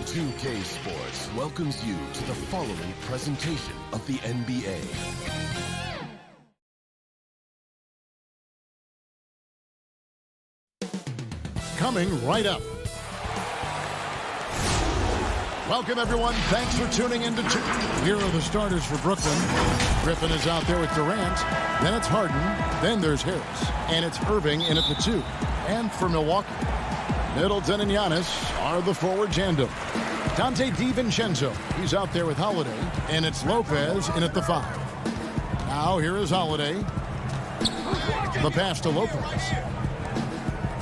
2K Sports welcomes you to the following presentation of the NBA. Coming right up. Welcome, everyone. Thanks for tuning in to Here are the starters for Brooklyn. Griffin is out there with Durant. Then it's Harden. Then there's Harris. And it's Irving in at the 2. And for Milwaukee, Middleton and Giannis are the forward tandem. Dante DiVincenzo, he's out there with Holiday. And it's Lopez in at the 5. Now here is Holiday. The pass to Lopez.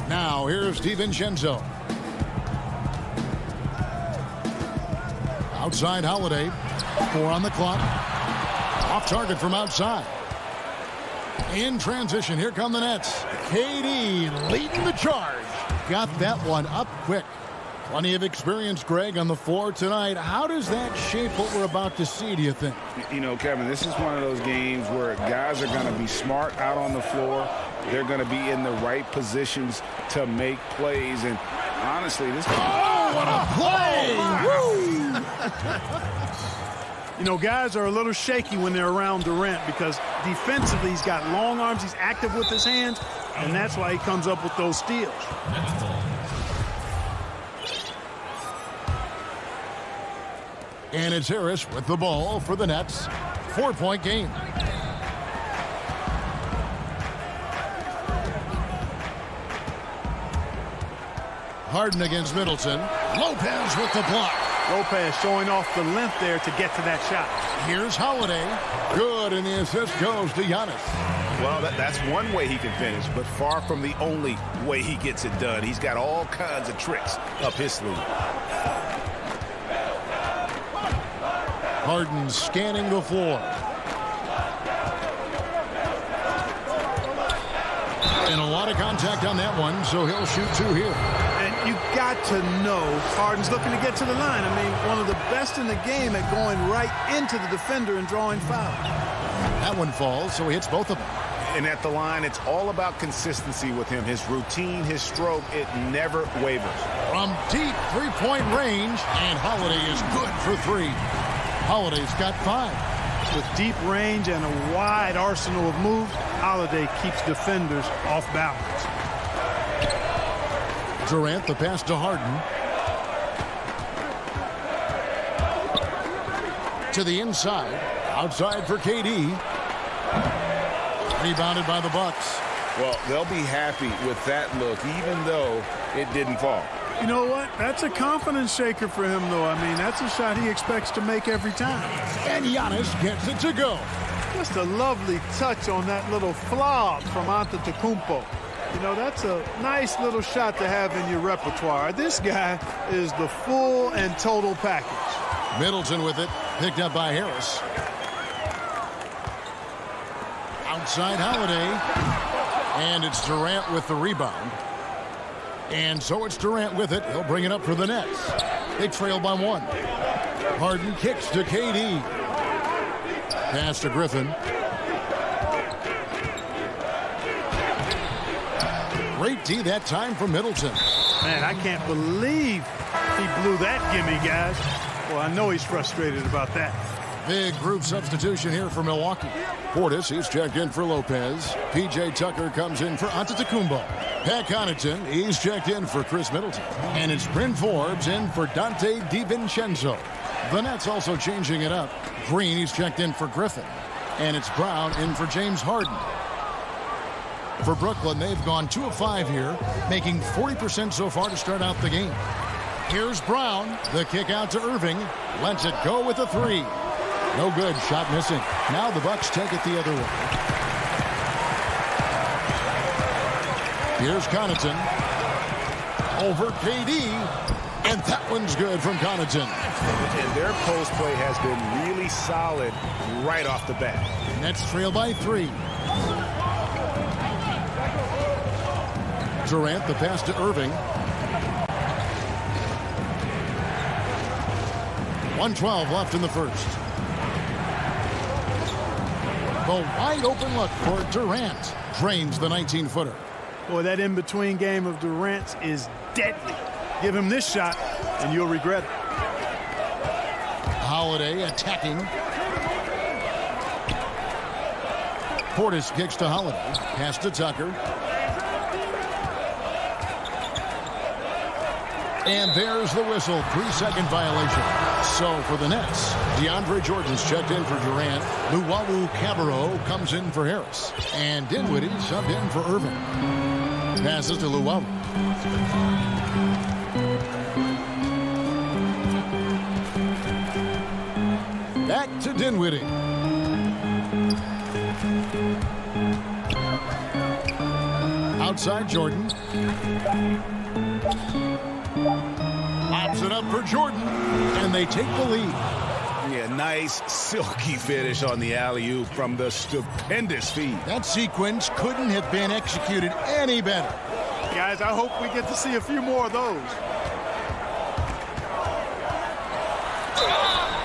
Now here's DiVincenzo. Outside Holiday. 4 on the clock. Off target from outside. In transition, here come the Nets. KD leading the charge. Got that one up quick. Plenty of experience, Greg, on the floor tonight. How does that shape what we're about to see, do you think? You know, Kevin, this is one of those games where guys are going to be smart out on the floor. They're going to be in the right positions to make plays. And honestly, this... Oh, what a play! You know, guys are a little shaky when they're around Durant because defensively he's got long arms, he's active with his hands, and that's why he comes up with those steals. And it's Harris with the ball for the Nets. 4-point game. Harden against Middleton. Lopez with the block. Lopez showing off the length there to get to that shot. Here's Holiday. Good, and the assist goes to Giannis. Well, that's one way he can finish, but far from the only way he gets it done. He's got all kinds of tricks up his sleeve. Harden scanning the floor. And a lot of contact on that one, so he'll shoot 2 here. And you got to know Harden's looking to get to the line. I mean, one of the best in the game at going right into the defender and drawing fouls. That one falls, so he hits both of them. And at the line, it's all about consistency with him. His routine, his stroke, it never wavers. From deep three-point range, and Holiday is good for 3. Holiday's got 5. With deep range and a wide arsenal of moves, Holiday keeps defenders off balance. Durant, the pass to Harden. to the inside. Outside for KD. Rebounded by the Bucks. Well, they'll be happy with that look, even though it didn't fall. You know what? That's a confidence shaker for him, though. I mean, that's a shot he expects to make every time. And Giannis gets it to go. Just a lovely touch on that little flop from Antetokounmpo. You know, that's a nice little shot to have in your repertoire. This guy is the full and total package. Middleton with it, picked up by Harris. Outside Holiday. And it's Durant with the rebound. And so it's Durant with it. He'll bring it up for the Nets. They trail by 1. Harden kicks to KD. Pass to Griffin. Great D that time from Middleton. Man, I can't believe he blew that gimme, guys. Well, I know he's frustrated about that. Big group substitution here for Milwaukee. Portis, he's checked in for Lopez. P.J. Tucker comes in for Antetokounmpo. Pat Connaughton, he's checked in for Chris Middleton. And it's Bryn Forbes in for Dante DiVincenzo. The Nets also changing it up. Green, he's checked in for Griffin. And it's Brown in for James Harden. For Brooklyn, they've gone 2 of 5 here, making 40% so far to start out the game. Here's Brown. The kick out to Irving. Lets it go with a 3. No good. Shot missing. Now the Bucks take it the other way. Here's Connaughton. Over KD. And that one's good from Connaughton. And their post play has been really solid right off the bat. Nets trail by 3. Durant, the pass to Irving. 1:12 left in the first. The wide open look for Durant drains the 19-footer. Boy, that in-between game of Durant's is deadly. Give him this shot, and you'll regret it. Holiday attacking. Portis kicks to Holiday. Pass to Tucker. And there's the whistle. 3-second violation. So for the Nets, DeAndre Jordan's checked in for Durant. Luwawu Cabarro comes in for Harris. And Dinwiddie subbed in for Irving. Passes to Luwawu. Back to Dinwiddie. Outside Jordan. Pops it up for Jordan, and they take the lead. Yeah, nice silky finish on the alley-oop from the stupendous feed. That sequence couldn't have been executed any better. Guys, I hope we get to see a few more of those.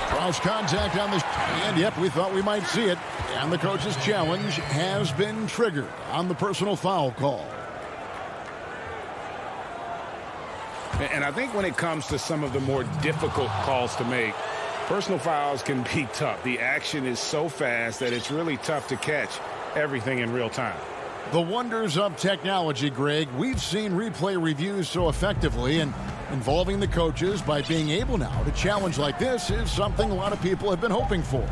Cross contact on the and yep, we thought we might see it. And the coach's challenge has been triggered on the personal foul call. And I think when it comes to some of the more difficult calls to make, personal fouls can be tough. The action is so fast that it's really tough to catch everything in real time. The wonders of technology, Greg. We've seen replay reviews so effectively, and involving the coaches by being able now to challenge like this is something a lot of people have been hoping for.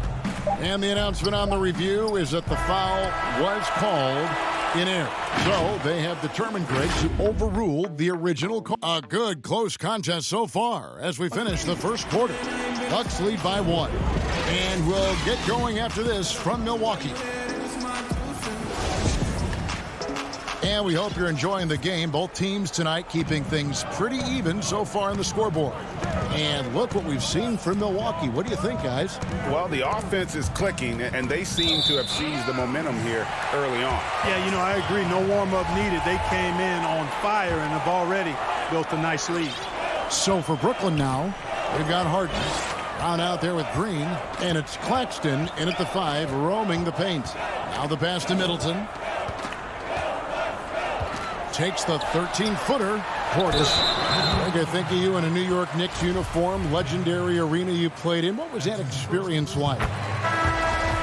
And the announcement on the review is that the foul was called in error. So they have determined, Greg, to overrule the original call. A good close contest so far as we finish the first quarter. Bucks lead by 1. And we'll get going after this from Milwaukee. And we hope you're enjoying the game. Both teams tonight keeping things pretty even so far on the scoreboard. And look what we've seen from Milwaukee. What do you think, guys? Well, the offense is clicking, and they seem to have seized the momentum here early on. Yeah, you know, I agree. No warm-up needed. They came in on fire and have already built a nice lead. So for Brooklyn now, they've got Harden. Brown out there with Green. And it's Claxton in at the 5, roaming the paint. Now the pass to Middleton. Takes the 13-footer. Portis. I think of you in a New York Knicks uniform, legendary arena you played in. What was that experience like?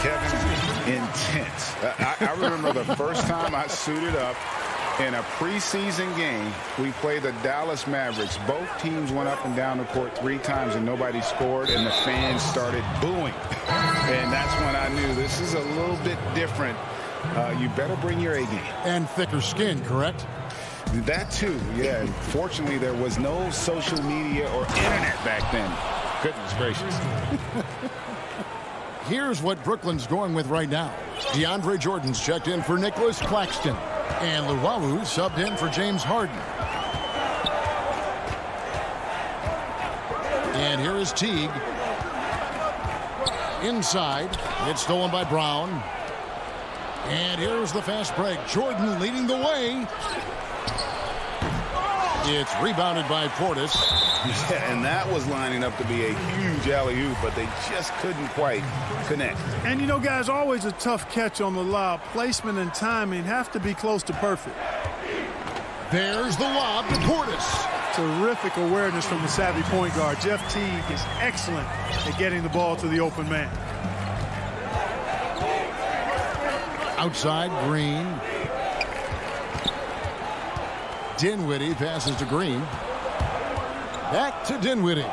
Kevin, intense. I remember the first time I suited up In a preseason game, we played the Dallas Mavericks. Both teams went up and down the court 3 times and nobody scored, and the fans started booing. And that's when I knew this is a little bit different. You better bring your A game. And thicker skin, correct? That too, yeah. Fortunately, there was no social media or internet back then. Goodness gracious. Here's what Brooklyn's going with right now. DeAndre Jordan's checked in for Nicholas Claxton. And Luwawu subbed in for James Harden. And here is Teague. Inside. It's stolen by Brown. And here's the fast break. Jordan leading the way. It's rebounded by Portis. Yeah, and that was lining up to be a huge alley-oop, but they just couldn't quite connect. And, you know, guys, always a tough catch on the lob. Placement and timing have to be close to perfect. There's the lob to Portis. Terrific awareness from the savvy point guard. Jeff Teague is excellent at getting the ball to the open man. Outside, Green. Dinwiddie passes to Green. Back to Dinwiddie.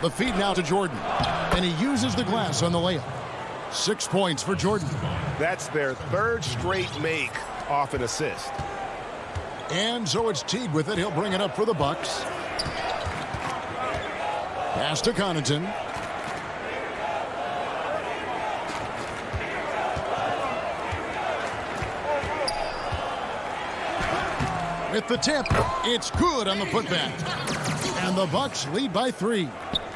The feed now to Jordan. And he uses the glass on the layup. 6 points for Jordan. That's their 3rd straight make off an assist. And so it's Teague with it. He'll bring it up for the Bucks. Pass to Connaughton. With the tip, it's good on the putback. And the Bucks lead by 3.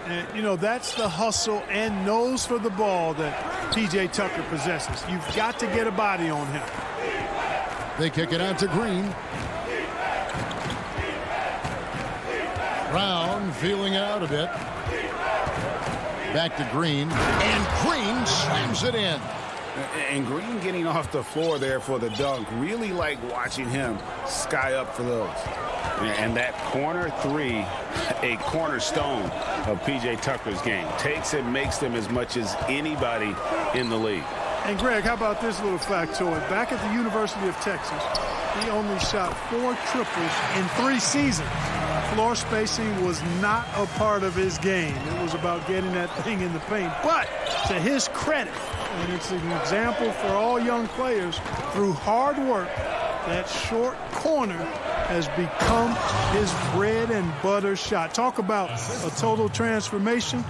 And, you know, that's the hustle and nose for the ball that P.J. Tucker possesses. You've got to get a body on him. They kick it out to Green. Brown feeling it out a bit. Back to Green. And Green slams it in. And Green getting off the floor there for the dunk. Really like watching him sky up for those. And that corner 3, a cornerstone of P.J. Tucker's game. Takes it, makes them as much as anybody in the league. And, Greg, how about this little factoid? Back at the University of Texas, he only shot 4 triples in 3 seasons. Floor spacing was not a part of his game. It was about getting that thing in the paint. But to his credit, and it's an example for all young players, through hard work, that short corner has become his bread and butter shot. Talk about a total transformation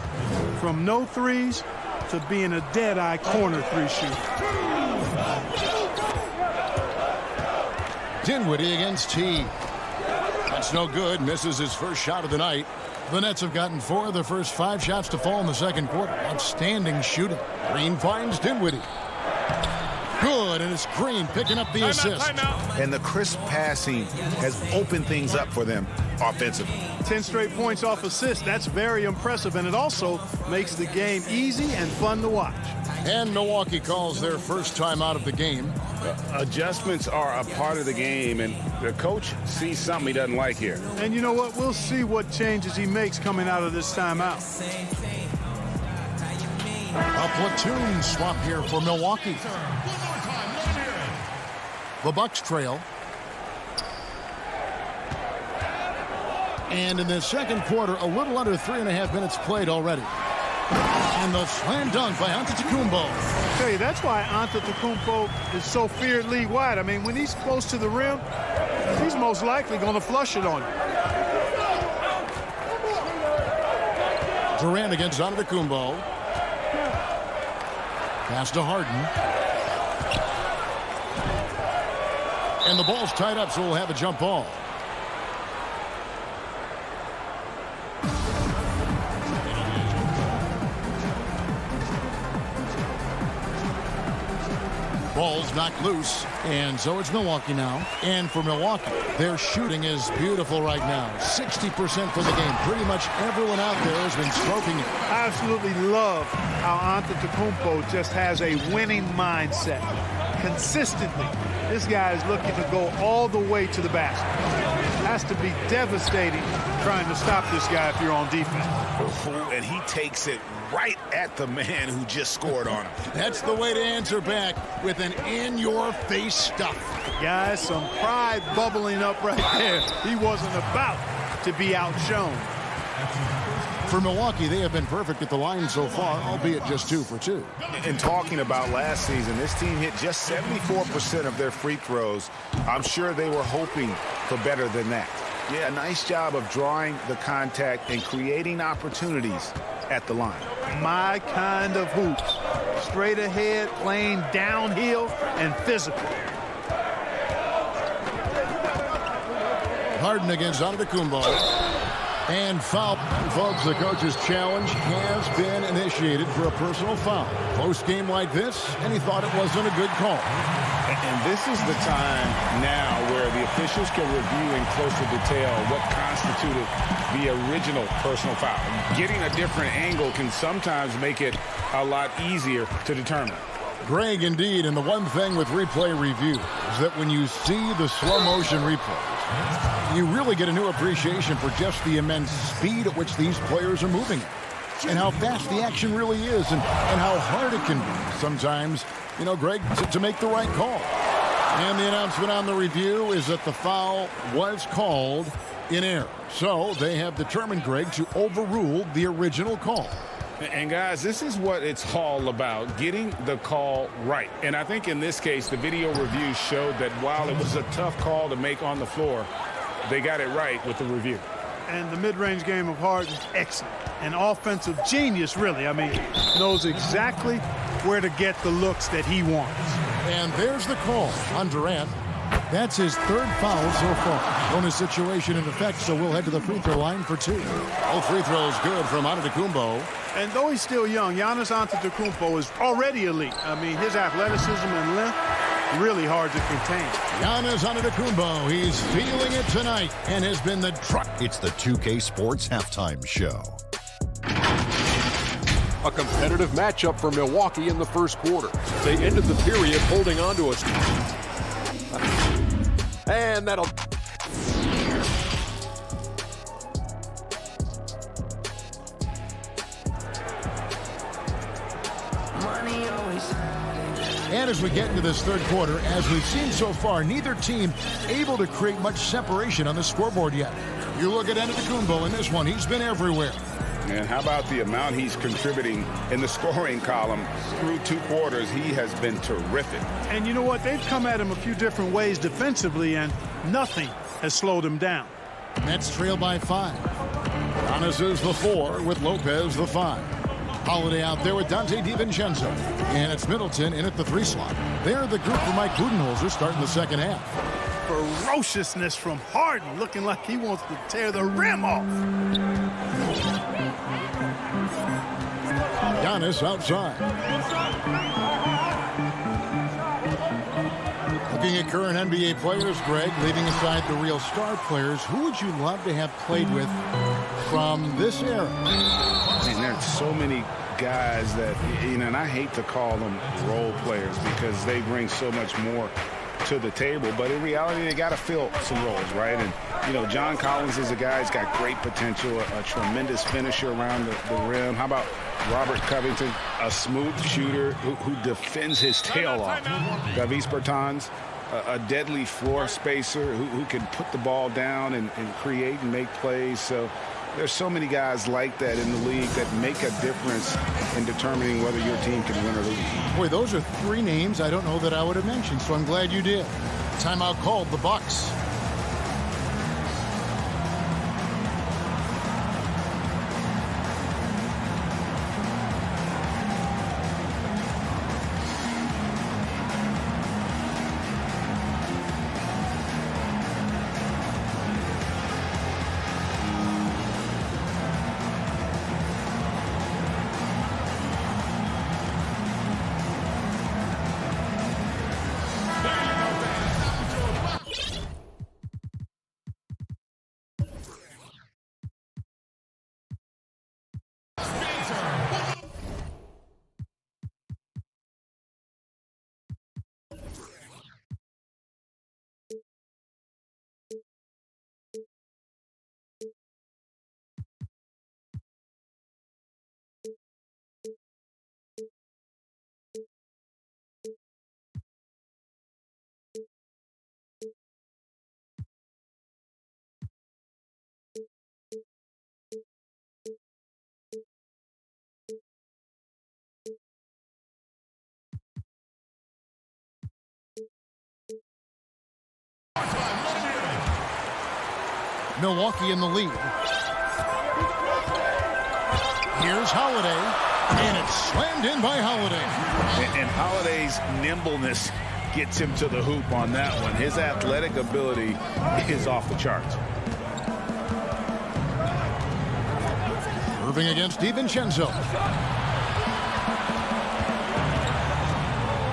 from no threes to being a dead-eye corner 3 shooter. Dinwiddie against Teague. That's no good. Misses his first shot of the night. The Nets have gotten 4 of the first 5 shots to fall in the second quarter. Outstanding shooting. Green finds Dinwiddie. Good, and it's Green picking up the assist. And the crisp passing has opened things up for them offensively. 10 straight points off assists. That's very impressive, and it also makes the game easy and fun to watch. And Milwaukee calls their first time out of the game. Adjustments are a part of the game, and the coach sees something he doesn't like here. And you know what? We'll see what changes he makes coming out of this timeout. A platoon swap here for Milwaukee. The Bucks trail. And in the second quarter, a little under 3.5 minutes played already. And the slam dunk by Antetokounmpo. I tell you, that's why Antetokounmpo is so feared league-wide. I mean, when he's close to the rim, he's most likely going to flush it on you. Durant against Antetokounmpo. Pass to Harden. And the ball's tied up, so we'll have a jump ball. Ball's knocked loose, and so it's Milwaukee now. And for Milwaukee, their shooting is beautiful right now. 60% for the game. Pretty much everyone out there has been stroking it. I absolutely love how Antetokounmpo just has a winning mindset. Consistently, this guy is looking to go all the way to the basket. It has to be devastating trying to stop this guy if you're on defense. And he takes it right at the man who just scored on him. That's the way to answer back, with an in-your-face stuff. Guys, some pride bubbling up right there. He wasn't about to be outshone. For Milwaukee, they have been perfect at the line so far, albeit just 2 for 2. And talking about last season, this team hit just 74% of their free throws. I'm sure they were hoping for better than that. Yeah, nice job of drawing the contact and creating opportunities at the line. My kind of hoops. Straight ahead, playing downhill, and physical. Harden against Antetokounmpo. And foul. Folks, the coach's challenge has been initiated for a personal foul. Close game like this, and he thought it wasn't a good call. And this is the time now where the officials can review in closer detail what constituted the original personal foul. Getting a different angle can sometimes make it a lot easier to determine. Greg, indeed, and the one thing with replay review is that when you see the slow motion replays, you really get a new appreciation for just the immense speed at which these players are moving and how fast the action really is and how hard it can be sometimes, you know, Greg, to make the right call. And the announcement on the review is that the foul was called in error. So they have determined, Greg, to overrule the original call. And guys, this is what it's all about, getting the call right. And I think in this case, the video review showed that while it was a tough call to make on the floor, they got it right with the review. And the mid-range game of Harden, excellent. An offensive genius, really. I mean, knows exactly where to get the looks that he wants. And there's the call on Durant. That's his 3rd foul so far. Bonus situation in effect, so we'll head to the free throw line for 2. All free throws good from Antetokounmpo. And though he's still young, Giannis Antetokounmpo is already elite. I mean, his athleticism and length, really hard to contain. Giannis Antetokounmpo, he's feeling it tonight and has been the truck. It's the 2K Sports Halftime Show. A competitive matchup for Milwaukee in the first quarter. They ended the period holding on to us. And that'll... And as we get into this 3rd quarter, as we've seen so far, neither team able to create much separation on the scoreboard yet. You look at Antetokounmpo in this one, he's been everywhere. And how about the amount he's contributing in the scoring column through 2 quarters? He has been terrific. And you know what? They've come at him a few different ways defensively, and nothing has slowed him down. Nets trail by 5. Giannis is the 4 with Lopez the 5. Holiday out there with Dante DiVincenzo. And it's Middleton in at the 3 slot. They're the group for Mike Budenholzer starting the second half. Ferociousness from Harden, looking like he wants to tear the rim off. Giannis outside. Looking at current NBA players, Greg, leaving aside the real star players, who would you love to have played with from this era? And there's so many guys that, you know, and I hate to call them role players because they bring so much more to the table, but in reality, they got to fill some roles, right? And, you know, John Collins is a guy who's got great potential, a tremendous finisher around the rim. How about Robert Covington, a smooth shooter who defends his tail off? Davis Bertans, a deadly floor spacer who can put the ball down and create and make plays. So there's so many guys like that in the league that make a difference in determining whether your team can win or lose. Boy, those are 3 names I don't know that I would have mentioned, so I'm glad you did. Timeout called, the Bucks. Milwaukee in the lead. Here's Holiday, and it's slammed in by Holiday. And Holiday's nimbleness gets him to the hoop on that one. His athletic ability is off the charts. Irving against DiVincenzo.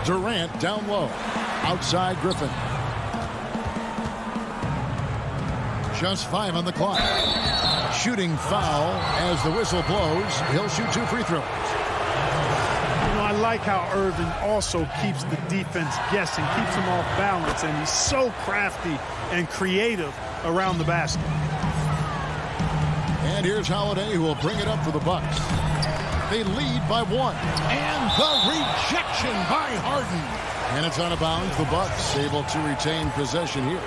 Durant down low. Outside Griffin. Just 5 on the clock. Shooting foul as the whistle blows. He'll shoot 2 free throws. I like how Irving also keeps the defense guessing, keeps them off balance, and he's so crafty and creative around the basket. And here's Holiday, who will bring it up for the Bucks. They lead by 1. And the rejection by Harden. And it's out of bounds. The Bucks able to retain possession here.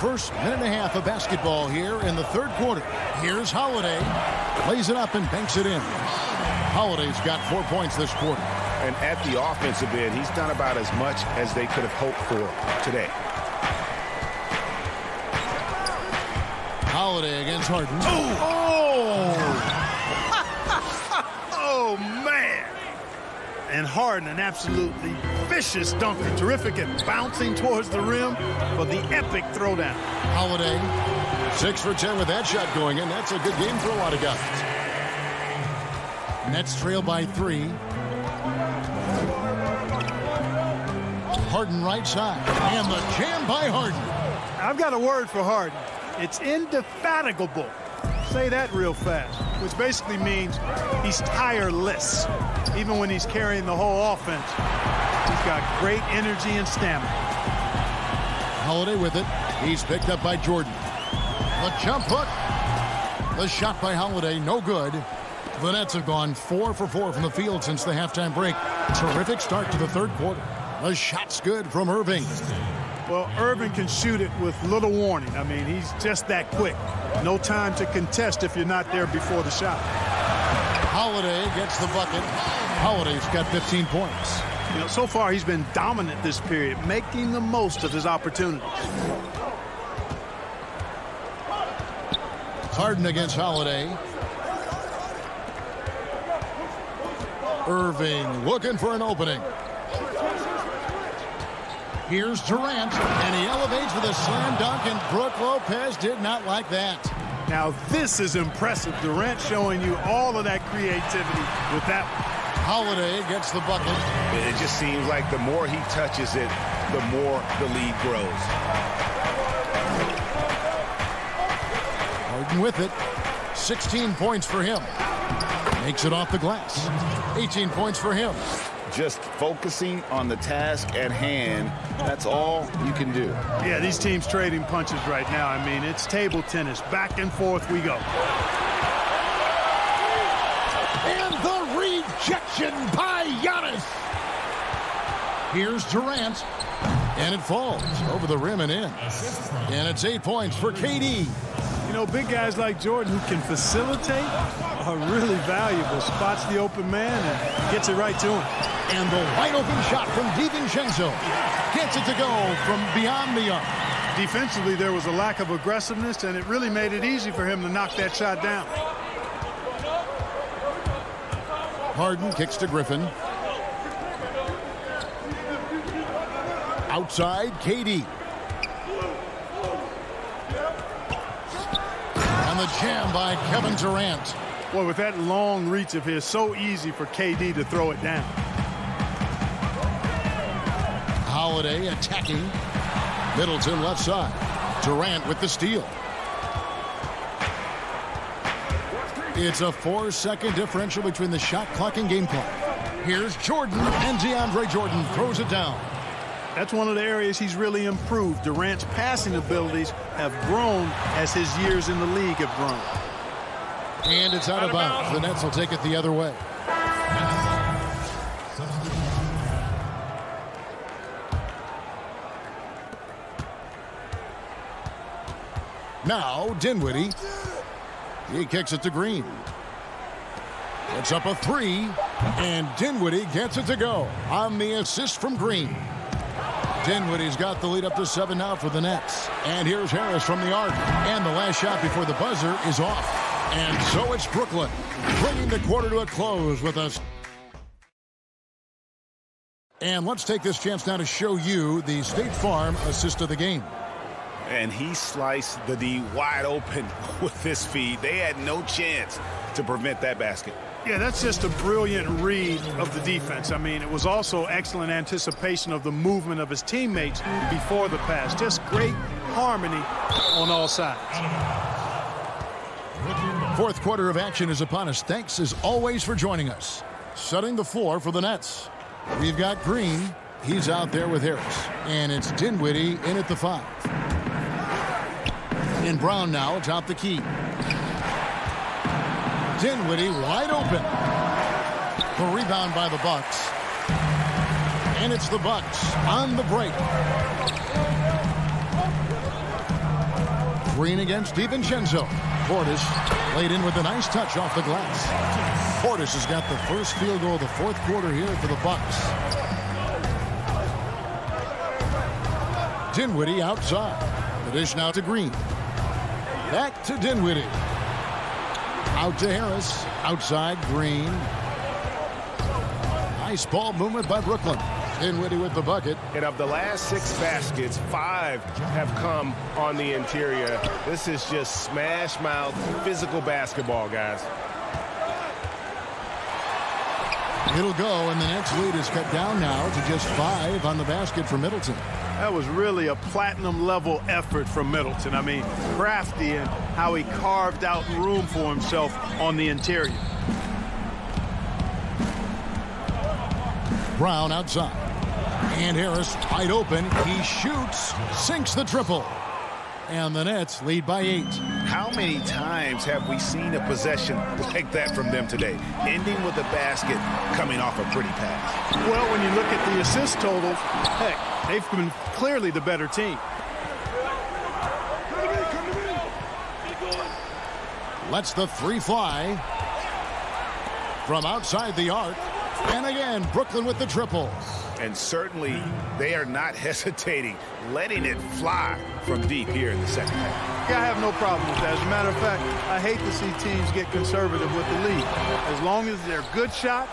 First minute and a half of basketball here in the third quarter. Here's Holiday. Lays it up and banks it in. Holiday's got 4 points this quarter. And at the offensive end, he's done about as much as they could have hoped for today. Holiday against Harden. Oh, man. And Harden, an absolutely vicious dunker. Terrific at bouncing towards the rim for the epic throwdown. Holiday, 6 for 10 with that shot going in. That's a good game for a lot of guys. Nets trail by 3. Harden right side. And the jam by Harden. I've got a word for Harden. It's indefatigable. Say that real fast, which basically means he's tireless. Even when he's carrying the whole offense, he's got great energy and stamina. Holiday with it. He's picked up by Jordan. The jump hook. The shot by Holiday, no good. The Nets have gone 4 for 4 from the field since the halftime break. Terrific start to the third quarter. The shot's good from Irving. Well, Irving can shoot it with little warning. I mean, he's just that quick. No time to contest if you're not there before the shot. Holiday gets the bucket. Holiday's got 15 points. You know, so far he's been dominant this period, making the most of his opportunities. Harden against Holiday. Irving looking for an opening. Here's Durant, and he elevates with a slam dunk, and Brook Lopez did not like that. Now this is impressive. Durant showing you all of that creativity with that one. Holiday gets the bucket. It just seems like the more he touches it, the more the lead grows. Harden with it. 16 points for him. Makes it off the glass. 18 points for him. Just focusing on the task at hand, that's all you can do. Yeah, these teams trading punches right now. I mean, it's table tennis. Back and forth we go. And the rejection by Giannis. Here's Durant. And it falls over the rim and in. And it's 8 points for KD. You know, big guys like Jordan who can facilitate are really valuable. Spots the open man and gets it right to him. And the wide open shot from DiVincenzo. Gets it to go from beyond the arc. Defensively, there was a lack of aggressiveness, and it really made it easy for him to knock that shot down. Harden kicks to Griffin. Outside, KD. And the jam by Kevin Durant. Boy, with that long reach of his, so easy for KD to throw it down. Holiday attacking. Middleton left side. Durant with the steal. It's a 4-second differential between the shot clock and game clock. Here's Jordan, and DeAndre Jordan throws it down. That's one of the areas he's really improved. Durant's passing abilities have grown as his years in the league have grown. And it's out of bounds. The Nets will take it the other way. Now, Dinwiddie. He kicks it to Green. It's up a 3, and Dinwiddie gets it to go on the assist from Green. Dinwiddie's got the lead up to 7 now for the Nets. And here's Harris from the arc. And the last shot before the buzzer is off. And so it's Brooklyn, bringing the quarter to a close with us. And let's take this chance now to show you the State Farm assist of the game. And he sliced the D wide open with his feed. They had no chance to prevent that basket. Yeah, that's just a brilliant read of the defense. I mean, it was also excellent anticipation of the movement of his teammates before the pass. Just great harmony on all sides. Fourth quarter of action is upon us. Thanks as always for joining us. Setting the floor for the Nets. We've got Green. He's out there with Harris. And it's Dinwiddie in at the 5. And Brown now atop the key. Dinwiddie wide open. The rebound by the Bucks. And it's the Bucks on the break. Green against DiVincenzo. Portis laid in with a nice touch off the glass. Portis has got the first field goal of the fourth quarter here for the Bucks. Dinwiddie outside. The dish now to Green. Back to Dinwiddie. Out to Harris. Outside Green. Nice ball movement by Brooklyn. Dinwiddie with the bucket. And of the last 6 baskets, 5 have come on the interior. This is just smash mouth physical basketball, guys. It'll go, and the Nets lead is cut down now to just 5 on the basket for Middleton. That was really a platinum-level effort from Middleton. I mean, crafty in how he carved out room for himself on the interior. Brown outside. And Harris wide open. He shoots, sinks the triple. And the Nets lead by 8. How many times have we seen a possession like that from them today, ending with a basket coming off a pretty pass? Well, when you look at the assist totals, heck, they've been clearly the better team. Lets the 3 fly from outside the arc. And again, Brooklyn with the triple. And certainly they are not hesitating, letting it fly from deep here in the second half. Yeah, I have no problem with that. As a matter of fact, I hate to see teams get conservative with the lead. As long as they're good shots,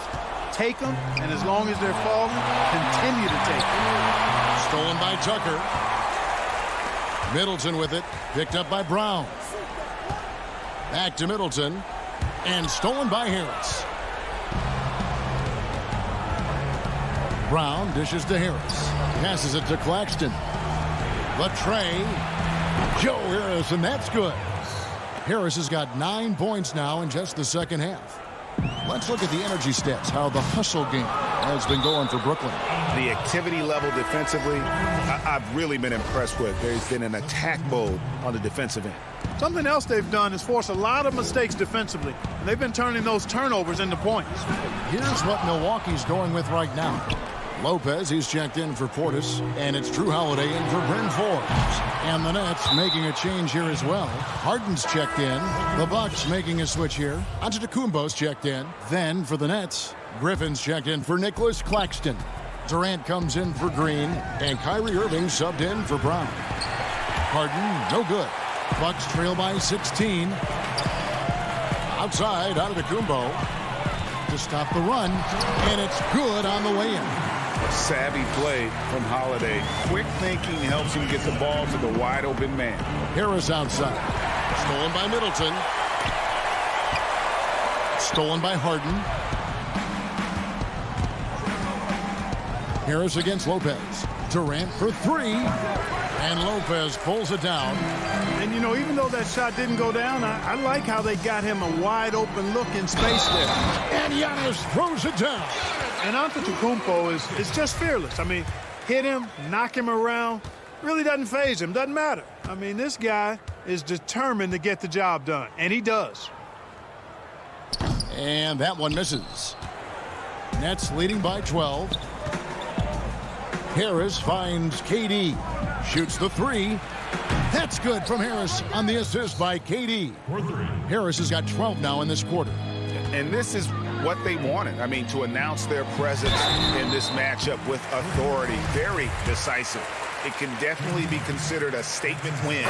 take them. And as long as they're falling, continue to take them. Stolen by Tucker. Middleton with it. Picked up by Brown. Back to Middleton. And stolen by Harris. Brown dishes to Harris. Passes it to Claxton. The tray. Joe Harris, and that's good. Harris has got 9 points now in just the second half. Let's look at the energy stats, how the hustle game has been going for Brooklyn. The activity level defensively, I've really been impressed with. There's been an attack mode on the defensive end. Something else they've done is force a lot of mistakes defensively, and they've been turning those turnovers into points. Here's what Milwaukee's going with right now. Lopez, he's checked in for Portis, and it's Drew Holiday in for Bryn Forbes. And the Nets making a change here as well. Harden's checked in. The Bucks making a switch here. Antetokounmpo's checked in. Then for the Nets, Griffin's checked in for Nicholas Claxton. Durant comes in for Green, and Kyrie Irving subbed in for Brown. Harden, no good. Bucks trail by 16. Outside, Antetokounmpo to stop the run, and it's good on the way in. Savvy play from Holiday. Quick thinking helps him get the ball to the wide open man. Harris outside. Stolen by Middleton. Stolen by Harden. Harris against Lopez. Durant for 3. And Lopez pulls it down. And, you know, even though that shot didn't go down, I like how they got him a wide-open look in space there. And Giannis throws it down. And Antetokounmpo is just fearless. I mean, hit him, knock him around, really doesn't faze him, doesn't matter. I mean, this guy is determined to get the job done, and he does. And that one misses. Nets leading by 12. Harris finds KD. Shoots the 3. That's good from Harris on the assist by KD. Harris has got 12 now in this quarter. And this is what they wanted. I mean, to announce their presence in this matchup with authority, very decisive. It can definitely be considered a statement win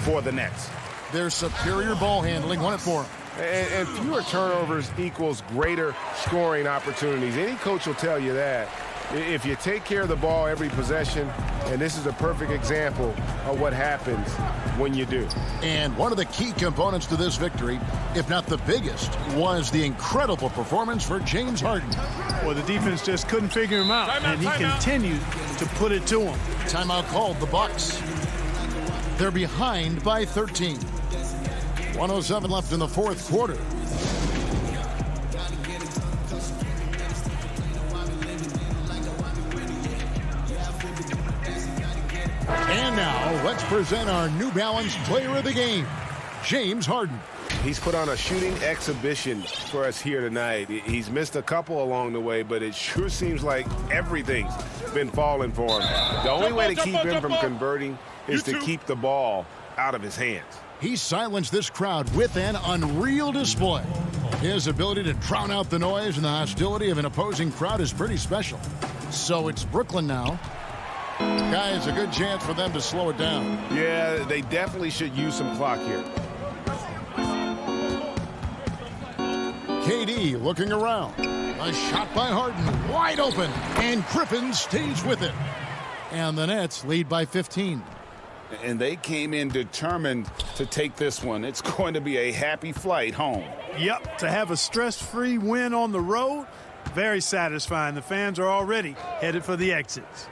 for the Nets. Their superior ball handling won it for them. And fewer turnovers equals greater scoring opportunities. Any coach will tell you that. If you take care of the ball every possession, and this is a perfect example of what happens when you do. And one of the key components to this victory, if not the biggest, was the incredible performance for James Harden. Well, the defense just couldn't figure him out, and he continued to put it to him. Timeout called the Bucks. They're behind by 13. 1:07 left in the fourth quarter. And now, let's present our New Balance Player of the Game, James Harden. He's put on a shooting exhibition for us here tonight. He's missed a couple along the way, but it sure seems like everything's been falling for him. The only way to keep him from converting is to keep the ball out of his hands. He silenced this crowd with an unreal display. His ability to drown out the noise and the hostility of an opposing crowd is pretty special. So it's Brooklyn now. Guys, a good chance for them to slow it down. Yeah, they definitely should use some clock here. KD looking around. A shot by Harden, wide open, and Griffin stays with it. And the Nets lead by 15. And they came in determined to take this one. It's going to be a happy flight home. Yep, to have a stress-free win on the road, very satisfying. The fans are already headed for the exits.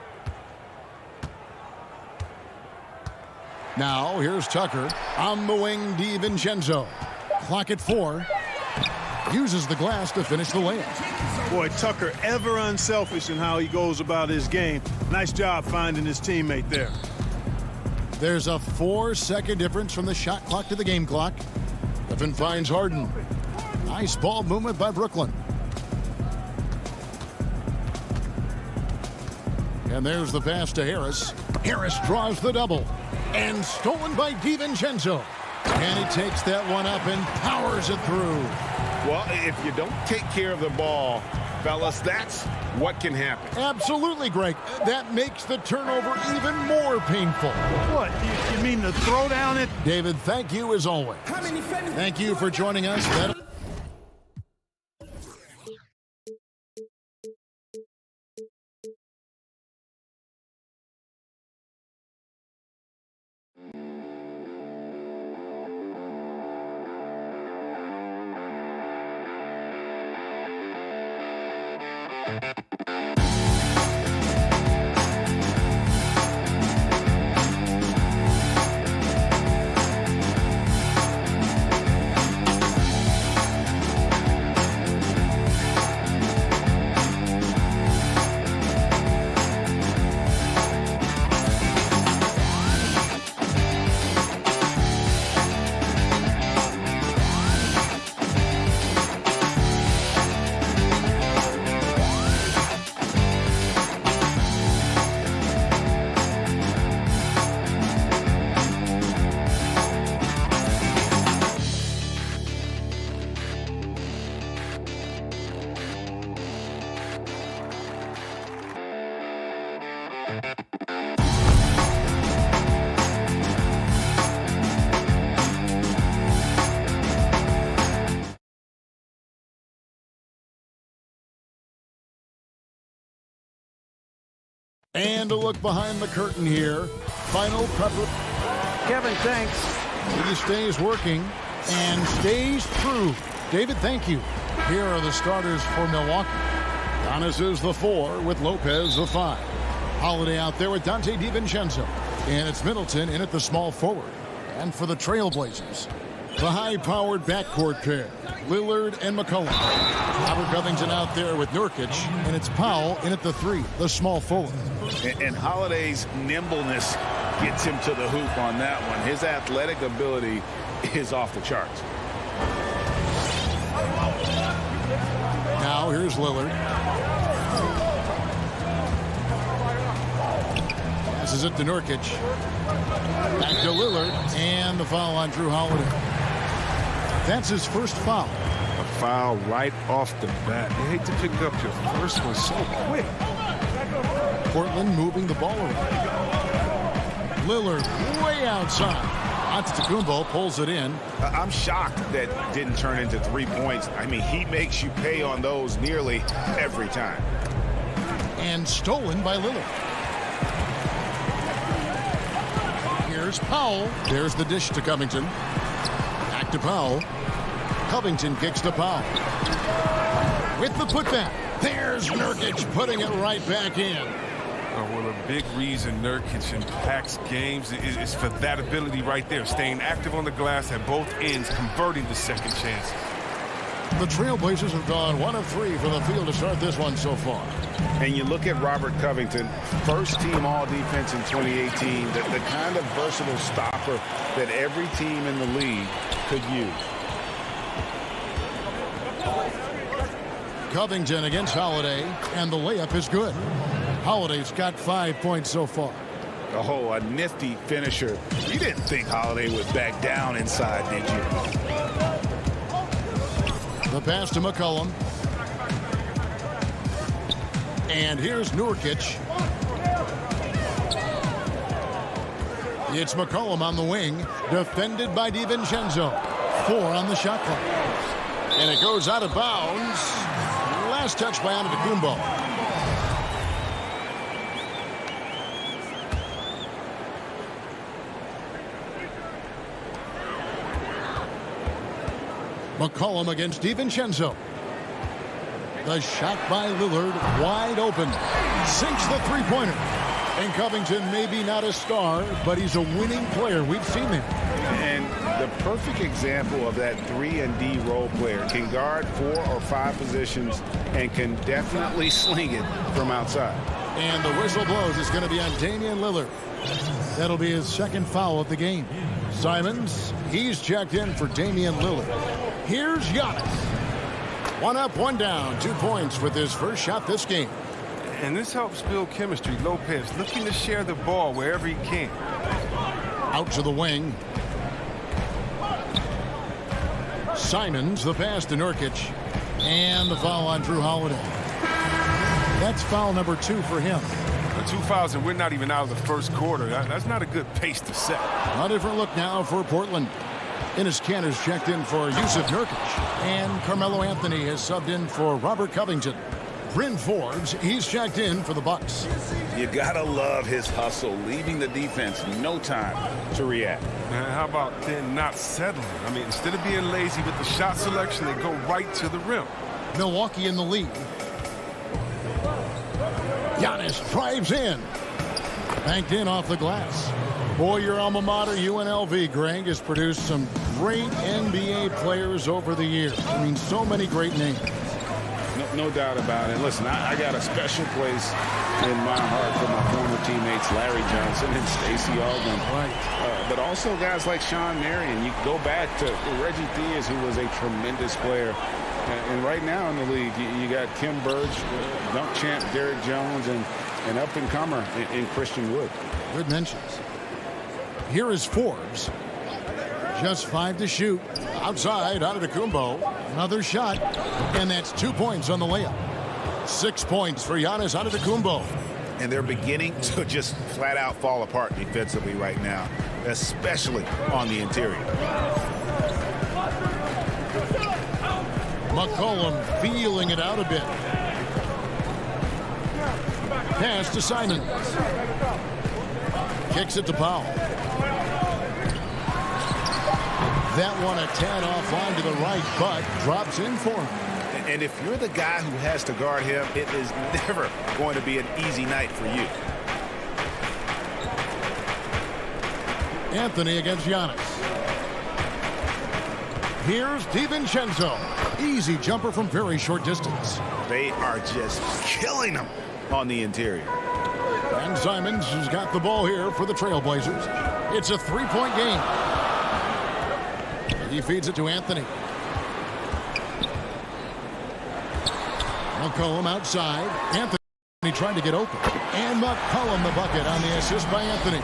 Now, here's Tucker on the wing, DiVincenzo. Clock at 4. Uses the glass to finish the layup. Boy, Tucker ever unselfish in how he goes about his game. Nice job finding his teammate there. There's a 4-second difference from the shot clock to the game clock. Griffin finds Harden. Nice ball movement by Brooklyn. And there's the pass to Harris. Harris draws the double. And stolen by DiVincenzo. And he takes that one up and powers it through. Well, if you don't take care of the ball, fellas, that's what can happen. Absolutely, Greg. That makes the turnover even more painful. What, you mean the throw down it? David, thank you as always. Thank you for joining us. And a look behind the curtain here. Final prepper. Kevin, thanks. He stays working and stays true. David, thank you. Here are the starters for Milwaukee. Giannis is the 4 with Lopez the 5. Holiday out there with Dante DiVincenzo. And it's Middleton in at the small forward. And for the Trailblazers, the high-powered backcourt pair, Lillard and McCollum. Robert Covington out there with Nurkic, and it's Powell in at the 3, the small forward. And Holiday's nimbleness gets him to the hoop on that one. His athletic ability is off the charts. Now here's Lillard. Passes it to Nurkic. Back to Lillard, and the foul on Drew Holiday. That's his first foul. A foul right off the bat. You hate to pick up your first one so quick. Portland moving the ball around. Lillard way outside. Antetokounmpo pulls it in. I'm shocked that didn't turn into 3 points. I mean, he makes you pay on those nearly every time. And stolen by Lillard. Here's Powell. There's the dish to Covington. Back to Powell. Covington kicks to Powell. With the putback. There's Nurkic putting it right back in. Well, a big reason Nurkic impacts games is for that ability right there, staying active on the glass at both ends, converting the second chance. The Trailblazers have gone 1 of 3 from the field to start this one so far. And you look at Robert Covington, first team all-defense in 2018, the kind of versatile stopper that every team in the league could use. Covington against Holiday, and the layup is good. Holiday's got 5 points so far. Oh, a nifty finisher. You didn't think Holiday would back down inside, did you? The pass to McCollum. And here's Nurkic. It's McCollum on the wing, defended by DiVincenzo. 4 on the shot clock. And it goes out of bounds. Last touch by Antetokounmpo. McCollum against DiVincenzo. The shot by Lillard, wide open. Sinks the three-pointer. And Covington maybe not a star, but he's a winning player. We've seen him. And the perfect example of that 3-and-D role player. Can guard 4 or 5 positions and can definitely sling it from outside. And the whistle blows. It's going to be on Damian Lillard. That'll be his second foul of the game. Simons, he's checked in for Damian Lillard. Here's Giannis. 1 up, 1 down. 2 points with his first shot this game. And this helps build chemistry. Lopez looking to share the ball wherever he can. Out to the wing. Simons, the pass to Nurkic. And the foul on Drew Holiday. That's foul number 2 for him. 2 fouls, and we're not even out of the first quarter. That's not a good pace to set. A different look now for Portland. Enes Kanter's checked in for Yusuf Nurkic. And Carmelo Anthony has subbed in for Robert Covington. Bryn Forbes, he's checked in for the Bucks. You gotta love his hustle, leaving the defense no time to react. How about then not settling? I mean, instead of being lazy with the shot selection, they go right to the rim. Milwaukee in the lead. Giannis drives in. Banked in off the glass. Boy, your alma mater, UNLV, Greg, has produced some great NBA players over the years. I mean, so many great names. No doubt about it. Listen, I got a special place in my heart for my former teammates Larry Johnson and Stacey Augmon. Right. But also guys like Sean Marion. You go back to Reggie Theus, who was a tremendous player. And right now in the league, you got Kim Burge, dunk champ Derrick Jones, and an up-and-comer in Christian Wood. Good mentions. Here is Forbes. Just 5 to shoot. Outside, Antetokounmpo. Another shot. And that's 2 points on the layup. 6 points for Giannis Antetokounmpo. And they're beginning to just flat-out fall apart defensively right now, especially on the interior. McCollum feeling it out a bit. Pass to Simons. Kicks it to Powell. That one a tad offline to the right, but drops in for him. And if you're the guy who has to guard him, it is never going to be an easy night for you. Anthony against Giannis. Here's DiVincenzo. Easy jumper from very short distance. They are just killing them on the interior. And Simons has got the ball here for the Trailblazers. It's a 3-point game. He feeds it to Anthony. McCollum outside. Anthony trying to get open. And McCollum the bucket on the assist by Anthony.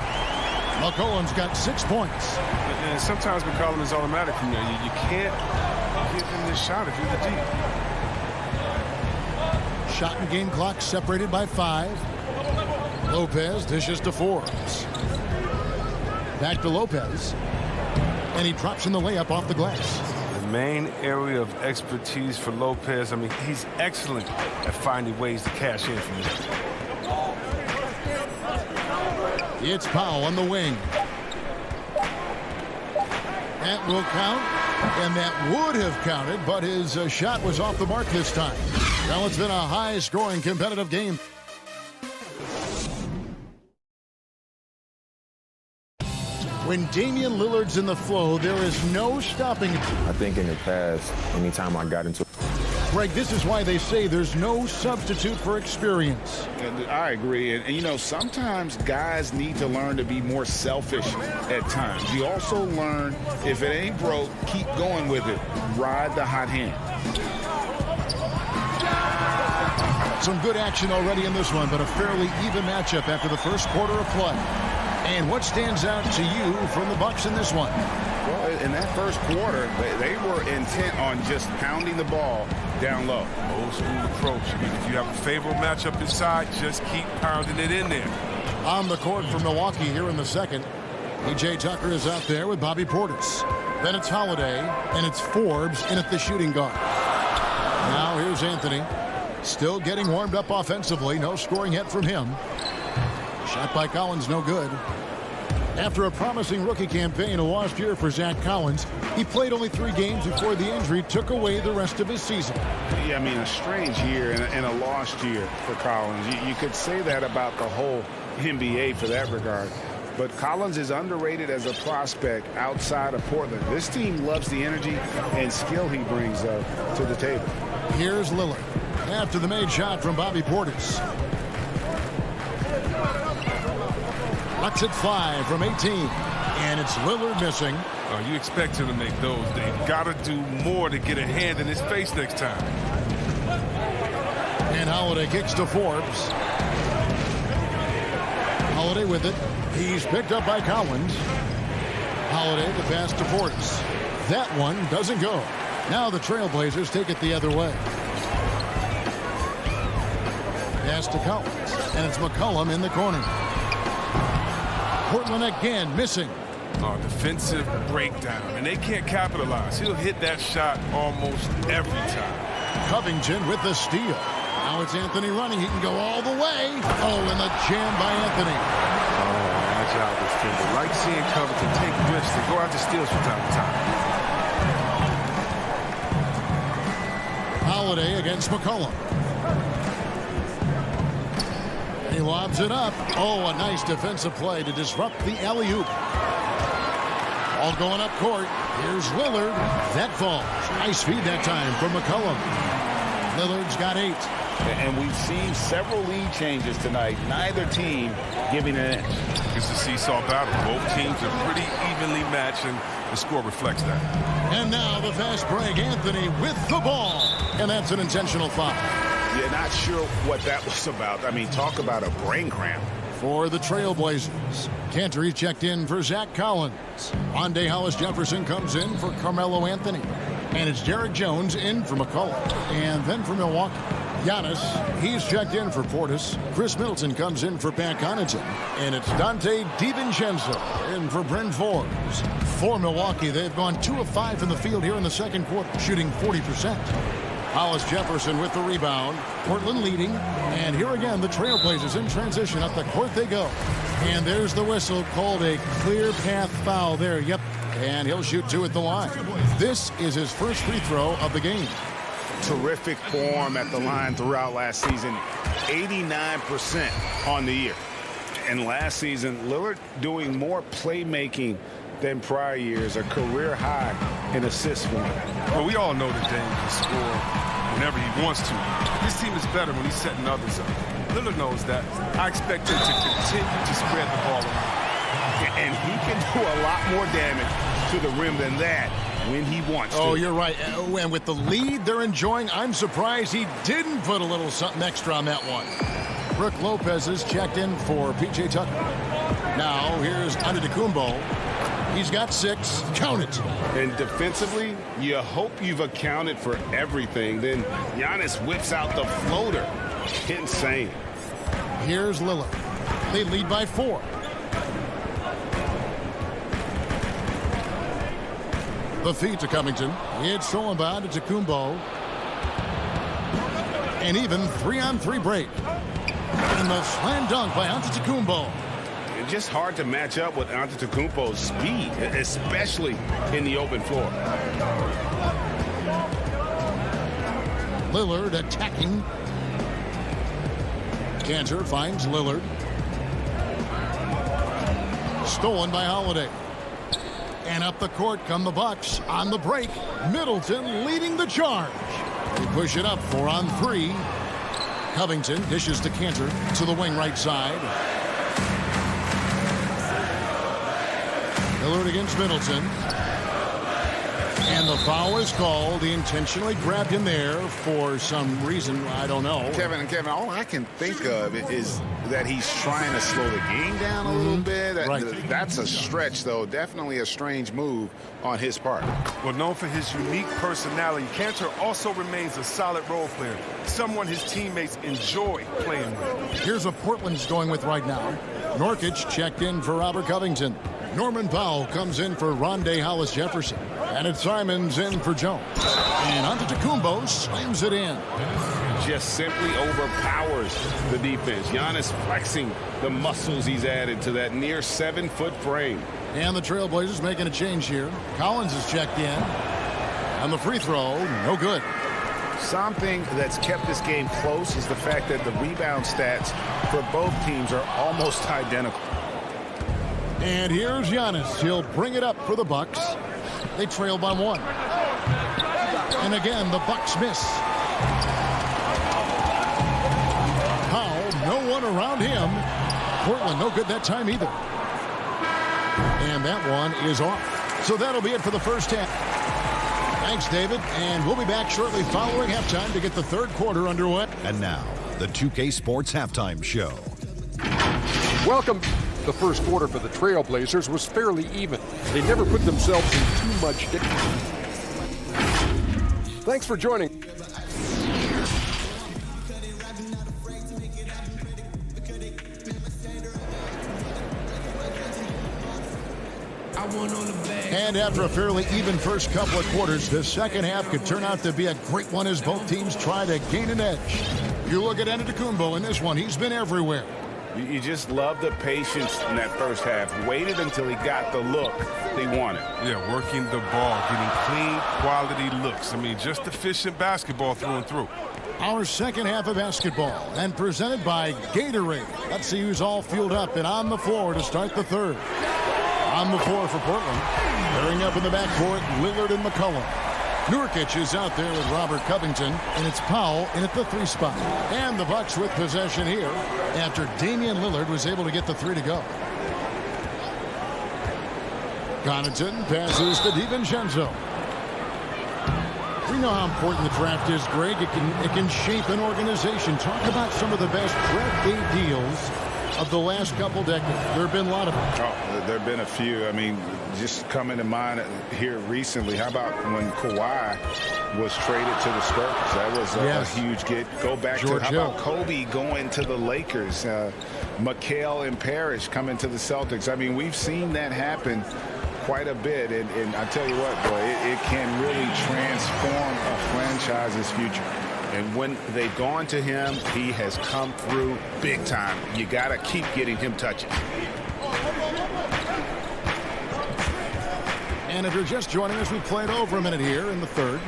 McCollum's got 6 points. And sometimes McCollum is automatic from there. You give him this shot if you're the deep. Shot and game clock separated by 5. Lopez dishes to Forbes. Back to Lopez. And he drops in the layup off the glass. The main area of expertise for Lopez, I mean, he's excellent at finding ways to cash in from there. It's Powell on the wing. That will count, and that would have counted, but his shot was off the mark this time. Well, it's been a high-scoring, competitive game. When Damian Lillard's in the flow, there is no stopping him. I think in the past, anytime I got into Greg, this is why they say there's no substitute for experience. And I agree. And, you know, sometimes guys need to learn to be more selfish at times. You also learn if it ain't broke, keep going with it. Ride the hot hand. Some good action already in this one, but a fairly even matchup after the first quarter of play. And what stands out to you from the Bucks in this one? Well, in that first quarter, they were intent on just pounding the ball down low. Old school approach. I mean, if you have a favorable matchup inside, just keep pounding it in there. On the court for Milwaukee here in the second. P.J. Tucker is out there with Bobby Portis. Then it's Holiday, and it's Forbes in at the shooting guard. Now here's Anthony. Still getting warmed up offensively. No scoring yet from him. Shot by Collins, no good. After a promising rookie campaign a lost year for Zach Collins, he played only 3 games before the injury took away the rest of his season. Yeah, I mean, a strange year and a lost year for Collins. You could say that about the whole NBA for that regard. But Collins is underrated as a prospect outside of Portland. This team loves the energy and skill he brings to the table. Here's Lillard after the made shot from Bobby Portis. Bucks at 5 from 18, and it's Lillard missing. Oh, you expect him to make those. They've got to do more to get a hand in his face next time. And Holiday kicks to Forbes. Holiday with it. He's picked up by Collins. Holiday the pass to Portis. That one doesn't go. Now the Trailblazers take it the other way. Pass to Collins, and it's McCollum in the corner. Portland again missing. Oh, defensive breakdown, and they can't capitalize. He'll hit that shot almost every time. Covington with the steal. Now it's Anthony running. He can go all the way. Oh, and the jam by Anthony. Oh, agile defender. Like seeing Covington take risks and go out to steals from time to time. Holiday against McCollum. He lobs it up. Oh, a nice defensive play to disrupt the alley-oop. All going up court. Here's Lillard. That falls. Nice feed that time from McCollum. Lillard's got 8. And we've seen several lead changes tonight. Neither team giving an inch. It's a seesaw battle. Both teams are pretty evenly matched, and the score reflects that. And now the fast break. Anthony with the ball. And that's an intentional foul. Yeah, not sure what that was about. I mean, talk about a brain cramp. For the Trailblazers, Cantor checked in for Zach Collins. Rondé Hollis-Jefferson comes in for Carmelo Anthony. And it's Derek Jones in for McCollum. And then for Milwaukee, Giannis, he's checked in for Portis. Chris Middleton comes in for Pat Connaughton. And it's Dante DiVincenzo in for Bryn Forbes. For Milwaukee, they've gone 2 of 5 in the field here in the second quarter, shooting 40%. Hollis-Jefferson with the rebound. Portland leading. And here again, the Trailblazers in transition. Up the court they go. And there's the whistle, called a clear path foul there. Yep. And he'll shoot 2 at the line. This is his first free throw of the game. Terrific form at the line throughout last season. 89% on the year. And last season, Lillard doing more playmaking than prior years. A career high in assists for him. Well, we all know that Dame can score whenever he wants to. This team is better when he's setting others up. Lillard knows that. I expect him to continue to spread the ball around. And he can do a lot more damage to the rim than that when he wants to. Oh, you're right. And with the lead they're enjoying, I'm surprised he didn't put a little something extra on that one. Brook Lopez is checked in for P.J. Tucker. Now here's Antetokounmpo. He's got 6. Count it. And defensively, you hope you've accounted for everything. Then Giannis whips out the floater. Insane. Here's Lillard. They lead by 4. The feed to Covington. It's thrown by to Tacumbo. An even 3-on-3 break. And the slam dunk by Antetokounmpo. It's just hard to match up with Antetokounmpo's speed, especially in the open floor. Lillard attacking. Cantor finds Lillard. Stolen by Holiday. And up the court come the Bucks on the break. Middleton leading the charge. They push it up 4-on-3. Covington dishes to Cantor to the wing right side. Lillard against Middleton. And the foul is called. He intentionally grabbed him there for some reason. I don't know. Kevin, all I can think of is that he's trying to slow the game down a little bit. That's a stretch, though. Definitely a strange move on his part. Well, known for his unique personality, Cantor also remains a solid role player, someone his teammates enjoy playing with. Here's what Portland's going with right now. Nurkic checked in for Robert Covington. Norman Powell comes in for Rondé Hollis-Jefferson. And it's Simons in for Jones. And Antetokounmpo slams it in. Just simply overpowers the defense. Giannis flexing the muscles he's added to that near 7-foot frame. And the Trailblazers making a change here. Collins is checked in. And the free throw, no good. Something that's kept this game close is the fact that the rebound stats for both teams are almost identical. And here's Giannis. He'll bring it up for the Bucks. They trail by 1. And again, the Bucks miss. Powell, no one around him. Portland, no good that time either. And that one is off. So that'll be it for the first half. Thanks, David. And we'll be back shortly following halftime to get the third quarter underway. And now, the 2K Sports Halftime Show. Welcome. The first quarter for the Trailblazers was fairly even. They never put themselves in too much danger. Thanks for joining. And after a fairly even first couple of quarters, the second half could turn out to be a great one as both teams try to gain an edge. You look at Antetokounmpo in this one. He's been everywhere. You just love the patience in that first half. Waited until he got the look they wanted. Yeah, working the ball, getting clean, quality looks. I mean, just efficient basketball through and through. Our second half of basketball, and presented by Gatorade. Let's see who's all fueled up and on the floor to start the third. On the floor for Portland. Pairing up in the backcourt, Lillard and McCollum. Nurkic is out there with Robert Covington, and it's Powell in at the 3 spot. And the Bucks with possession here after Damian Lillard was able to get the 3 to go. Connaughton passes to DiVincenzo. We know how important the draft is, Greg. It can shape an organization. Talk about some of the best draft day deals of the last couple decades. There have been a lot of them. Oh, there have been a few. I mean, just coming to mind here recently, how about when Kawhi was traded to the Spurs? That was a huge get. Go back to how about Kobe going to the Lakers? McHale and Parrish coming to the Celtics. I mean, we've seen that happen quite a bit. And I tell you what, boy, it can really transform a franchise's future. And when they've gone to him, he has come through big time. You got to keep getting him touches. And if you're just joining us, we've played over a minute here in the third.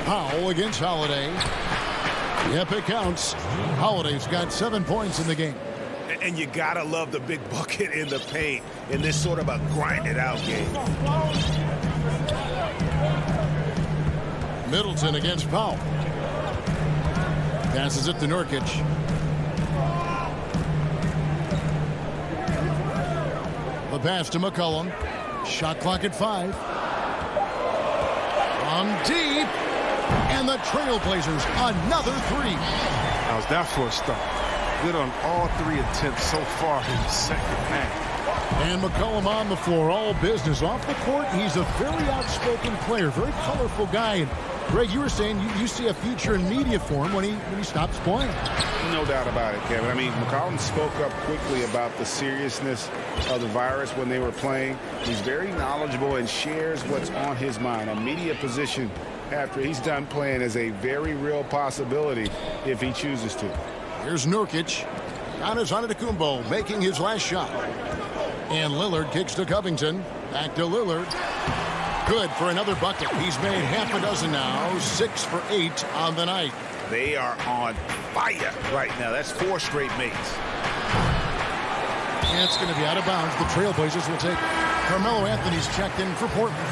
Powell against Holiday. Yep, it counts. Holiday's got 7 points in the game. And you got to love the big bucket in the paint in this sort of a grinded-out game. Middleton against Powell. Passes it to Nurkic. The pass to McCollum. Shot clock at 5. From deep. And the Trailblazers, another 3. How's that for a start? good on all 3 attempts so far in the second half. And McCollum on the floor, all business. Off the court, he's a very outspoken player, very colorful guy. And Greg, you were saying you see a future in media for him when he stops playing. No doubt about it, Kevin. I mean, McCollum spoke up quickly about the seriousness of the virus when they were playing. He's very knowledgeable and shares what's on his mind. A media position after he's done playing is a very real possibility if he chooses to. Here's Nurkic. Giannis Antetokounmpo making his last shot. And Lillard kicks to Covington. Back to Lillard. Good for another bucket. He's made half a dozen now. 6 for 8 on the night. They are on fire right now. That's 4 straight makes. And it's going to be out of bounds. The Trailblazers will take it. Carmelo Anthony's checked in for Portland.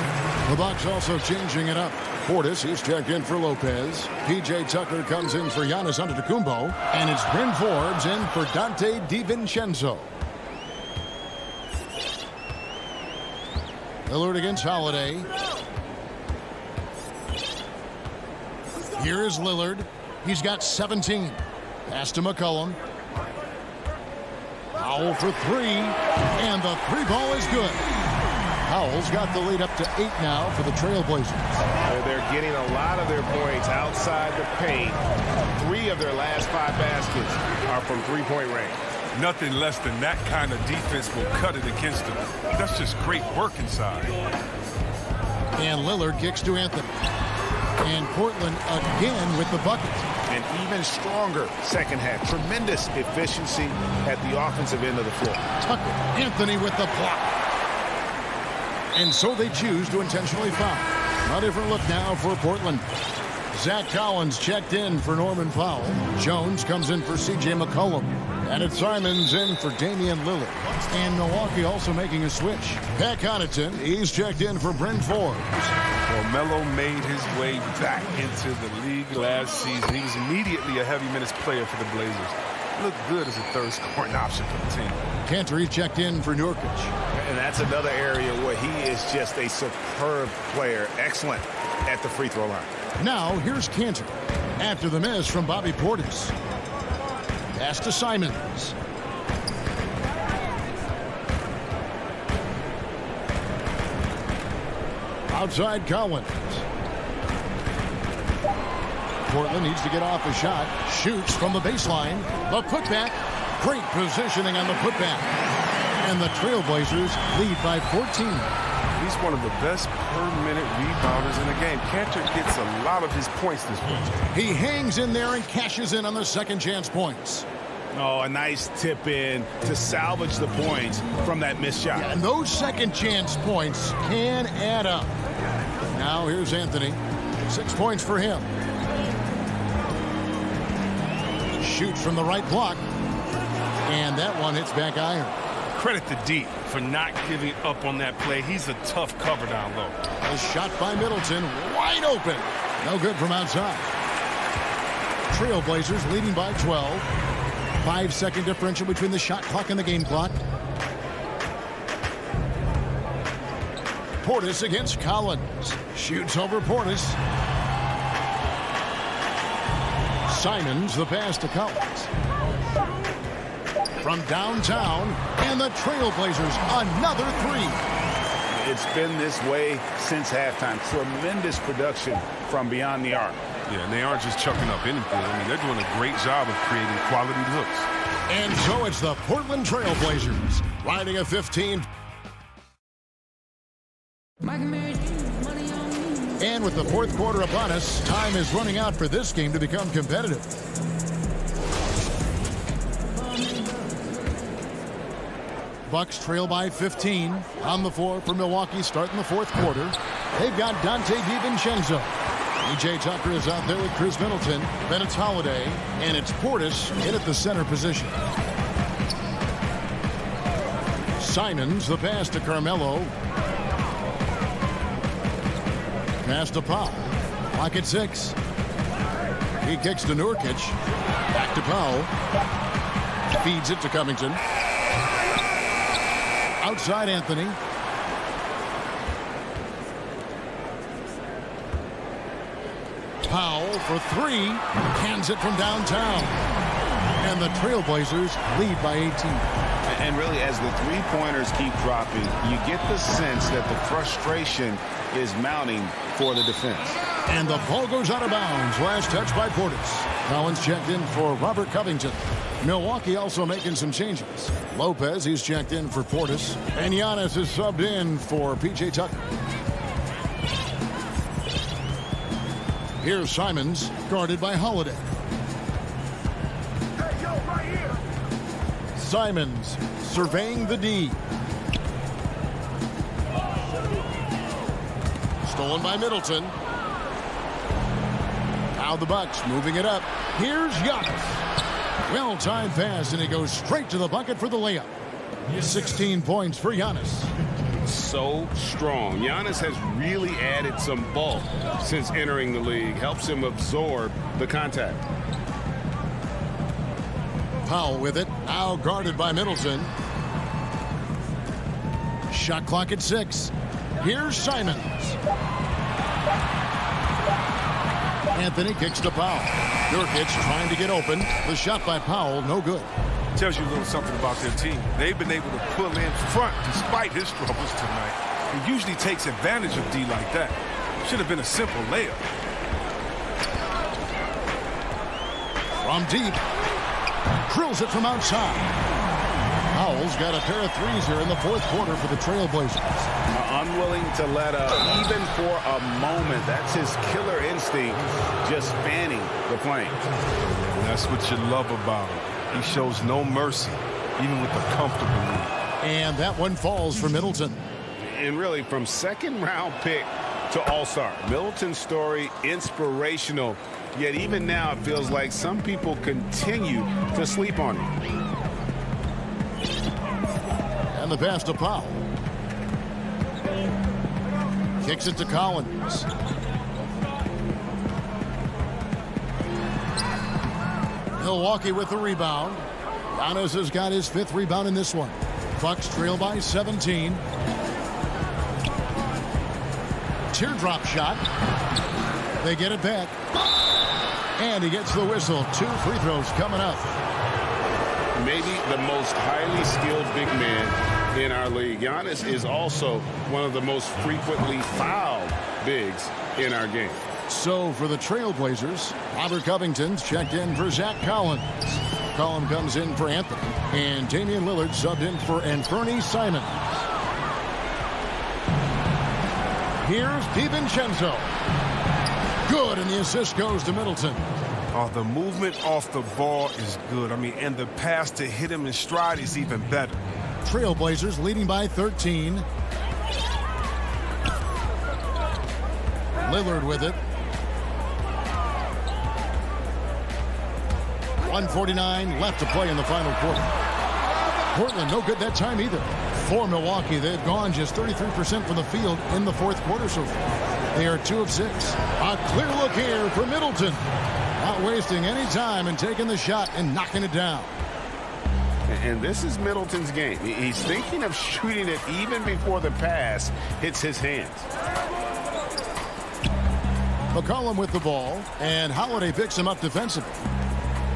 The Bucks also changing it up. Portis, he's checked in for Lopez. P.J. Tucker comes in for Giannis Antetokounmpo. And it's Bryn Forbes in for Dante DiVincenzo. Lillard against Holiday. Here is Lillard. He's got 17. Pass to McCollum. Powell for 3. And the 3 ball is good. Powell's got the lead up to 8 now for the Trailblazers. They're getting a lot of their points outside the paint. 3 of their last 5 baskets are from three-point range. Nothing less than that kind of defense will cut it against them. That's just great work inside. And Lillard kicks to Anthony. And Portland again with the bucket. An even stronger second half. Tremendous efficiency at the offensive end of the floor. Tucker, Anthony with the block. And so they choose to intentionally foul. A different look now for Portland. Zach Collins checked in for Norman Powell. Jones comes in for C.J. McCollum. And it's Simons in for Damian Lillard. And Milwaukee also making a switch. Pat Connaughton, he's checked in for Bryn Forbes. Well, Melo made his way back into the league last season. He was immediately a heavy minutes player for the Blazers. Looked good as a third scoring option for the team. Cantor, checked in for Nurkic. And that's another area where he is just a superb player. Excellent at the free throw line. Now, here's Cantor. After the miss from Bobby Portis. Pass to Simons. Outside Collins. Portland needs to get off a shot. Shoots from the baseline. The putback. Great positioning on the putback. And the Trailblazers lead by 14. He's one of the best per-minute rebounders in the game. Cantor gets a lot of his points this week. He hangs in there and cashes in on the second chance points. Oh, a nice tip in to salvage the points from that missed shot. Yeah, and those second chance points can add up. Now here's Anthony. 6 points for him. Shoots from the right block. And that one hits back iron. Credit to D for not giving up on that play. He's a tough cover down low. A shot by Middleton, wide open. No good from outside. Trailblazers leading by 12. 5-second differential between the shot clock and the game clock. Portis against Collins. Shoots over Portis. Simons, the pass to Collins. From downtown, and the Trailblazers, another 3. It's been this way since halftime. Tremendous production from beyond the arc. Yeah, and they aren't just chucking up anything. I mean, they're doing a great job of creating quality looks. And so it's the Portland Trailblazers riding a 15. And with the fourth quarter upon us, time is running out for this game to become competitive. Bucks trail by 15 on the floor for Milwaukee starting the fourth quarter. They've got Dante DiVincenzo. P.J. Tucker is out there with Chris Middleton. Then it's Holiday, and it's Portis in at the center position. Simons, the pass to Carmelo. Pass to Powell. Clock at 6. He kicks to Nurkic. Back to Powell. Feeds it to Covington. Outside Anthony. Powell for 3. Hands it from downtown. And the Trailblazers lead by 18. And really, as the three-pointers keep dropping, you get the sense that the frustration is mounting for the defense. And the ball goes out of bounds. Last touch by Portis. Collins checked in for Robert Covington. Milwaukee also making some changes. Lopez, he's checked in for Portis. And Giannis is subbed in for P.J. Tucker. Here's Simons, guarded by Holiday. Hey, yo, right here. Simons surveying the D. Stolen by Middleton. Now the Bucks moving it up. Here's Giannis. Well-timed pass, and he goes straight to the bucket for the layup. 16 points for Giannis. So strong. Giannis has really added some bulk since entering the league. Helps him absorb the contact. Powell with it. Now guarded by Middleton. Shot clock at 6. Here's Simons. Anthony kicks to Powell. Nurkic trying to get open. The shot by Powell, no good. Tells you a little something about their team. They've been able to pull in front despite his struggles tonight. He usually takes advantage of D like that. Should have been a simple layup. From deep. Drills it from outside. Powell's got a pair of threes here in the fourth quarter for the Trailblazers. Unwilling to let up even for a moment. That's his killer instinct, just fanning the flames. And that's what you love about him. He shows no mercy, even with a comfortable lead. And that one falls for Middleton. And really, from second-round pick to All-Star, Middleton's story inspirational. Yet even now, it feels like some people continue to sleep on him. And the pass to Powell. Kicks it to Collins. Milwaukee with the rebound. Giannis has got his 5th rebound in this one. Bucks trail by 17. Teardrop shot. They get it back. And he gets the whistle. 2 free throws coming up. Maybe the most highly skilled big man in our league. Giannis is also one of the most frequently fouled bigs in our game. So for the Trailblazers, Robert Covington's checked in for Zach Collins. Collins comes in for Anthony. And Damian Lillard subbed in for Anthony Simons. Here's DiVincenzo. Good, and the assist goes to Middleton. Oh, the movement off the ball is good. I mean, and the pass to hit him in stride is even better. Trailblazers leading by 13. Lillard with it. 1:49 left to play in the final quarter. Portland no good that time either. For Milwaukee, they've gone just 33% from the field in the fourth quarter so far. They are 2 of 6. A clear look here for Middleton. Not wasting any time and taking the shot and knocking it down. And this is Middleton's game. He's thinking of shooting it even before the pass hits his hands. McCollum with the ball, and Holiday picks him up defensively.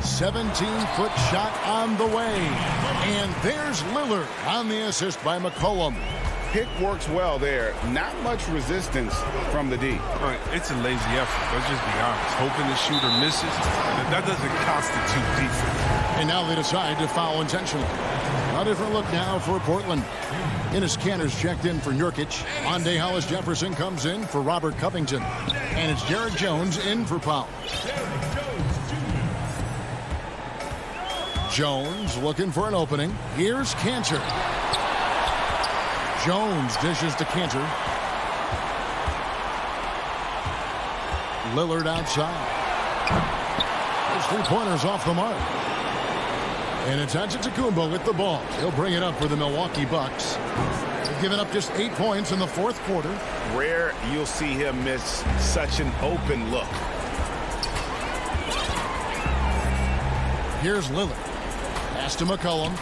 17-foot shot on the way. And there's Lillard on the assist by McCollum. Pick works well there. Not much resistance from the D. All right, it's a lazy effort. Let's just be honest. Hoping the shooter misses, that doesn't constitute defense. And now they decide to foul intentionally. A different look now for Portland. Enes Kanter's checked in for Nurkic. Monday Hollis Jefferson comes in for Robert Covington. And it's Jared Jones in for Powell. Jones looking for an opening. Here's Kanter. Jones dishes to Kanter. Lillard outside. Those 3-pointers off the mark. And it's Antetokounmpo with the ball. He'll bring it up for the Milwaukee Bucks. They've given up just 8 points in the fourth quarter. Rare you'll see him miss such an open look. Here's Lillard. Pass to McCollum.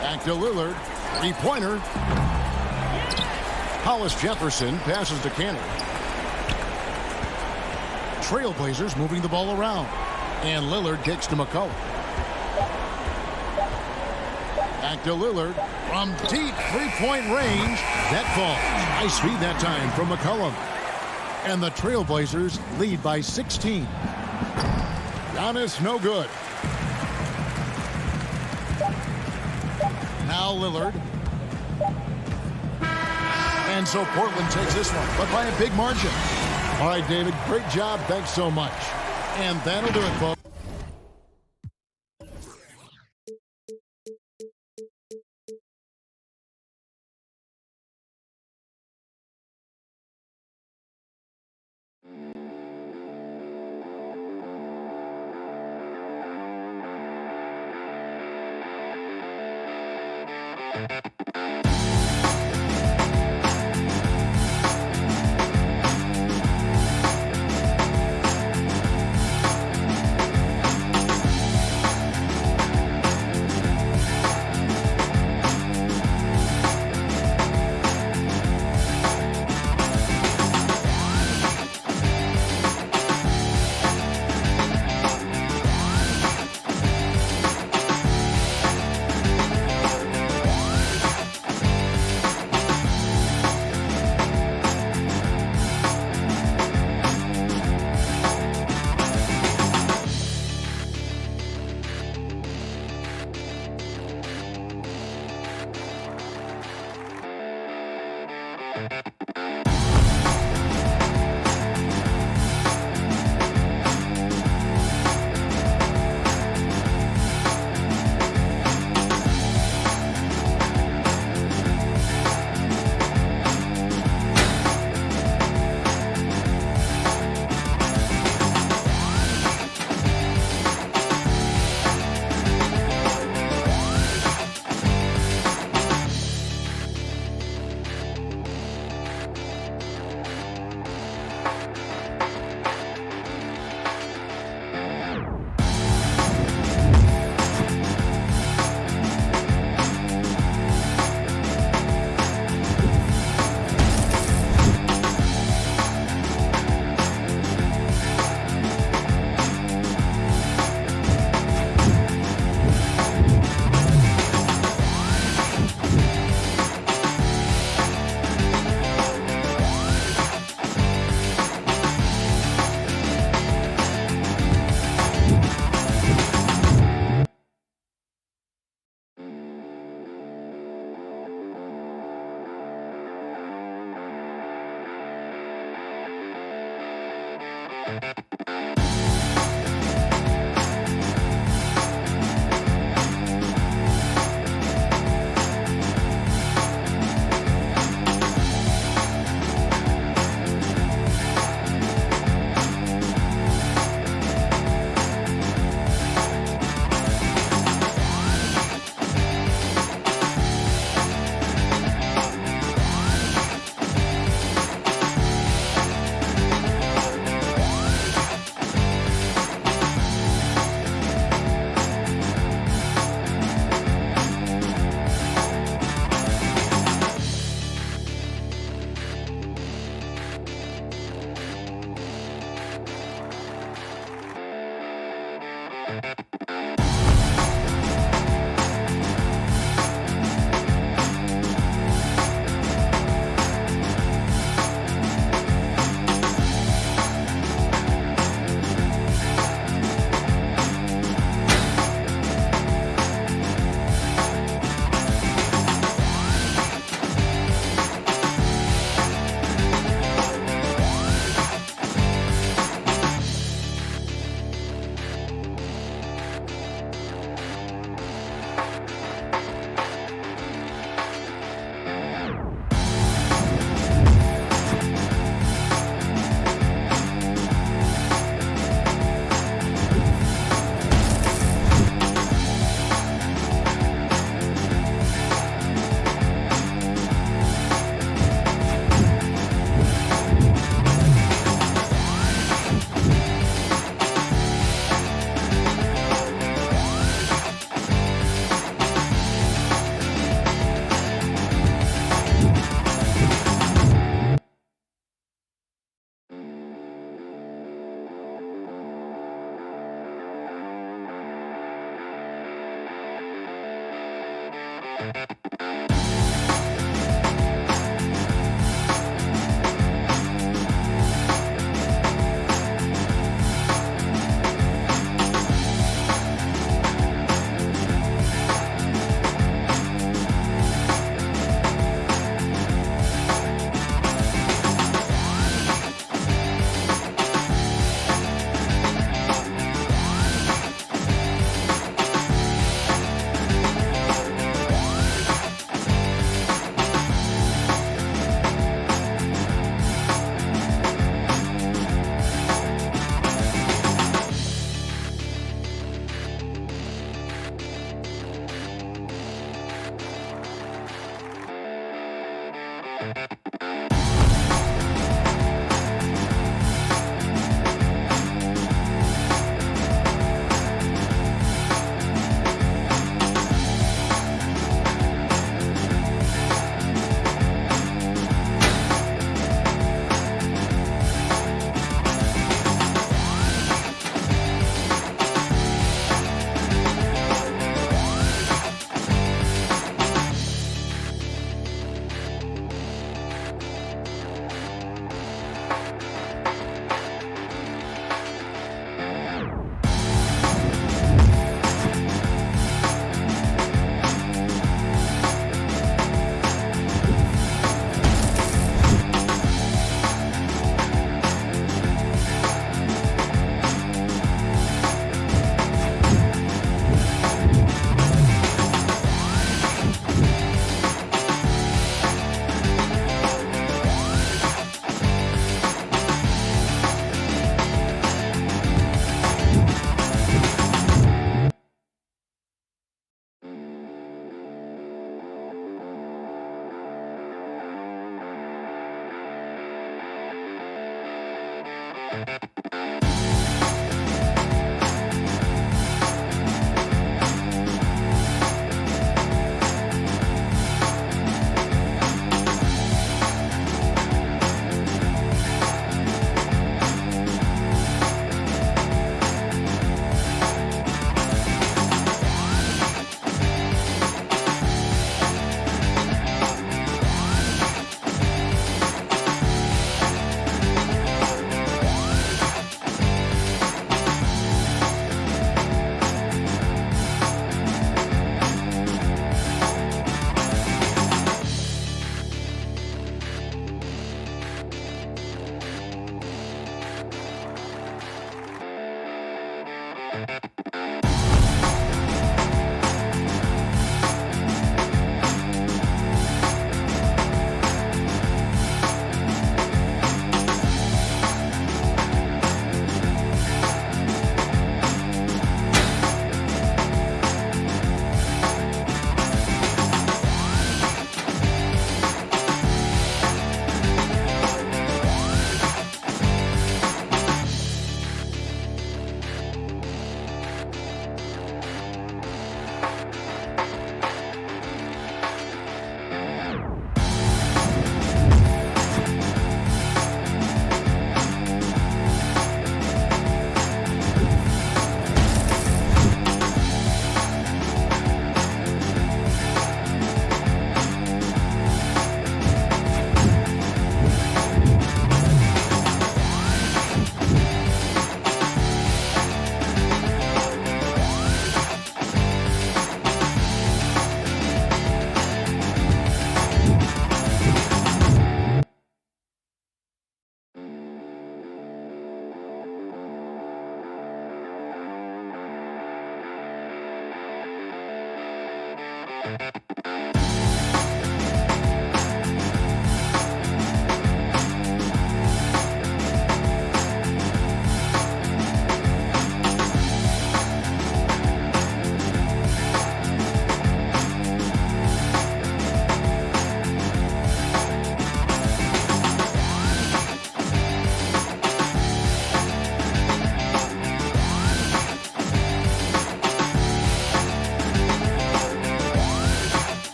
Back to Lillard. 3-pointer. Hollis Jefferson passes to Kanter. Trailblazers moving the ball around. And Lillard kicks to McCollum. Back to Lillard from deep three-point range. That falls. Nice feed that time from McCollum. And the Trailblazers lead by 16. Giannis, no good. Now Lillard. And so Portland takes this one, but by a big margin. All right, David, great job. Thanks so much. And that'll do it, folks.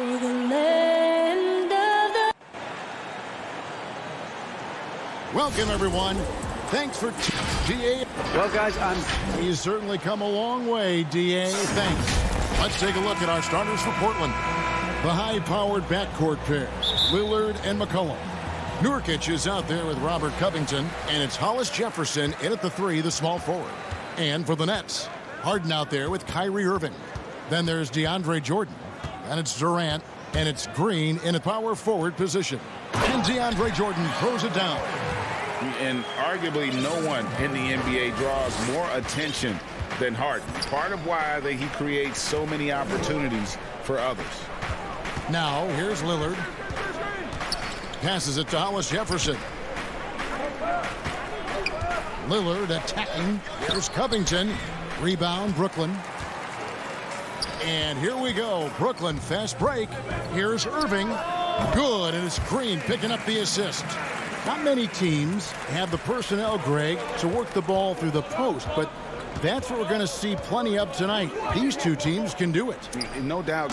for the land of the... Welcome, everyone. Thanks for DA. Well, guys, He's certainly come a long way, DA. Thanks. Let's take a look at our starters for Portland. The high-powered backcourt pair, Lillard and McCollum. Nurkic is out there with Robert Covington, and it's Hollis Jefferson in at the 3, the small forward. And for the Nets, Harden out there with Kyrie Irving. Then there's DeAndre Jordan, and it's Durant, and it's Green in a power forward position. And DeAndre Jordan throws it down. And arguably no one in the NBA draws more attention than Harden. Part of why he creates so many opportunities for others. Now, here's Lillard. Passes it to Hollis Jefferson. Lillard attacking. Here's Covington. Rebound, Brooklyn. And here we go. Brooklyn, fast break. Here's Irving. Good, and it's Green picking up the assist. Not many teams have the personnel, Greg, to work the ball through the post, but that's what we're going to see plenty of tonight. These two teams can do it. No doubt.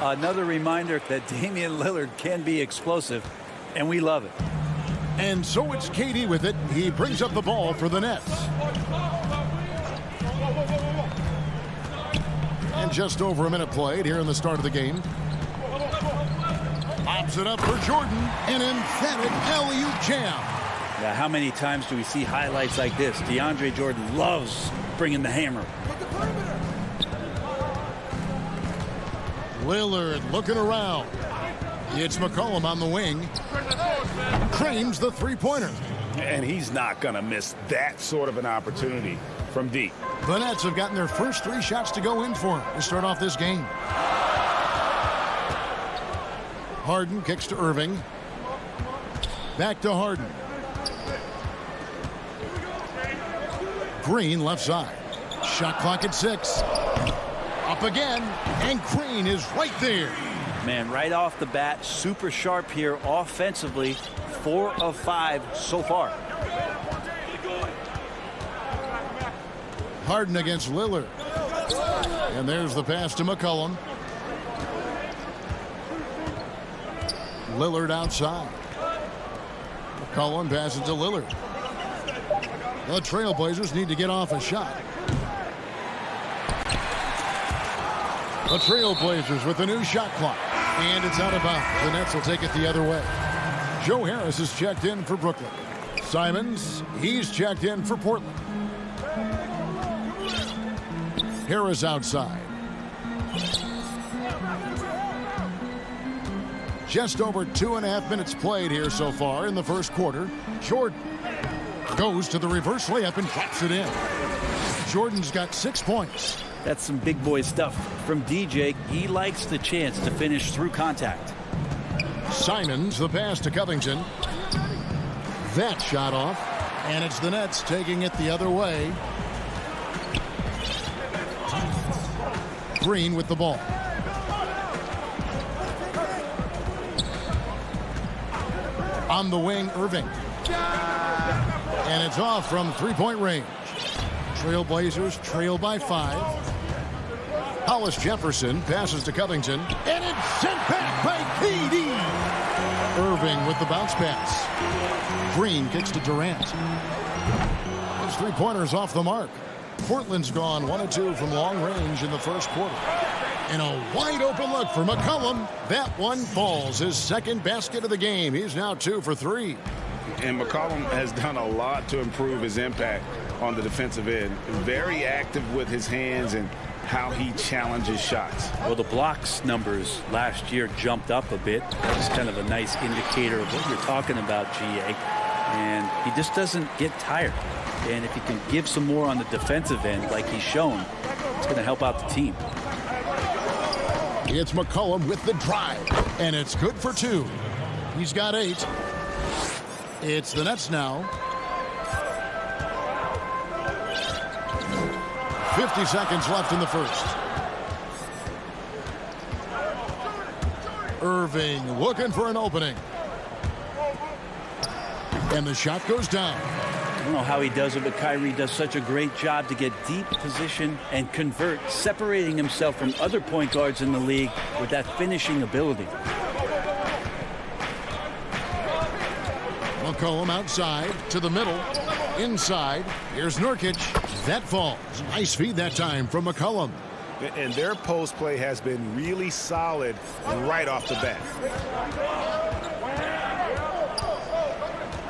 Another reminder that Damian Lillard can be explosive, and we love it. And so it's KD with it. He brings up the ball for the Nets. And just over a minute played here in the start of the game. Lobs it up for Jordan. An emphatic alley-oop jam. Now, how many times do we see highlights like this? DeAndre Jordan loves bringing the hammer. Lillard looking around. It's McCollum on the wing. Claims the three-pointer. And he's not going to miss that sort of an opportunity from deep. The Nets have gotten their first 3 shots to go in for him to start off this game. Harden kicks to Irving. Back to Harden. Green left side. Shot clock at 6. Up again, and Green is right there. Man, right off the bat, super sharp here offensively. 4 of 5 so far. Harden against Lillard. And there's the pass to McCollum. Lillard outside. McCollum passes to Lillard. The Trailblazers need to get off a shot. The Trailblazers with the new shot clock. And it's out of bounds. The Nets will take it the other way. Joe Harris is checked in for Brooklyn. Simons, he's checked in for Portland. Harris outside. Just over 2.5 minutes played here so far in the first quarter. Jordan goes to the reverse layup and drops it in. Jordan's got 6 points. That's some big boy stuff from DJ. He likes the chance to finish through contact. Simons, the pass to Covington. That shot off, and it's the Nets taking it the other way. Green with the ball. On the wing, Irving. And it's off from three-point range. Trailblazers trail by 5. Hollis Jefferson passes to Covington. And it's sent back by KD. Irving with the bounce pass. Green kicks to Durant. His three-pointers off the mark. Portland's gone 1 of 2 from long range in the first quarter. And a wide open look for McCollum. That one falls. His second basket of the game. He's now 2 for 3. And McCollum has done a lot to improve his impact on the defensive end. Very active with his hands and how he challenges shots. Well, the blocks numbers last year jumped up a bit. That's kind of a nice indicator of what you're talking about, GA. And he just doesn't get tired. And if he can give some more on the defensive end like he's shown, it's going to help out the team. It's McCollum with the drive. And it's good for 2. He's got 8. It's the Nets now. 50 seconds left in the first. Irving looking for an opening. And the shot goes down. I don't know how he does it, but Kyrie does such a great job to get deep position and convert, separating himself from other point guards in the league with that finishing ability. McCollum outside to the middle. Inside. Here's Nurkic. That falls. Nice feed that time from McCollum. And their post play has been really solid right off the bat.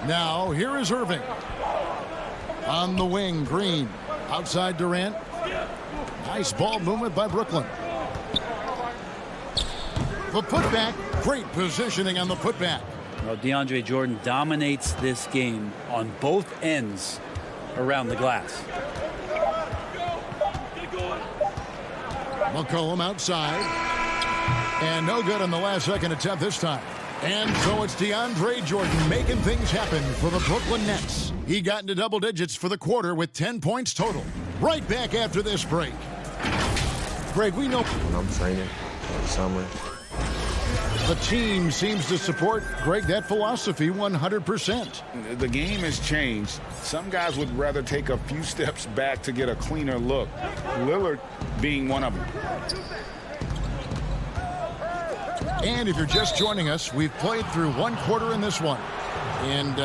Now, here is Irving. On the wing, Green. Outside Durant. Nice ball movement by Brooklyn. The putback. Great positioning on the putback. Well, DeAndre Jordan dominates this game on both ends around the glass. McCollum outside. And no good on the last second attempt this time. And so it's DeAndre Jordan making things happen for the Brooklyn Nets. He got into double digits for the quarter with 10 points total. Right back after this break. Greg, we know when I'm training in the summer, the team seems to support, Greg, that philosophy 100%. The game has changed. Some guys would rather take a few steps back to get a cleaner look. Lillard being one of them. And if you're just joining us, we've played through one quarter in this one. And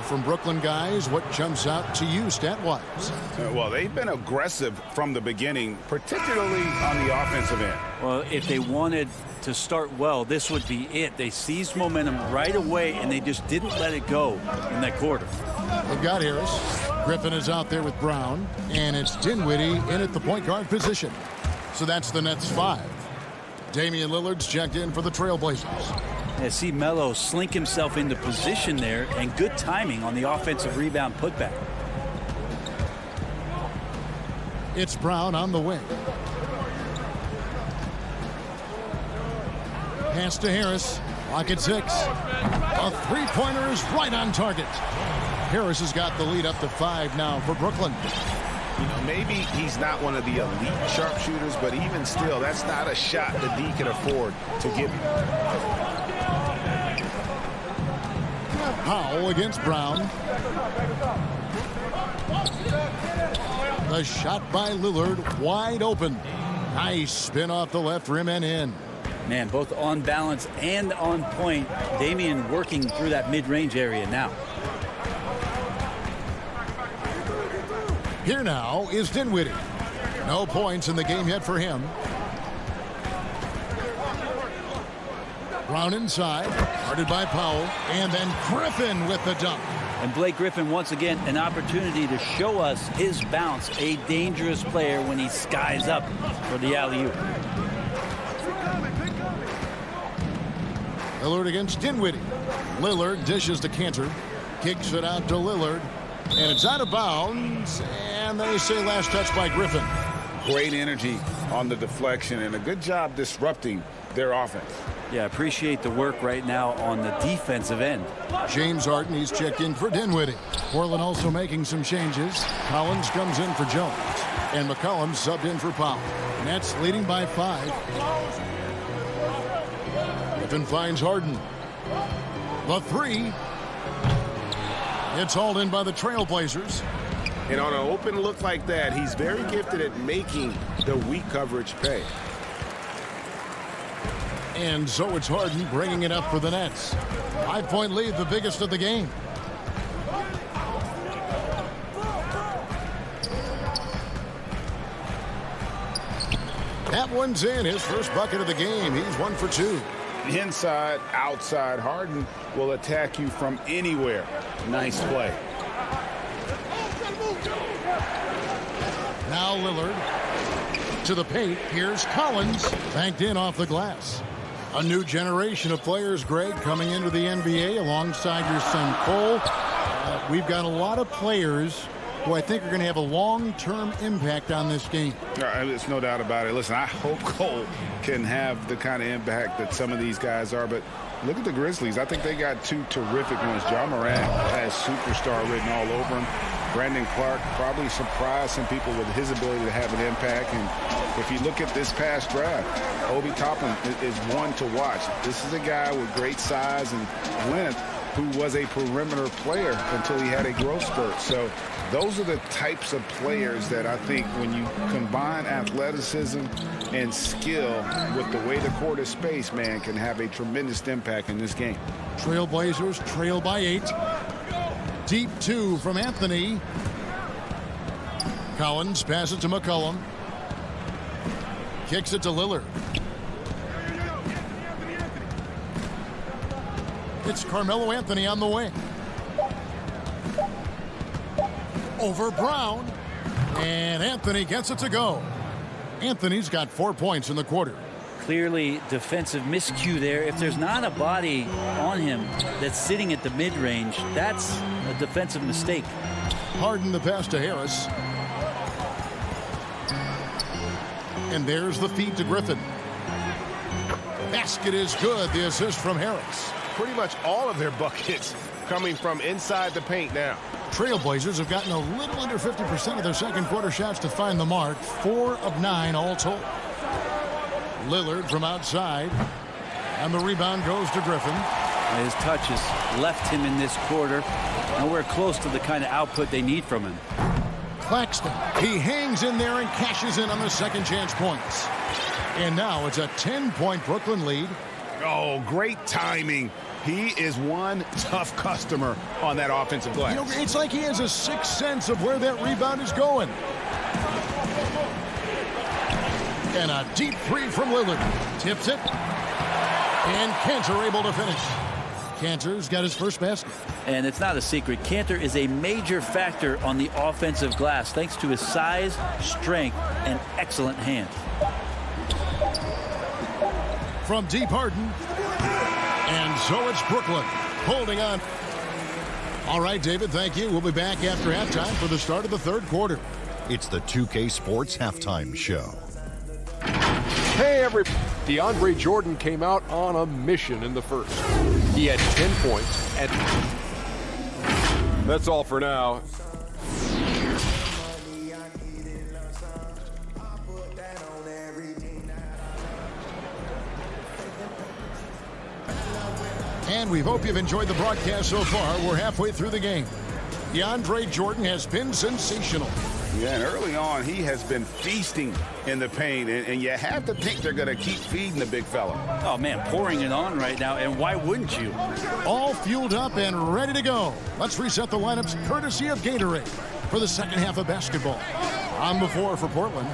from Brooklyn guys, what jumps out to you stat-wise? Well, they've been aggressive from the beginning, particularly on the offensive end. Well, if they wanted to start well, this would be it. They seized momentum right away, and they just didn't let it go in that quarter. They've got Harris. Griffin is out there with Brown. And it's Dinwiddie in at the point guard position. So that's the Nets 5. Damian Lillard's checked in for the Trailblazers. Yeah, see Melo slink himself into position there, and good timing on the offensive rebound putback. It's Brown on the wing. Pass to Harris. Clock at 6. A three-pointer is right on target. Harris has got the lead up to 5 now for Brooklyn. You know, maybe he's not one of the elite sharpshooters, but even still, that's not a shot that D can afford to give you. Powell against Brown. The shot by Lillard wide open. Nice spin off the left rim and in. Man, both on balance and on point. Damian working through that mid-range area now. Here now is Dinwiddie. No points in the game yet for him. Brown inside, guarded by Powell, and then Griffin with the dunk. And Blake Griffin, once again, an opportunity to show us his bounce. A dangerous player when he skies up for the alley-oop. Lillard against Dinwiddie. Lillard dishes to Cantor. Kicks it out to Lillard. And it's out of bounds. And they say last touch by Griffin. Great energy on the deflection and a good job disrupting their offense. Yeah, appreciate the work right now on the defensive end. James Harden, he's checked in for Dinwiddie. Portland also making some changes. Collins comes in for Jones. And McCollum subbed in for Powell. Nets leading by 5. Griffin finds Harden. The 3. It's hauled in by the Trailblazers. And on an open look like that, he's very gifted at making the weak coverage pay. And so it's Harden bringing it up for the Nets. 5-point lead, the biggest of the game. That one's in, his first bucket of the game. He's 1 for 2. Inside, outside, Harden will attack you from anywhere. Nice play. Now Lillard to the paint. Here's Collins, banked in off the glass. A new generation of players, Greg, coming into the NBA alongside your son Cole. We've got a lot of players who I think are going to have a long-term impact on this game. There's no doubt about it. Listen, I hope Cole can have the kind of impact that some of these guys are, but look at the Grizzlies. I think they got 2 terrific ones. Ja Morant has superstar written all over him. Brandon Clark probably surprised some people with his ability to have an impact. And if you look at this past draft, Obi Toppin is one to watch. This is a guy with great size and length who was a perimeter player until he had a growth spurt. So those are the types of players that I think when you combine athleticism and skill with the way the court is spaced, man, can have a tremendous impact in this game. Trailblazers trail by 8. Deep 2 from Anthony. Collins passes to McCollum. Kicks it to Lillard. It's Carmelo Anthony on the wing. Over Brown. And Anthony gets it to go. Anthony's got 4 points in the quarter. Clearly defensive miscue there. If there's not a body on him that's sitting at the mid-range, that's a defensive mistake. Harden the pass to Harris. And there's the feed to Griffin. Basket is good. The assist from Harris. Pretty much all of their buckets coming from inside the paint now. Trailblazers have gotten a little under 50% of their second quarter shots to find the mark. 4 of 9 all told. Lillard from outside. And the rebound goes to Griffin. His touches left him in this quarter. Nowhere close to the kind of output they need from him. Claxton. He hangs in there and cashes in on the second chance points. And now it's a 10-point Brooklyn lead. Oh, great timing. He is one tough customer on that offensive glass. You know, it's like he has a sixth sense of where that rebound is going. And a deep 3 from Lillard. Tips it. And Cantor able to finish. Cantor's got his first basket. And it's not a secret. Cantor is a major factor on the offensive glass thanks to his size, strength, and excellent hands. From deep, Harden. And so it's Brooklyn holding on. All right, David, thank you. We'll be back after halftime for the start of the third quarter. It's the 2K Sports Halftime Show. Hey, DeAndre Jordan came out on a mission in the first. He had 10 points. And that's all for now. And we hope you've enjoyed the broadcast so far. We're halfway through the game. DeAndre Jordan has been sensational. Yeah, and early on, he has been feasting in the paint, and you have to think they're going to keep feeding the big fella. Oh, man, pouring it on right now, and why wouldn't you? All fueled up and ready to go. Let's reset the lineups courtesy of Gatorade for the second half of basketball. On the floor for Portland,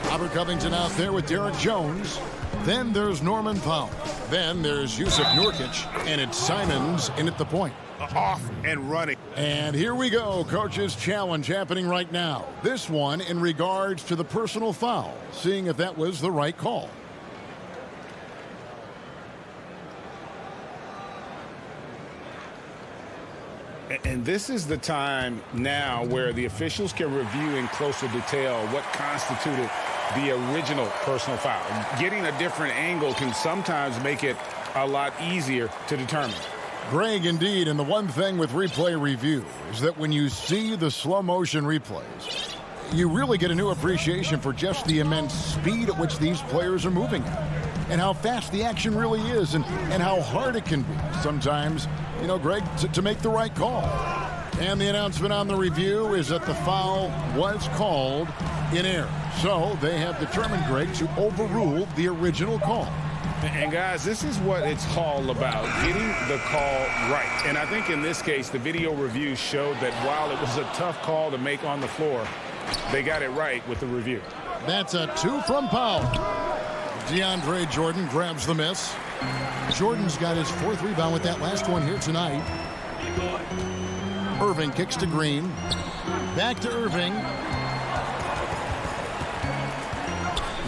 Robert Covington out there with Derek Jones. Then there's Norman Powell. Then there's Yusuf Nurkic, and it's Simons in at the point. Off and running. And here we go. Coach's challenge happening right now. This one in regards to the personal foul. Seeing if that was the right call. And this is the time now where the officials can review in closer detail what constituted the original personal foul. Getting a different angle can sometimes make it a lot easier to determine. Greg, indeed, and the one thing with replay review is that when you see the slow motion replays, you really get a new appreciation for just the immense speed at which these players are moving at, and how fast the action really is, and how hard it can be sometimes, you know, Greg, to make the right call. And the announcement on the review is that the foul was called in error. So they have determined, Greg, to overrule the original call. And guys, this is what it's all about, getting the call right. And I think in this case, the video review showed that while it was a tough call to make on the floor, they got it right with the review. That's a 2 from Powell. DeAndre Jordan grabs the miss. Jordan's got his 4th rebound with that last one here tonight. Irving kicks to Green. Back to Irving.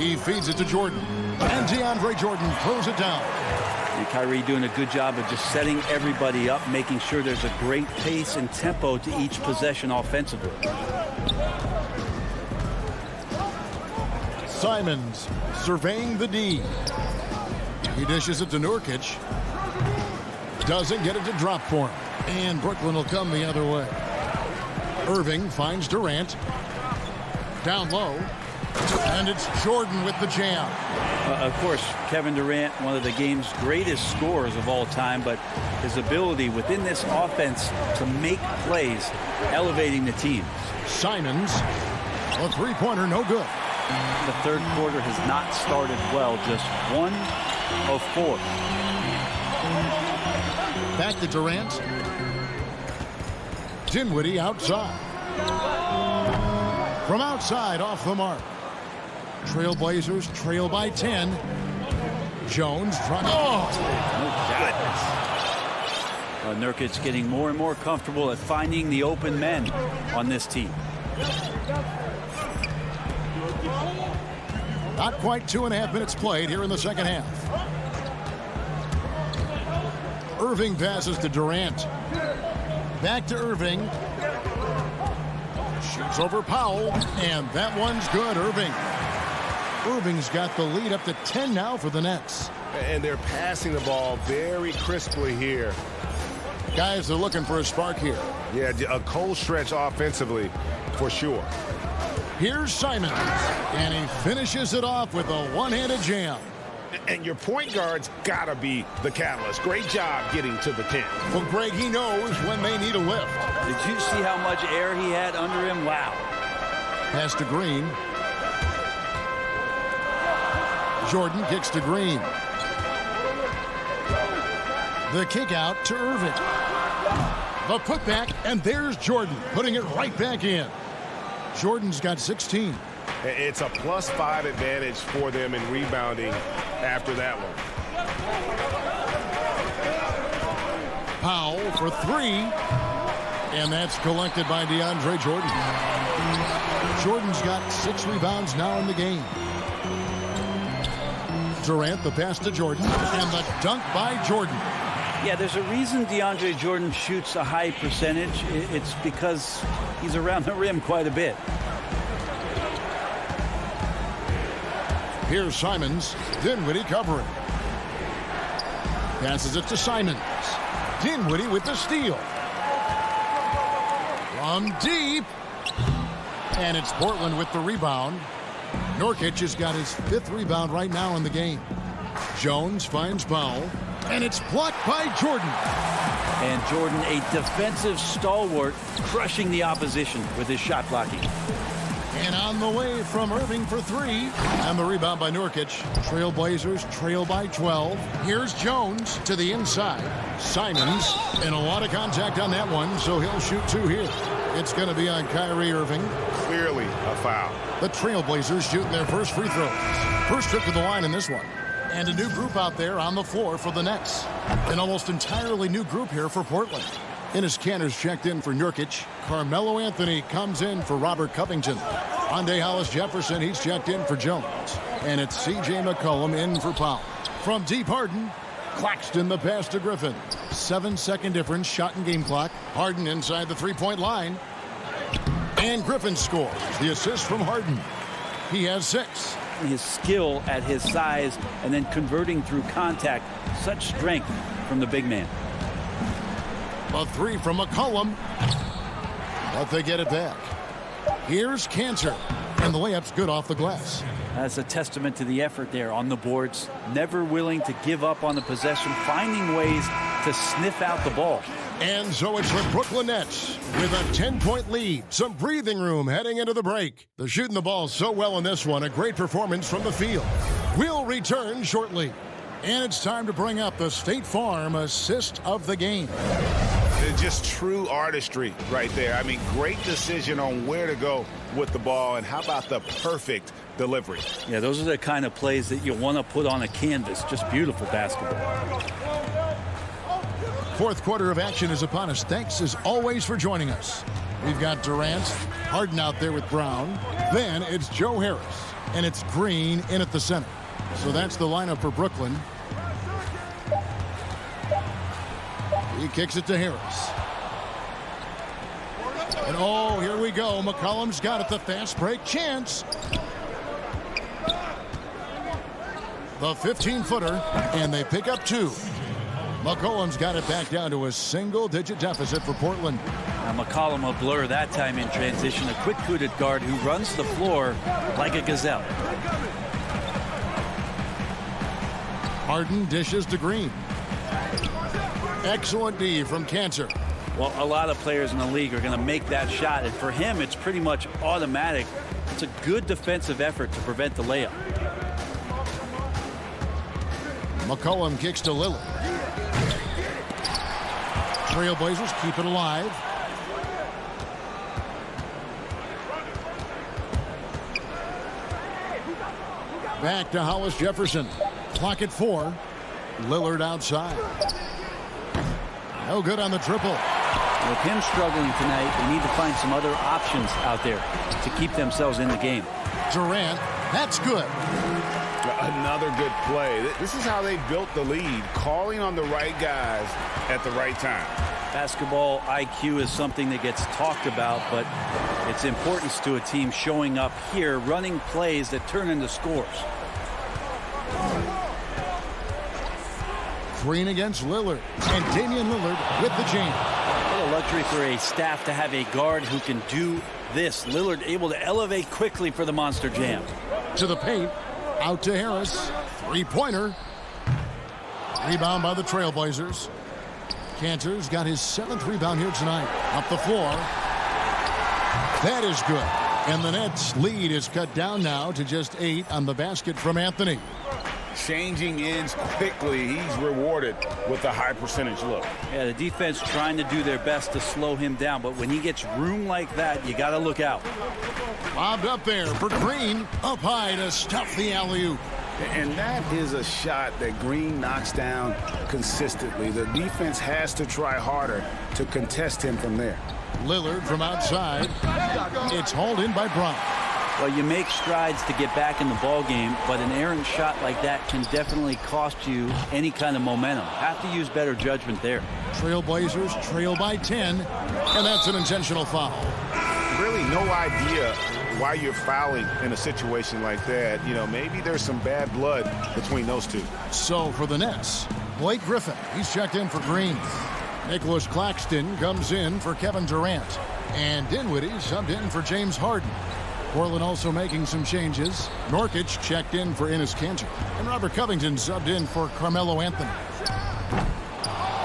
He feeds it to Jordan. And DeAndre Jordan throws it down. And Kyrie doing a good job of just setting everybody up, making sure there's a great pace and tempo to each possession offensively. Simons surveying the D. He dishes it to Nurkic. Doesn't get it to drop for him. And Brooklyn will come the other way. Irving finds Durant. Down low. And it's Jordan with the jam. Of course, Kevin Durant, one of the game's greatest scorers of all time, but his ability within this offense to make plays, elevating the team. Simons, a three-pointer, no good. The third quarter has not started well, just 1 of 4. Back to Durant. Dinwiddie outside. From outside, off the mark. Trailblazers trail by 10. Jones trying. Oh! Nurkic getting more and more comfortable at finding the open men on this team. Not quite 2.5 minutes played here in the second half. Irving passes to Durant. Back to Irving. Shoots over Powell, and that one's good. Irving's got the lead up to 10 now for the Nets. And they're passing the ball very crisply here. Guys are looking for a spark here. Yeah, a cold stretch offensively for sure. Here's Simons, and he finishes it off with a one-handed jam. And your point guard's got to be the catalyst. Great job getting to the 10. Well, Greg, he knows when they need a lift. Did you see how much air he had under him? Wow. Pass to Green. Jordan kicks to Green. The kick out to Irving. The putback, and there's Jordan putting it right back in. Jordan's got 16. It's a +5 advantage for them in rebounding after that one. Powell for 3. And that's collected by DeAndre Jordan. Jordan's got 6 rebounds now in the game. Durant, the pass to Jordan, and the dunk by Jordan. Yeah, there's a reason DeAndre Jordan shoots a high percentage. It's because he's around the rim quite a bit. Here's Simons. Dinwiddie covering. Passes it to Simons. Dinwiddie with the steal. From deep. And it's Portland with the rebound. Nurkic has got his 5th rebound right now in the game. Jones finds Powell. And it's blocked by Jordan. And Jordan, a defensive stalwart, crushing the opposition with his shot blocking. And on the way from Irving for 3. And the rebound by Nurkic. Trailblazers trail by 12. Here's Jones to the inside. Simons, and a lot of contact on that one, so he'll shoot 2 here. It's going to be on Kyrie Irving. Clearly a foul. The Trailblazers shooting their first free throws. First trip to the line in this one. And a new group out there on the floor for the Nets. An almost entirely new group here for Portland. Enes Kanter's checked in for Nurkic. Carmelo Anthony comes in for Robert Covington. Andre Hollis-Jefferson, he's checked in for Jones. And it's C.J. McCollum in for Powell. From deep, Harden. Claxton the pass to Griffin. 7-second difference, shot and game clock. Harden inside the three-point line. And Griffin scores. The assist from Harden. He has 6. His skill at his size and then converting through contact. Such strength from the big man. A 3 from McCollum. But they get it back. Here's Kanter. And the layup's good off the glass. That's a testament to the effort there on the boards. Never willing to give up on the possession. Finding ways to sniff out the ball. And so it's the Brooklyn Nets with a 10-point lead. Some breathing room heading into the break. They're shooting the ball so well in this one. A great performance from the field. We'll return shortly. And it's time to bring up the State Farm assist of the game. Just true artistry right there. I mean, great decision on where to go with the ball. And how about the perfect delivery? Yeah, those are the kind of plays that you want to put on a canvas. Just beautiful basketball. Fourth quarter of action is upon us. Thanks as always for joining us. We've got Durant, Harden out there with Brown. Then it's Joe Harris, and it's Green in at the center. So that's the lineup for Brooklyn. He kicks it to Harris. And oh, here we go. McCollum's got it. The fast break chance. The 15-footer, and they pick up 2. McCollum's got it back down to a single-digit deficit for Portland. Now McCollum will blur that time in transition. A quick-footed guard who runs the floor like a gazelle. Harden dishes to Green. Excellent D from Cantor. Well, a lot of players in the league are going to make that shot, and for him, it's pretty much automatic. It's a good defensive effort to prevent the layup. McCollum kicks to Lillard. Trailblazers keep it alive. Back to Hollis Jefferson. Clock at 4. Lillard outside. No good on the triple. With him struggling tonight, they need to find some other options out there to keep themselves in the game. Durant, that's good. Another good play. This is how they built the lead, calling on the right guys at the right time. Basketball IQ is something that gets talked about, but its importance to a team showing up here, running plays that turn into scores. Green against Lillard, and Damian Lillard with the jam. What a luxury for a staff to have a guard who can do this. Lillard able to elevate quickly for the monster jam. To the paint, out to Harris. Three-pointer. Rebound by the Trailblazers. Cantor's got his 7th rebound here tonight. Up the floor. That is good. And the Nets' lead is cut down now to just 8 on the basket from Anthony. Changing ends quickly. He's rewarded with a high percentage look. Yeah, the defense trying to do their best to slow him down, but when he gets room like that, you got to look out. Lobbed up there for Green. Up high to stuff the alley-oop. And that is a shot that Green knocks down consistently. The defense has to try harder to contest him from there. Lillard from outside. It's hauled in by Brown. Well, you make strides to get back in the ball game, but an errant shot like that can definitely cost you any kind of momentum. Have to use better judgment there. Trailblazers trail by 10, and that's an intentional foul. Really no idea why you're fouling in a situation like that. You know, maybe there's some bad blood between those two. So for the Nets, Blake Griffin, he's checked in for Green. Nicholas Claxton comes in for Kevin Durant. And Dinwiddie subbed in for James Harden. Portland also making some changes. Nurkic checked in for Enes Kanter. And Robert Covington subbed in for Carmelo Anthony.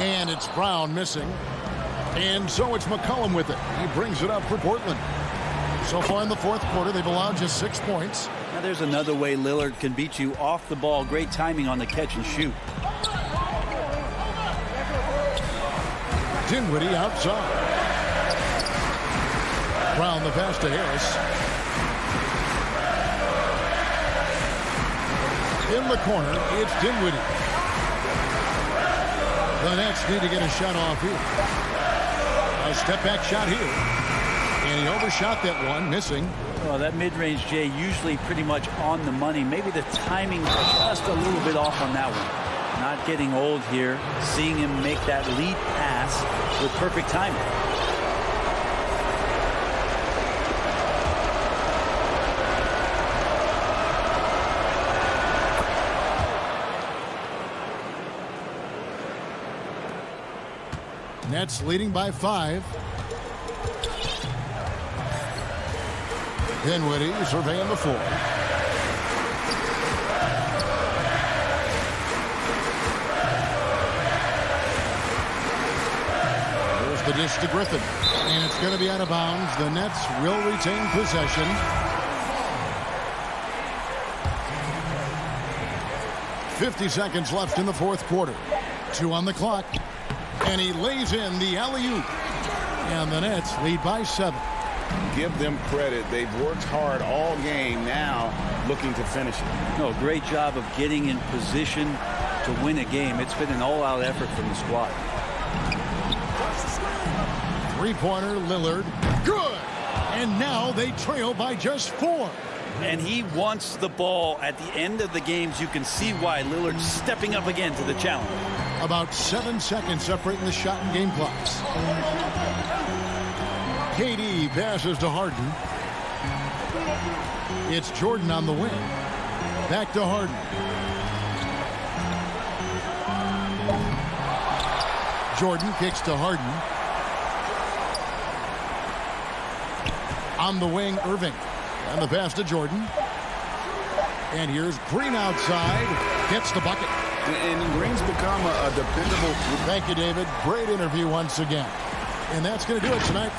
And it's Brown missing. And so it's McCollum with it. He brings it up for Portland. So far in the fourth quarter, they've allowed just 6 points. Now there's another way Lillard can beat you off the ball. Great timing on the catch and shoot. Dinwiddie outside. Brown the pass to Harris. In the corner, it's Dinwiddie. The Nets need to get a shot off here. A step-back shot here. And he overshot that one, missing. Well, that mid-range, Jay, usually pretty much on the money. Maybe the timing just a little bit off on that one. Not getting old here. Seeing him make that lead pass with perfect timing. Nets leading by 5. Dinwiddie surveying the floor. There's the dish to Griffin. And it's going to be out of bounds. The Nets will retain possession. .50 seconds left in the fourth quarter. 2 on the clock. And he lays in the alley-oop. And the Nets lead by 7. Give them credit. They've worked hard all game, now looking to finish it. No, great job of getting in position to win a game. It's been an all-out effort from the squad. Three-pointer, Lillard. Good! And now they trail by just 4. And he wants the ball at the end of the games. You can see why Lillard's stepping up again to the challenge. About 7 seconds separating the shot and game clocks. KD passes to Harden. It's Jordan on the wing. Back to Harden. Jordan kicks to Harden. On the wing, Irving. And the pass to Jordan. And here's Green outside. Gets the bucket. And Green's become a dependable... Thank you, David. Great interview once again. And that's going to do it tonight.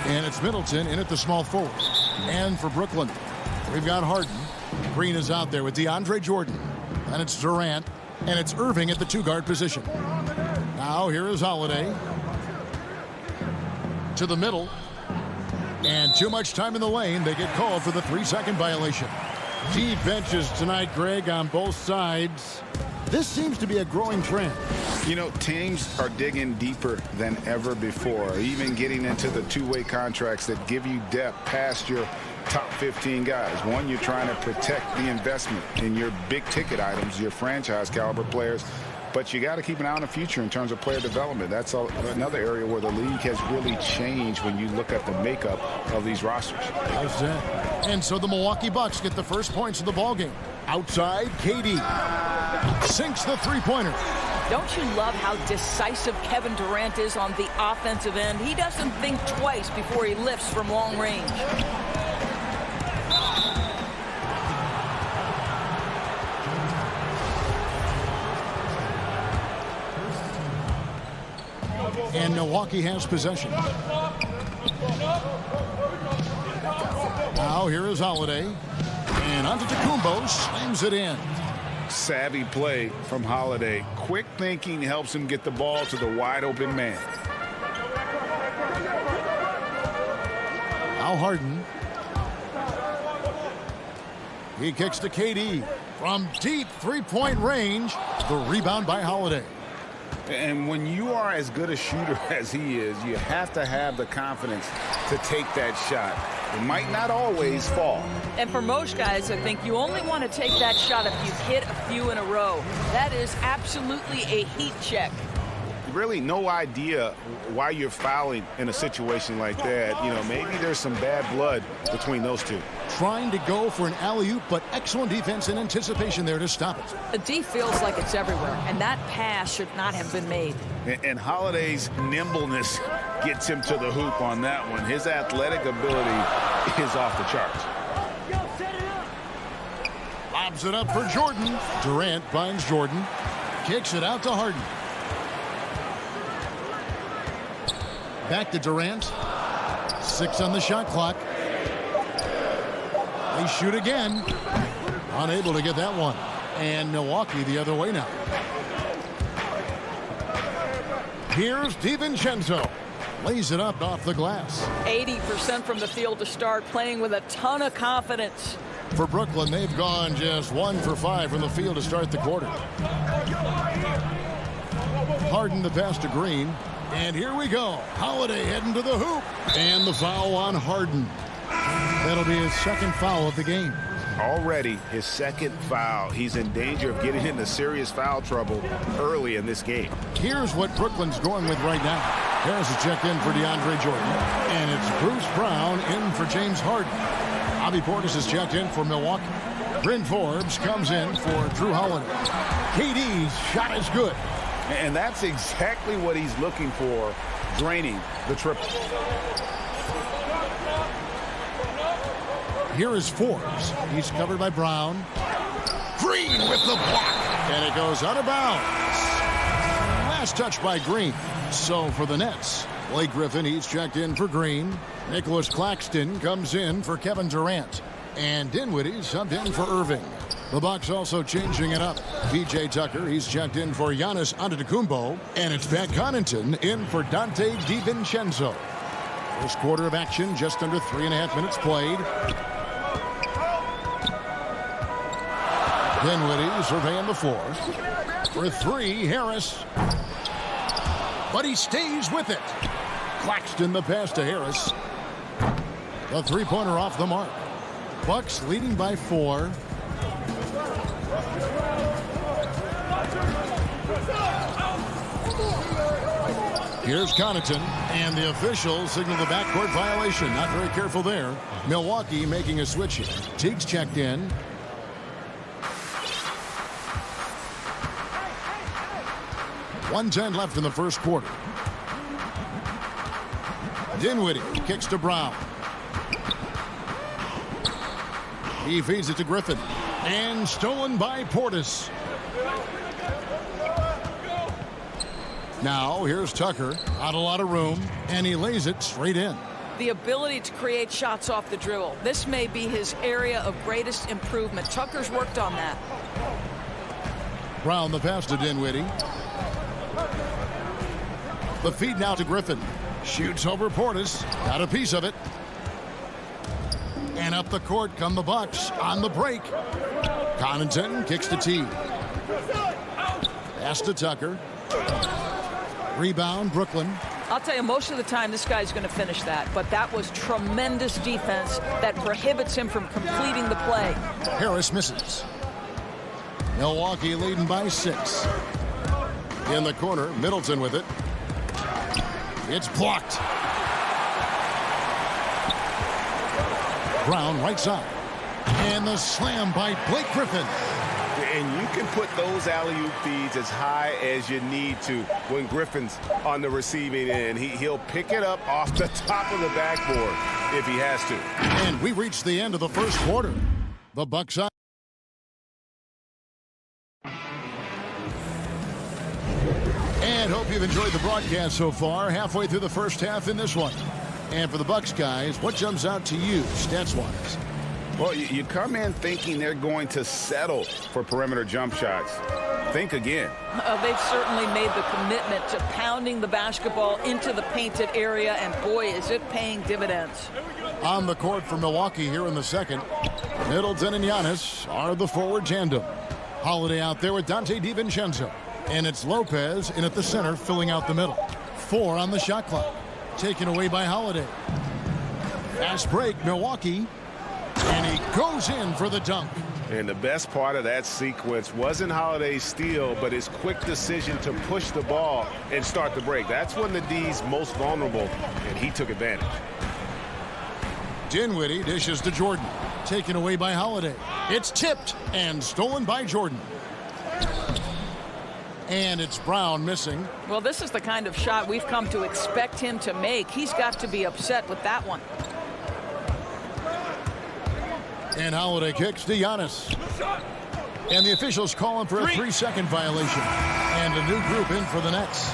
And it's Middleton in at the small forward. And for Brooklyn, we've got Harden. Green is out there with DeAndre Jordan. And it's Durant. And it's Irving at the two-guard position. Now here is Holiday. To the middle. And too much time in the lane. They get called for the 3-second violation. Deep benches tonight, Greg, on both sides. This seems to be a growing trend. You know, teams are digging deeper than ever before, even getting into the two-way contracts that give you depth past your top 15 guys. One, you're trying to protect the investment in your big-ticket items, your franchise-caliber players, but you got to keep an eye on the future in terms of player development. That's another area where the league has really changed when you look at the makeup of these rosters. That's it. And so the Milwaukee Bucks get the first points of the ballgame. Outside, KD sinks the three-pointer. Don't you love how decisive Kevin Durant is on the offensive end? He doesn't think twice before he lifts from long range. And Milwaukee has possession. Now here is Holiday. And Antetokounmpo slams it in. Savvy play from Holiday. Quick thinking helps him get the ball to the wide open man. Now Harden. He kicks to KD from deep three-point range. The rebound by Holiday. And when you are as good a shooter as he is, you have to have the confidence to take that shot. It might not always fall. And for most guys, I think you only want to take that shot if you've hit a few in a row. That is absolutely a heat check. Really no idea why you're fouling in a situation like that. You know, maybe there's some bad blood between those two. Trying to go for an alley-oop, but excellent defense and anticipation there to stop it. The D feels like it's everywhere, and that pass should not have been made. And Holiday's nimbleness gets him to the hoop on that one. His athletic ability is off the charts. Lobs it up for Jordan. Durant finds Jordan. Kicks it out to Harden. Back to Durant. 6 on the shot clock. They shoot again. Unable to get that one. And Milwaukee the other way now. Here's DiVincenzo. Lays it up off the glass. 80% from the field to start, playing with a ton of confidence. For Brooklyn, they've gone just 1 for 5 from the field to start the quarter. Harden the pass to Green. And here we go. Holiday heading to the hoop. And the foul on Harden. That'll be his second foul of the game. Already his second foul. He's in danger of getting into serious foul trouble early in this game. Here's what Brooklyn's going with right now. Harris is checked in for DeAndre Jordan. And it's Bruce Brown in for James Harden. Bobby Portis is checked in for Milwaukee. Bryn Forbes comes in for Drew Holiday. KD's shot is good. And that's exactly what he's looking for, draining the triple. Here is Forbes. He's covered by Brown. Green with the block. And it goes out of bounds. Last touch by Green. So for the Nets, Blake Griffin, he's checked in for Green. Nicholas Claxton comes in for Kevin Durant. And Dinwiddie subbed in for Irving. The Bucks also changing it up. P.J. Tucker, he's checked in for Giannis Antetokounmpo. And it's Pat Connaughton in for Dante DiVincenzo. First quarter of action, just under 3.5 minutes played. Dinwiddie surveying the floor. For 3, Harris. But he stays with it. Claxton the pass to Harris. The three-pointer off the mark. Bucks leading by 4. Here's Connaughton, and the officials signal the backcourt violation. Not very careful there. Milwaukee making a switch here. Teague's checked in. .110 left in the first quarter. Dinwiddie kicks to Brown. He feeds it to Griffin. And stolen by Portis. Now here's Tucker. Not a lot of room. And he lays it straight in. The ability to create shots off the dribble. This may be his area of greatest improvement. Tucker's worked on that. Brown the pass to Dinwiddie. The feed now to Griffin. Shoots over Portis. Got a piece of it. And up the court come the Bucks on the break. Connaughton kicks to T. Pass to Tucker. Rebound, Brooklyn. I'll tell you, most of the time this guy's going to finish that. But that was tremendous defense that prohibits him from completing the play. Harris misses. Milwaukee leading by 6. In the corner, Middleton with it. It's blocked. Brown right side. And the slam by Blake Griffin. And you can put those alley-oop feeds as high as you need to when Griffin's on the receiving end. He'll pick it up off the top of the backboard if he has to. And we reach the end of the first quarter. The Bucks up. And hope you've enjoyed the broadcast so far. Halfway through the first half in this one. And for the Bucks guys, what jumps out to you stats-wise? Well, you come in thinking they're going to settle for perimeter jump shots. Think again. They've certainly made the commitment to pounding the basketball into the painted area, and boy, is it paying dividends. On the court for Milwaukee here in the second, Middleton and Giannis are the forward tandem. Holiday out there with Dante DiVincenzo. And it's Lopez in at the center, filling out the middle. 4 on the shot clock. Taken away by Holiday. Fast break, Milwaukee. And he goes in for the dunk. And the best part of that sequence wasn't Holiday's steal, but his quick decision to push the ball and start the break. That's when the D's most vulnerable, and he took advantage. Dinwiddie dishes to Jordan. Taken away by Holiday. It's tipped and stolen by Jordan. And it's Brown missing. Well, this is the kind of shot we've come to expect him to make. He's got to be upset with that one. And Holiday kicks to Giannis. And the officials call him for a 3-second violation. And a new group in for the Nets.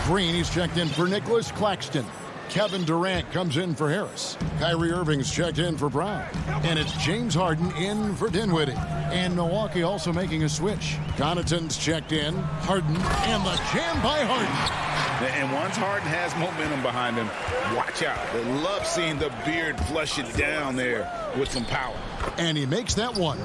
Green, he's checked in for Nicholas Claxton. Kevin Durant comes in for Harris. Kyrie Irving's checked in for Brown. And it's James Harden in for Dinwiddie. And Milwaukee also making a switch. Connaughton's checked in. Harden and the jam by Harden. And once Harden has momentum behind him, watch out. They love seeing the beard flush it down there with some power. And he makes that one.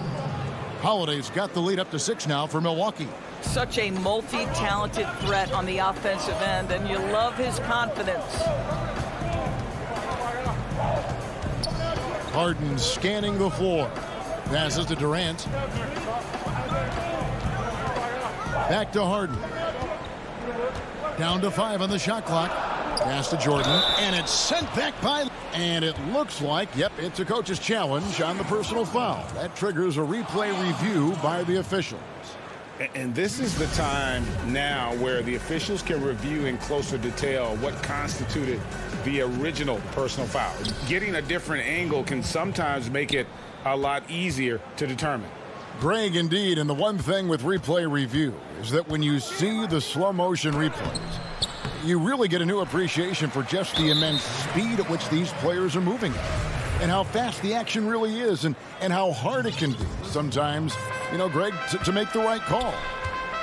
Holiday's got the lead up to 6 now for Milwaukee. Such a multi-talented threat on the offensive end, and you love his confidence. Harden scanning the floor. Passes to Durant. Back to Harden. Down to 5 on the shot clock. Pass to Jordan, and it's sent back by... And it looks like, yep, it's a coach's challenge on the personal foul. That triggers a replay review by the officials. And this is the time now where the officials can review in closer detail what constituted the original personal foul. Getting a different angle can sometimes make it a lot easier to determine. Greg, indeed, and the one thing with replay review is that when you see the slow motion replays, you really get a new appreciation for just the immense speed at which these players are moving and how fast the action really is and how hard it can be sometimes, you know, Greg, to make the right call.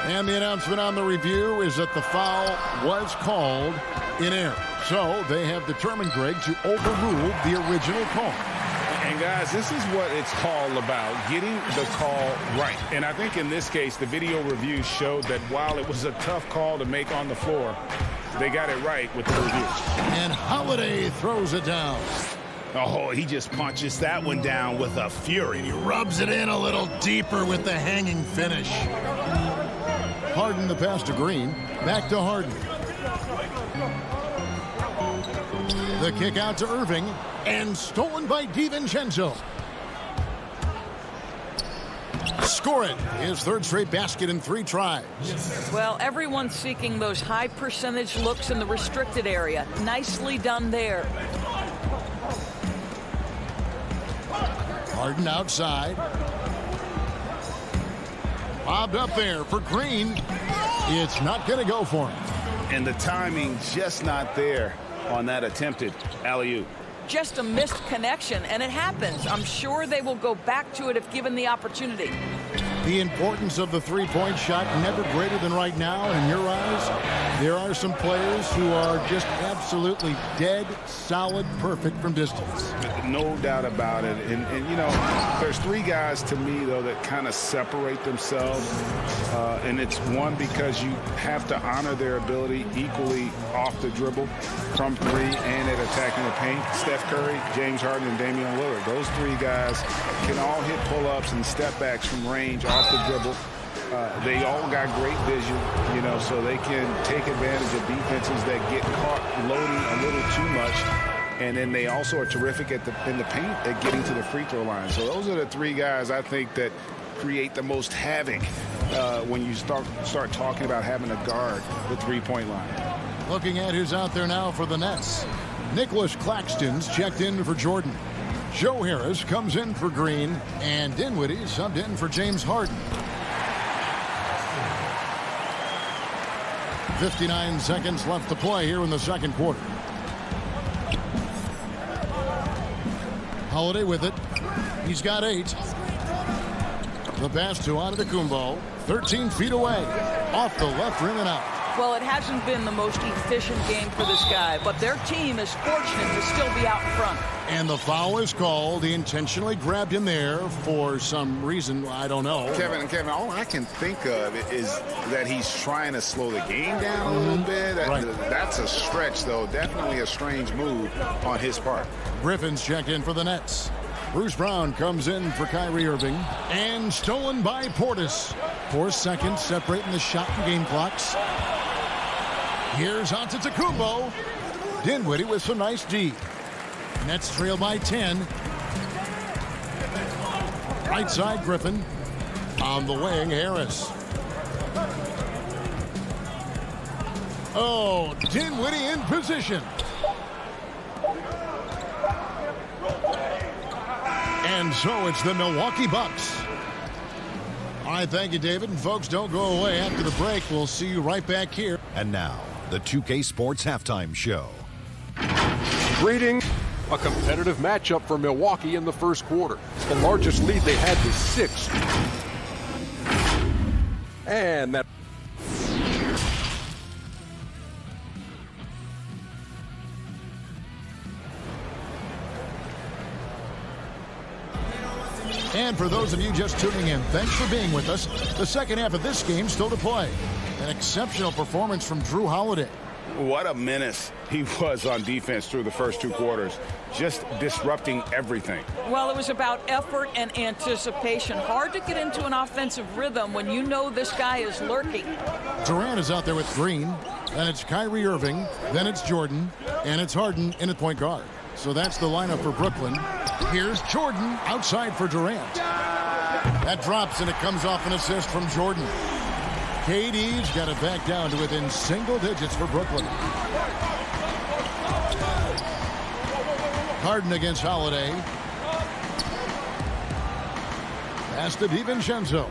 And the announcement on the review is that the foul was called in error. So they have determined, Greg, to overrule the original call. And guys, this is what it's all about, getting the call right. And I think in this case, the video review showed that while it was a tough call to make on the floor, they got it right with the review. And Holiday throws it down. Oh, he just punches that one down with a fury. He rubs it in a little deeper with the hanging finish. Harden the pass to Green. Back to Harden. The kick out to Irving. And stolen by DiVincenzo. Score it. His third straight basket in 3 tries. Well, everyone's seeking those high percentage looks in the restricted area. Nicely done there. Harden outside. Bobbed up there for Green. It's not going to go for him. And the timing just not there on that attempted alley-oop. Just a missed connection, and it happens. I'm sure they will go back to it if given the opportunity. The importance of the three-point shot never greater than right now. And in your eyes, there are some players who are just absolutely dead, solid, perfect from distance. No doubt about it. And you know, there's 3 guys to me, though, that kind of separate themselves. And it's one, because you have to honor their ability equally off the dribble, from 3, and at attacking the paint. Steph Curry, James Harden, and Damian Lillard. Those 3 guys can all hit pull-ups and step-backs from range off the dribble. They all got great vision, you know, so they can take advantage of defenses that get caught loading a little too much. And then they also are terrific in the paint at getting to the free throw line. So those are the 3 guys I think that create the most havoc when you start talking about having a guard the three-point line. Looking at who's out there now for the Nets. Nicholas Claxton's checked in for Jordan. Joe Harris comes in for Green, and Dinwiddie subbed in for James Harden. 59 seconds left to play here in the second quarter. Holiday with it. He's got 8. The pass to Antetokounmpo, 13 feet away, off the left rim and out. Well, it hasn't been the most efficient game for this guy, but their team is fortunate to still be out in front. And the foul is called. He intentionally grabbed him there for some reason, I don't know. Kevin, all I can think of is that he's trying to slow the game down a little bit. That's a stretch, though. Definitely a strange move on his part. Griffin's checked in for the Nets. Bruce Brown comes in for Kyrie Irving. And stolen by Portis. 4 seconds separating the shot and game clocks. Here's Antetokounmpo. Dinwiddie with some nice D. Nets trail by 10. Right side, Griffin. On the wing, Harris. Oh, Dinwiddie in position. And so it's the Milwaukee Bucks. All right, thank you, David. And folks, don't go away. After the break, we'll see you right back here. And now, the 2K Sports Halftime Show. Greeting. A competitive matchup for Milwaukee in the first quarter. The largest lead they had was 6. And that. And for those of you just tuning in, thanks for being with us. The second half of this game still to play. An exceptional performance from Drew Holiday. What a menace he was on defense through the first 2 quarters, just disrupting everything. Well, it was about effort and anticipation. Hard to get into an offensive rhythm when you know this guy is lurking. Durant is out there with Green, then it's Kyrie Irving, then it's Jordan, and it's Harden in at point guard. So that's the lineup for Brooklyn. Here's Jordan outside for Durant. That drops, and it comes off an assist from Jordan. KD's got it back down to within single digits for Brooklyn. Harden against Holiday. Pass to DiVincenzo.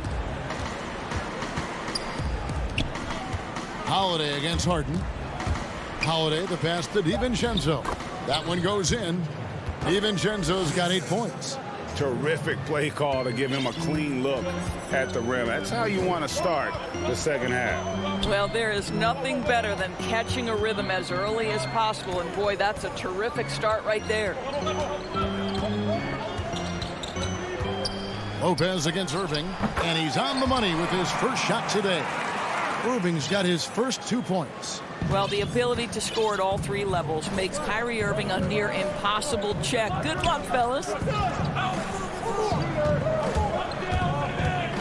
Holiday against Harden. Holiday, the pass to DiVincenzo. That one goes in. DiVincenzo's got 8 points. Terrific play call to give him a clean look at the rim. That's how you want to start the second half. Well, there is nothing better than catching a rhythm as early as possible. And, boy, that's a terrific start right there. Lopez against Irving, and he's on the money with his first shot today. Irving's got his first 2 points. Well, the ability to score at all 3 levels makes Kyrie Irving a near impossible check. Good luck, fellas.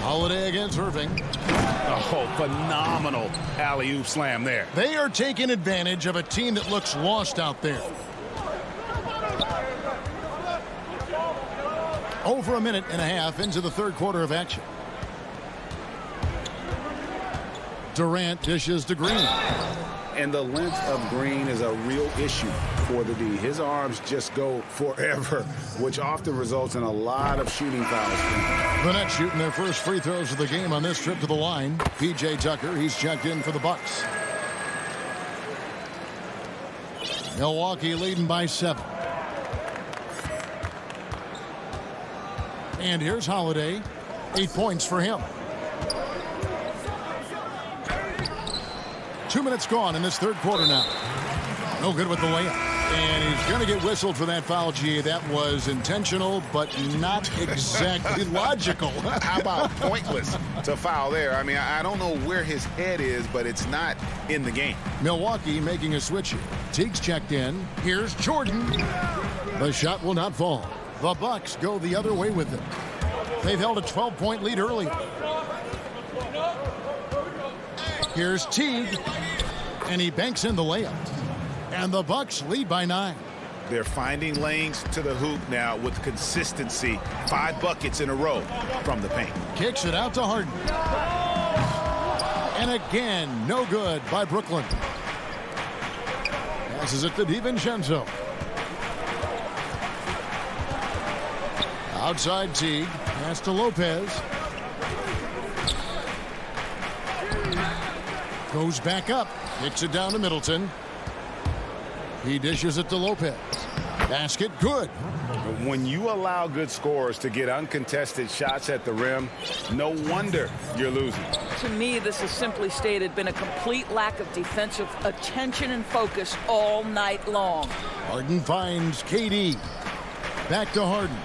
Holiday against Irving. Oh, phenomenal alley-oop slam there. They are taking advantage of a team that looks lost out there. Over a minute and a half into the third quarter of action. Durant dishes to Green. And the length of Green is a real issue for the D. His arms just go forever, which often results in a lot of shooting fouls. The Nets shooting their first free throws of the game on this trip to the line. P.J. Tucker, he's checked in for the Bucks. Milwaukee leading by 7. And here's Holiday. 8 points for him. 2 minutes gone in this third quarter now. No good with the layup. And he's going to get whistled for that foul, G. That was intentional, but not exactly logical. How about pointless to foul there? I mean, I don't know where his head is, but it's not in the game. Milwaukee making a switch here. Teague's checked in. Here's Jordan. The shot will not fall. The Bucks go the other way with it. They've held a 12-point lead earlier. Here's Teague, and he banks in the layup. And the Bucks lead by 9. They're finding lanes to the hoop now with consistency. 5 buckets in a row from the paint. Kicks it out to Harden. And again, no good by Brooklyn. Passes it to DiVincenzo. Outside Teague. Pass to Lopez. Goes back up. Kicks it down to Middleton. He dishes it to Lopez. Basket good. When you allow good scorers to get uncontested shots at the rim, no wonder you're losing. To me, this has simply stated been a complete lack of defensive attention and focus all night long. Harden finds KD. Back to Harden.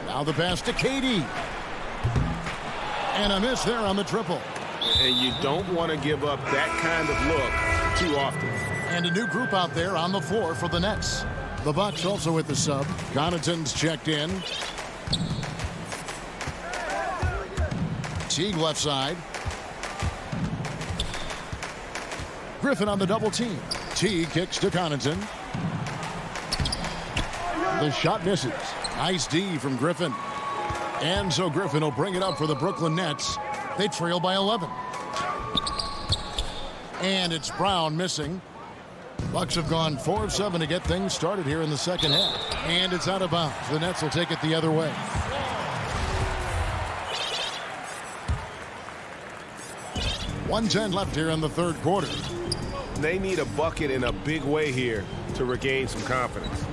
Now the pass to KD. And a miss there on the triple. And you don't want to give up that kind of look too often. And a new group out there on the floor for the Nets. The Bucks also with the sub. Connaughton's checked in. Teague left side. Griffin on the double team. Teague kicks to Connaughton. The shot misses. Nice D from Griffin. And so Griffin will bring it up for the Brooklyn Nets. They trail by 11. And it's Brown missing. Bucks have gone 4 of 7 to get things started here in the second half. And it's out of bounds. The Nets will take it the other way. .110 left here in the third quarter. They need a bucket in a big way here to regain some confidence.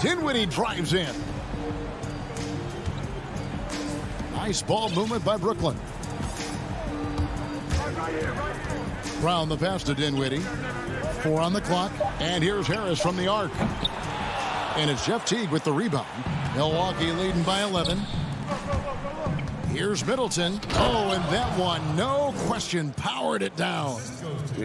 Dinwiddie drives in. Nice ball movement by Brooklyn. Brown the pass to Dinwiddie. 4 on the clock. And here's Harris from the arc. And it's Jeff Teague with the rebound. Milwaukee leading by 11. Here's Middleton. Oh, and that one, no question, powered it down.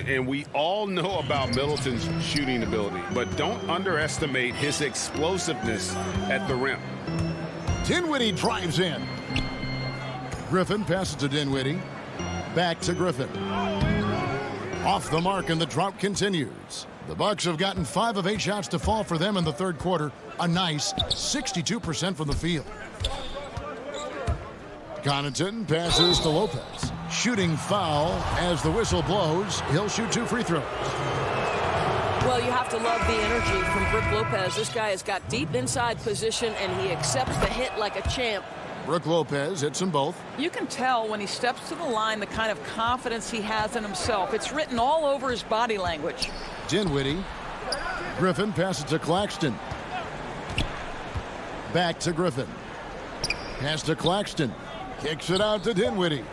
And we all know about Middleton's shooting ability, but don't underestimate his explosiveness at the rim. Dinwiddie drives in. Griffin passes to Dinwiddie. Back to Griffin. Off the mark, and the drought continues. The Bucks have gotten 5 of 8 shots to fall for them in the third quarter. A nice 62% from the field. Connaughton passes to Lopez. Shooting foul as the whistle blows. He'll shoot 2 free throws. Well, you have to love the energy from Brook Lopez. This guy has got deep inside position, and he accepts the hit like a champ. Brook Lopez hits them both. You can tell when he steps to the line the kind of confidence he has in himself. It's written all over his body language. Dinwiddie. Griffin passes to Claxton. Back to Griffin. Pass to Claxton. Kicks it out to Dinwiddie.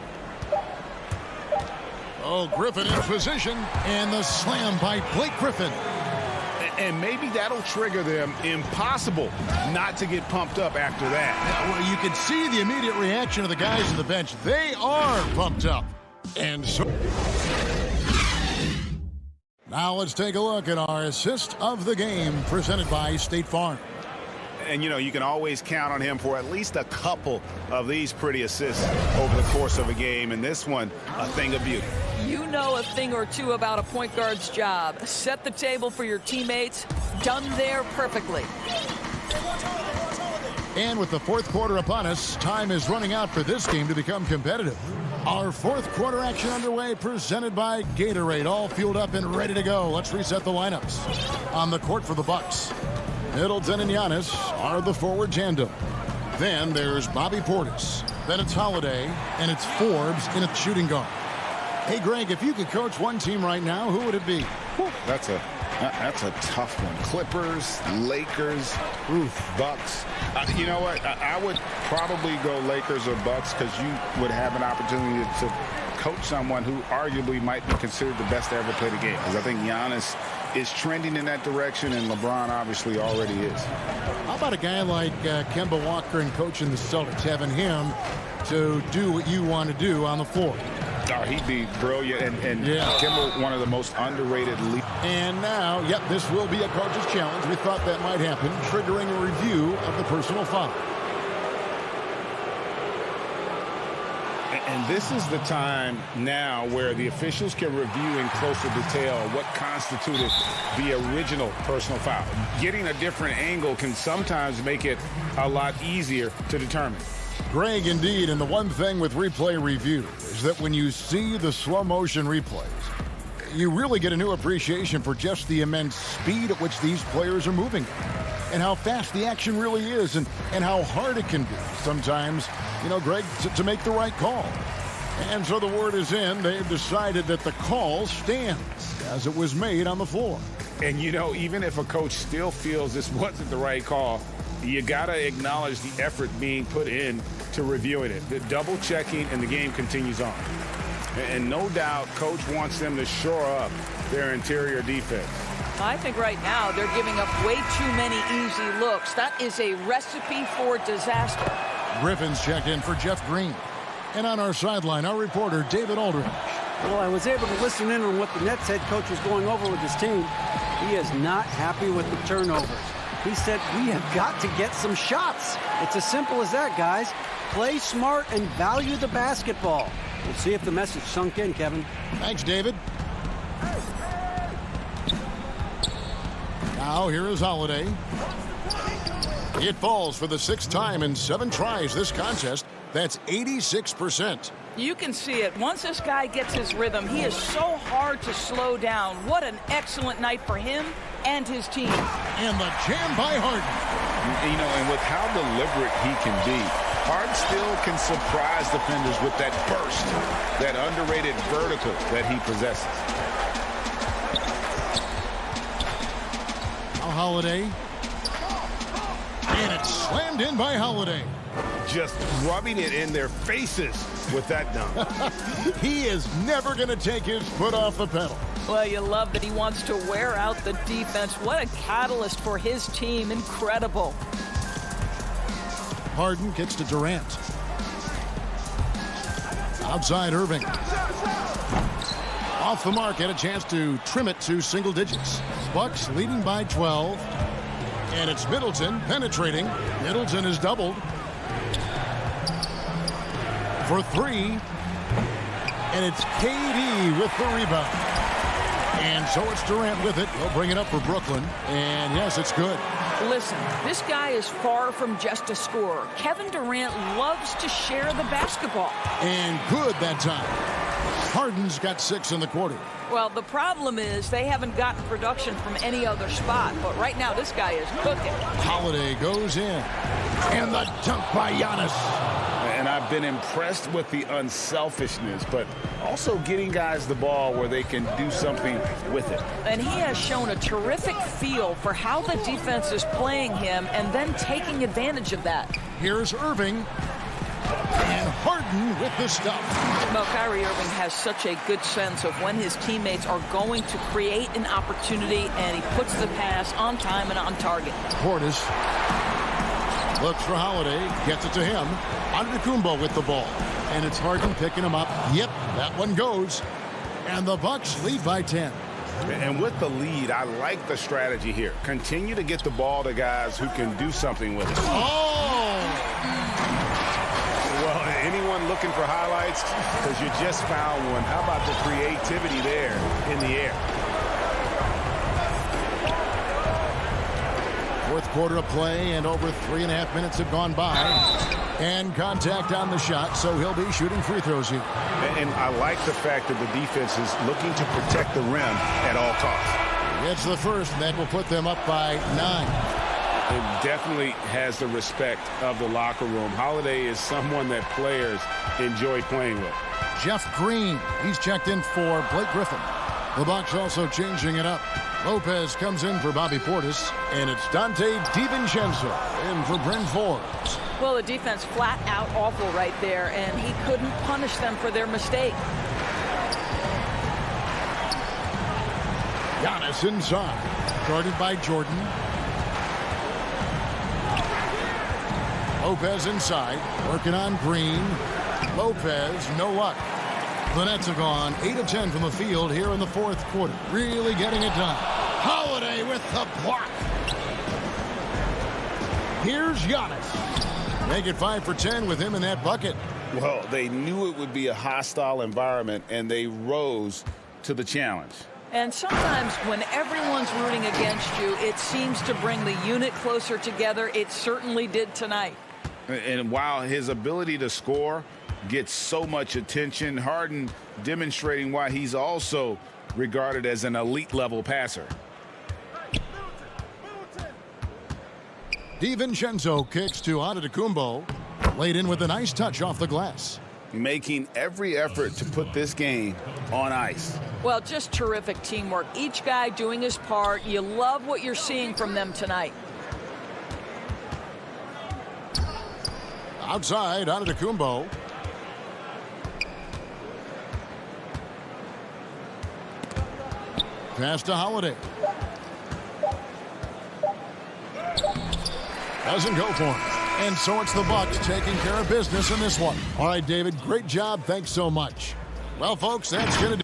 Oh, Griffin in position. And the slam by Blake Griffin. And maybe that'll trigger them. Impossible not to get pumped up after that. Yeah, well, you can see the immediate reaction of the guys on the bench. They are pumped up. And so now let's take a look at our assist of the game presented by State Farm. And, you know, you can always count on him for at least a couple of these pretty assists over the course of a game. And this one, a thing of beauty. You know a thing or two about a point guard's job. Set the table for your teammates. Done there perfectly. And with the fourth quarter upon us, time is running out for this game to become competitive. Our fourth quarter action underway, presented by Gatorade. All fueled up and ready to go. Let's reset the lineups. On the court for the Bucks, Middleton and Giannis are the forward tandem. Then there's Bobby Portis. Then it's Holiday, and it's Forbes in a shooting guard. Hey, Greg, if you could coach one team right now, who would it be? That's a tough one. Clippers, Lakers, Bucks. You know what? I would probably go Lakers or Bucks because you would have an opportunity to coach someone who arguably might be considered the best to ever play the game. Because I think Giannis is trending in that direction, and LeBron obviously already is. How about a guy like Kemba Walker and coaching the Celtics, having him to do what you want to do on the floor? Oh, he'd be brilliant, and Kemba, one of the most underrated leaders. And now, this will be a coach's challenge. We thought that might happen, triggering a review of the personal foul. And this is the time now where the officials can review in closer detail what constituted the original personal foul. Getting a different angle can sometimes make it a lot easier to determine. Greg, indeed, and the one thing with replay review is that when you see the slow motion replays, you really get a new appreciation for just the immense speed at which these players are moving and how fast the action really is and how hard it can be sometimes, Greg, to make the right call. And so the word is in. They've decided that the call stands as it was made on the floor. And, even if a coach still feels this wasn't the right call, you got to acknowledge the effort being put in to reviewing it. The double checking, and the game continues on. And no doubt, coach wants them to shore up their interior defense. I think right now they're giving up way too many easy looks. That is a recipe for disaster. Griffin's checked in for Jeff Green. And on our sideline, our reporter, David Aldridge. Well, I was able to listen in on what the Nets head coach was going over with his team. He is not happy with the turnovers. He said, we have got to get some shots. It's as simple as that, guys. Play smart and value the basketball. We'll see if the message sunk in, Kevin. Thanks, David. Now here is Holiday. It falls for the 6th time in 7 tries this contest. That's 86%. You can see it. Once this guy gets his rhythm, he is so hard to slow down. What an excellent night for him and his team. And the jam by Harden. And with how deliberate he can be, Harden still can surprise defenders with that burst, that underrated vertical that he possesses. Holiday. And it's slammed in by Holiday. Just rubbing it in their faces with that dunk. He is never going to take his foot off the pedal. Well, you love that he wants to wear out the defense. What a catalyst for his team. Incredible. Harden kicks to Durant. Outside Irving. Off the mark, had a chance to trim it to single digits. Bucks leading by 12. And it's Middleton penetrating. Middleton is doubled. For three. And it's KD with the rebound. And so it's Durant with it. He'll bring it up for Brooklyn. And yes, it's good. Listen, this guy is far from just a scorer. Kevin Durant loves to share the basketball. And good that time. Harden's got 6 in the quarter. Well, the problem is they haven't gotten production from any other spot. But right now, this guy is cooking. Holiday goes in. And the dunk by Giannis. And I've been impressed with the unselfishness, but also getting guys the ball where they can do something with it. And he has shown a terrific feel for how the defense is playing him and then taking advantage of that. Here's Irving. And Harden with the stuff. Well, Kyrie Irving has such a good sense of when his teammates are going to create an opportunity, and he puts the pass on time and on target. Portis looks for Holiday, gets it to him. Antetokounmpo with the ball. And it's Harden picking him up. Yep, that one goes. And the Bucks lead by 10. And with the lead, I like the strategy here. Continue to get the ball to guys who can do something with it. Oh! Well, anyone looking for highlights? Because you just found one. How about the creativity there in the air? Fourth quarter of play, and over 3.5 minutes have gone by. And contact on the shot, so he'll be shooting free throws here. And I like the fact that the defense is looking to protect the rim at all costs. It's the first, and that will put them up by 9. It definitely has the respect of the locker room. Holiday is someone that players enjoy playing with. Jeff Green, he's checked in for Blake Griffin. The Bucks also changing it up. Lopez comes in for Bobby Portis, and it's Dante DiVincenzo in for Bryn Forbes. Well, the defense flat out awful right there, and he couldn't punish them for their mistake. Giannis inside, guarded by Jordan. Lopez inside, working on Green. Lopez, no luck. The Nets have gone 8 of 10 from the field here in the fourth quarter. Really getting it done. Holiday with the block. Here's Giannis. Make it 5 for 10 with him in that bucket. Well, they knew it would be a hostile environment, and they rose to the challenge. And sometimes when everyone's rooting against you, it seems to bring the unit closer together. It certainly did tonight. And while his ability to score gets so much attention, Harden demonstrating why he's also regarded as an elite level passer. DiVincenzo kicks to Antetokounmpo. Laid in with a nice touch off the glass. Making every effort to put this game on ice. Well, just terrific teamwork. Each guy doing his part. You love what you're seeing from them tonight. Outside, Antetokounmpo. Pass to Holiday. Doesn't go for him. And so it's the Bucks taking care of business in this one. All right, David, great job. Thanks so much. Well, folks, that's going to do.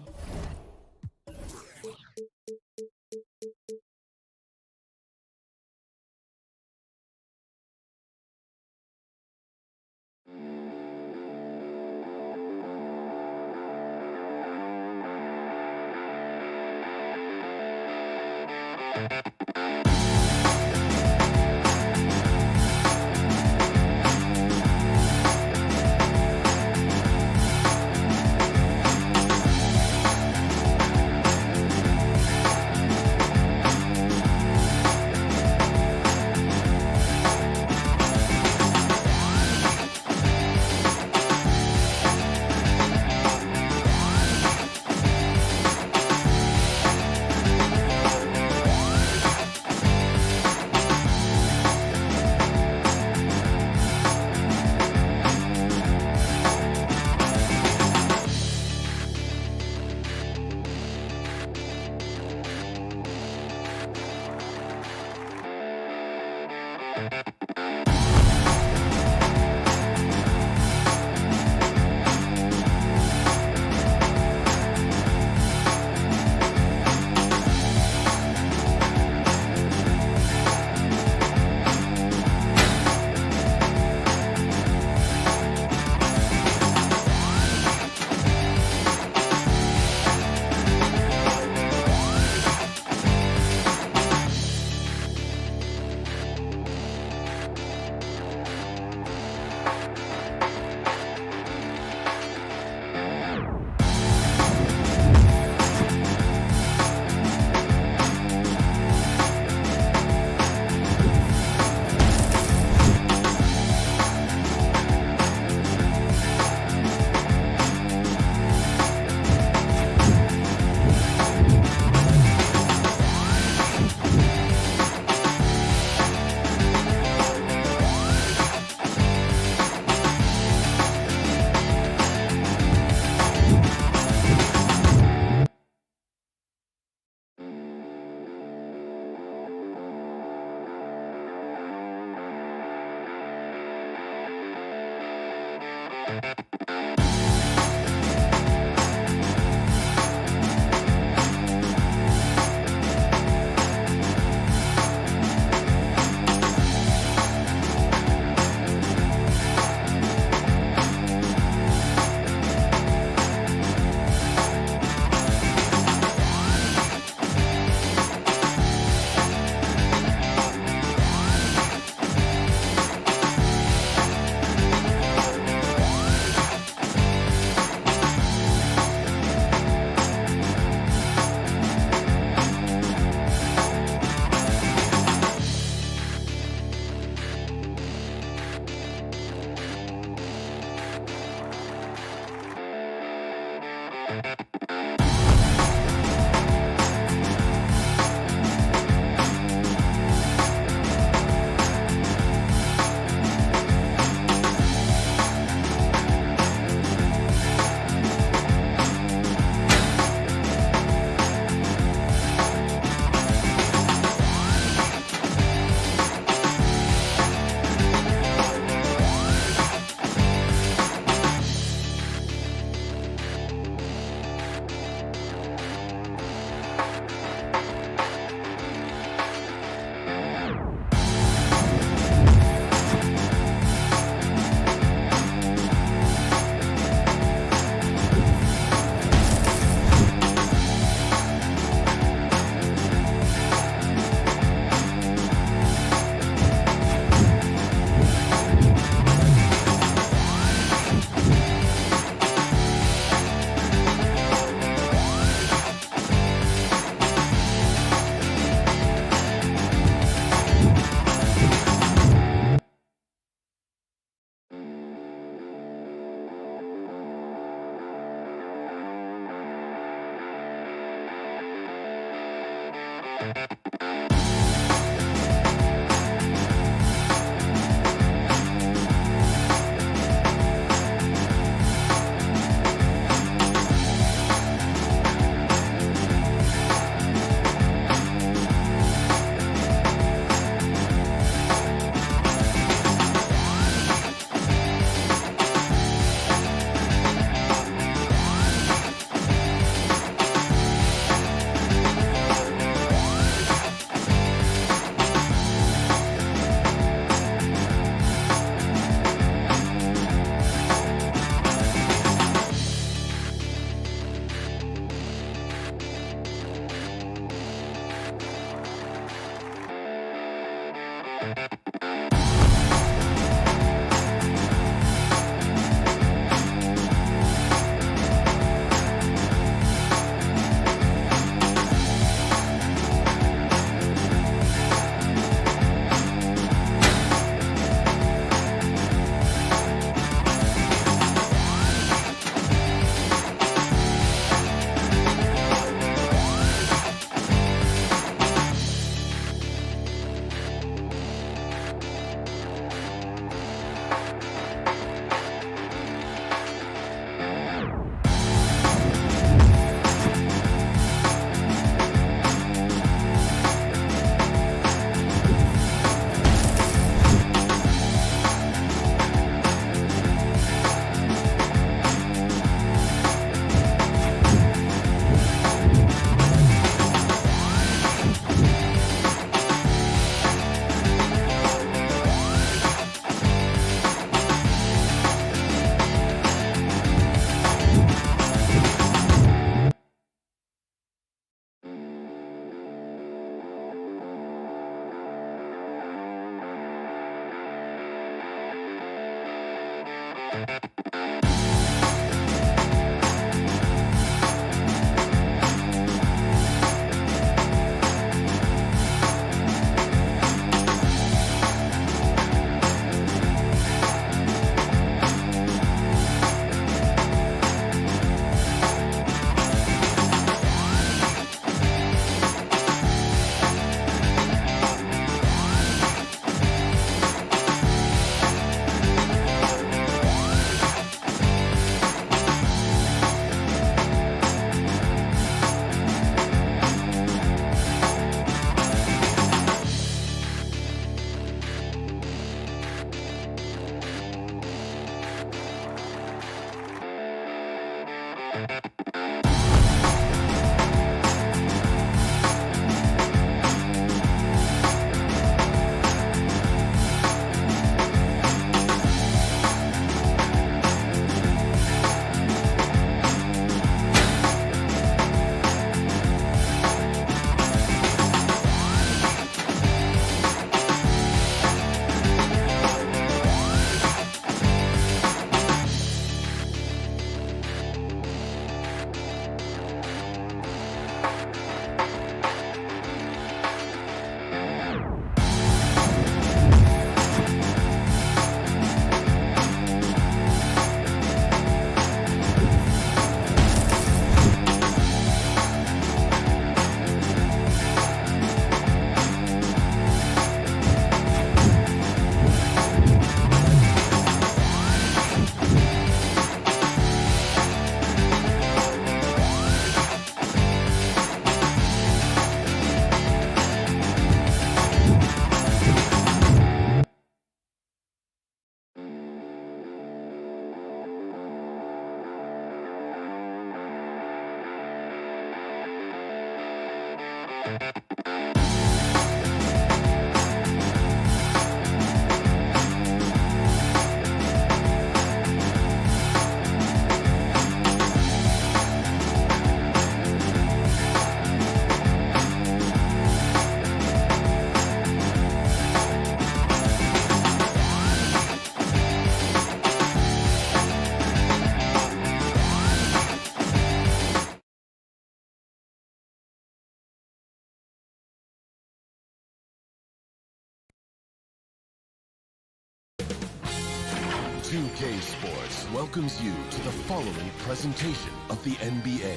2K Sports welcomes you to the following presentation of the NBA.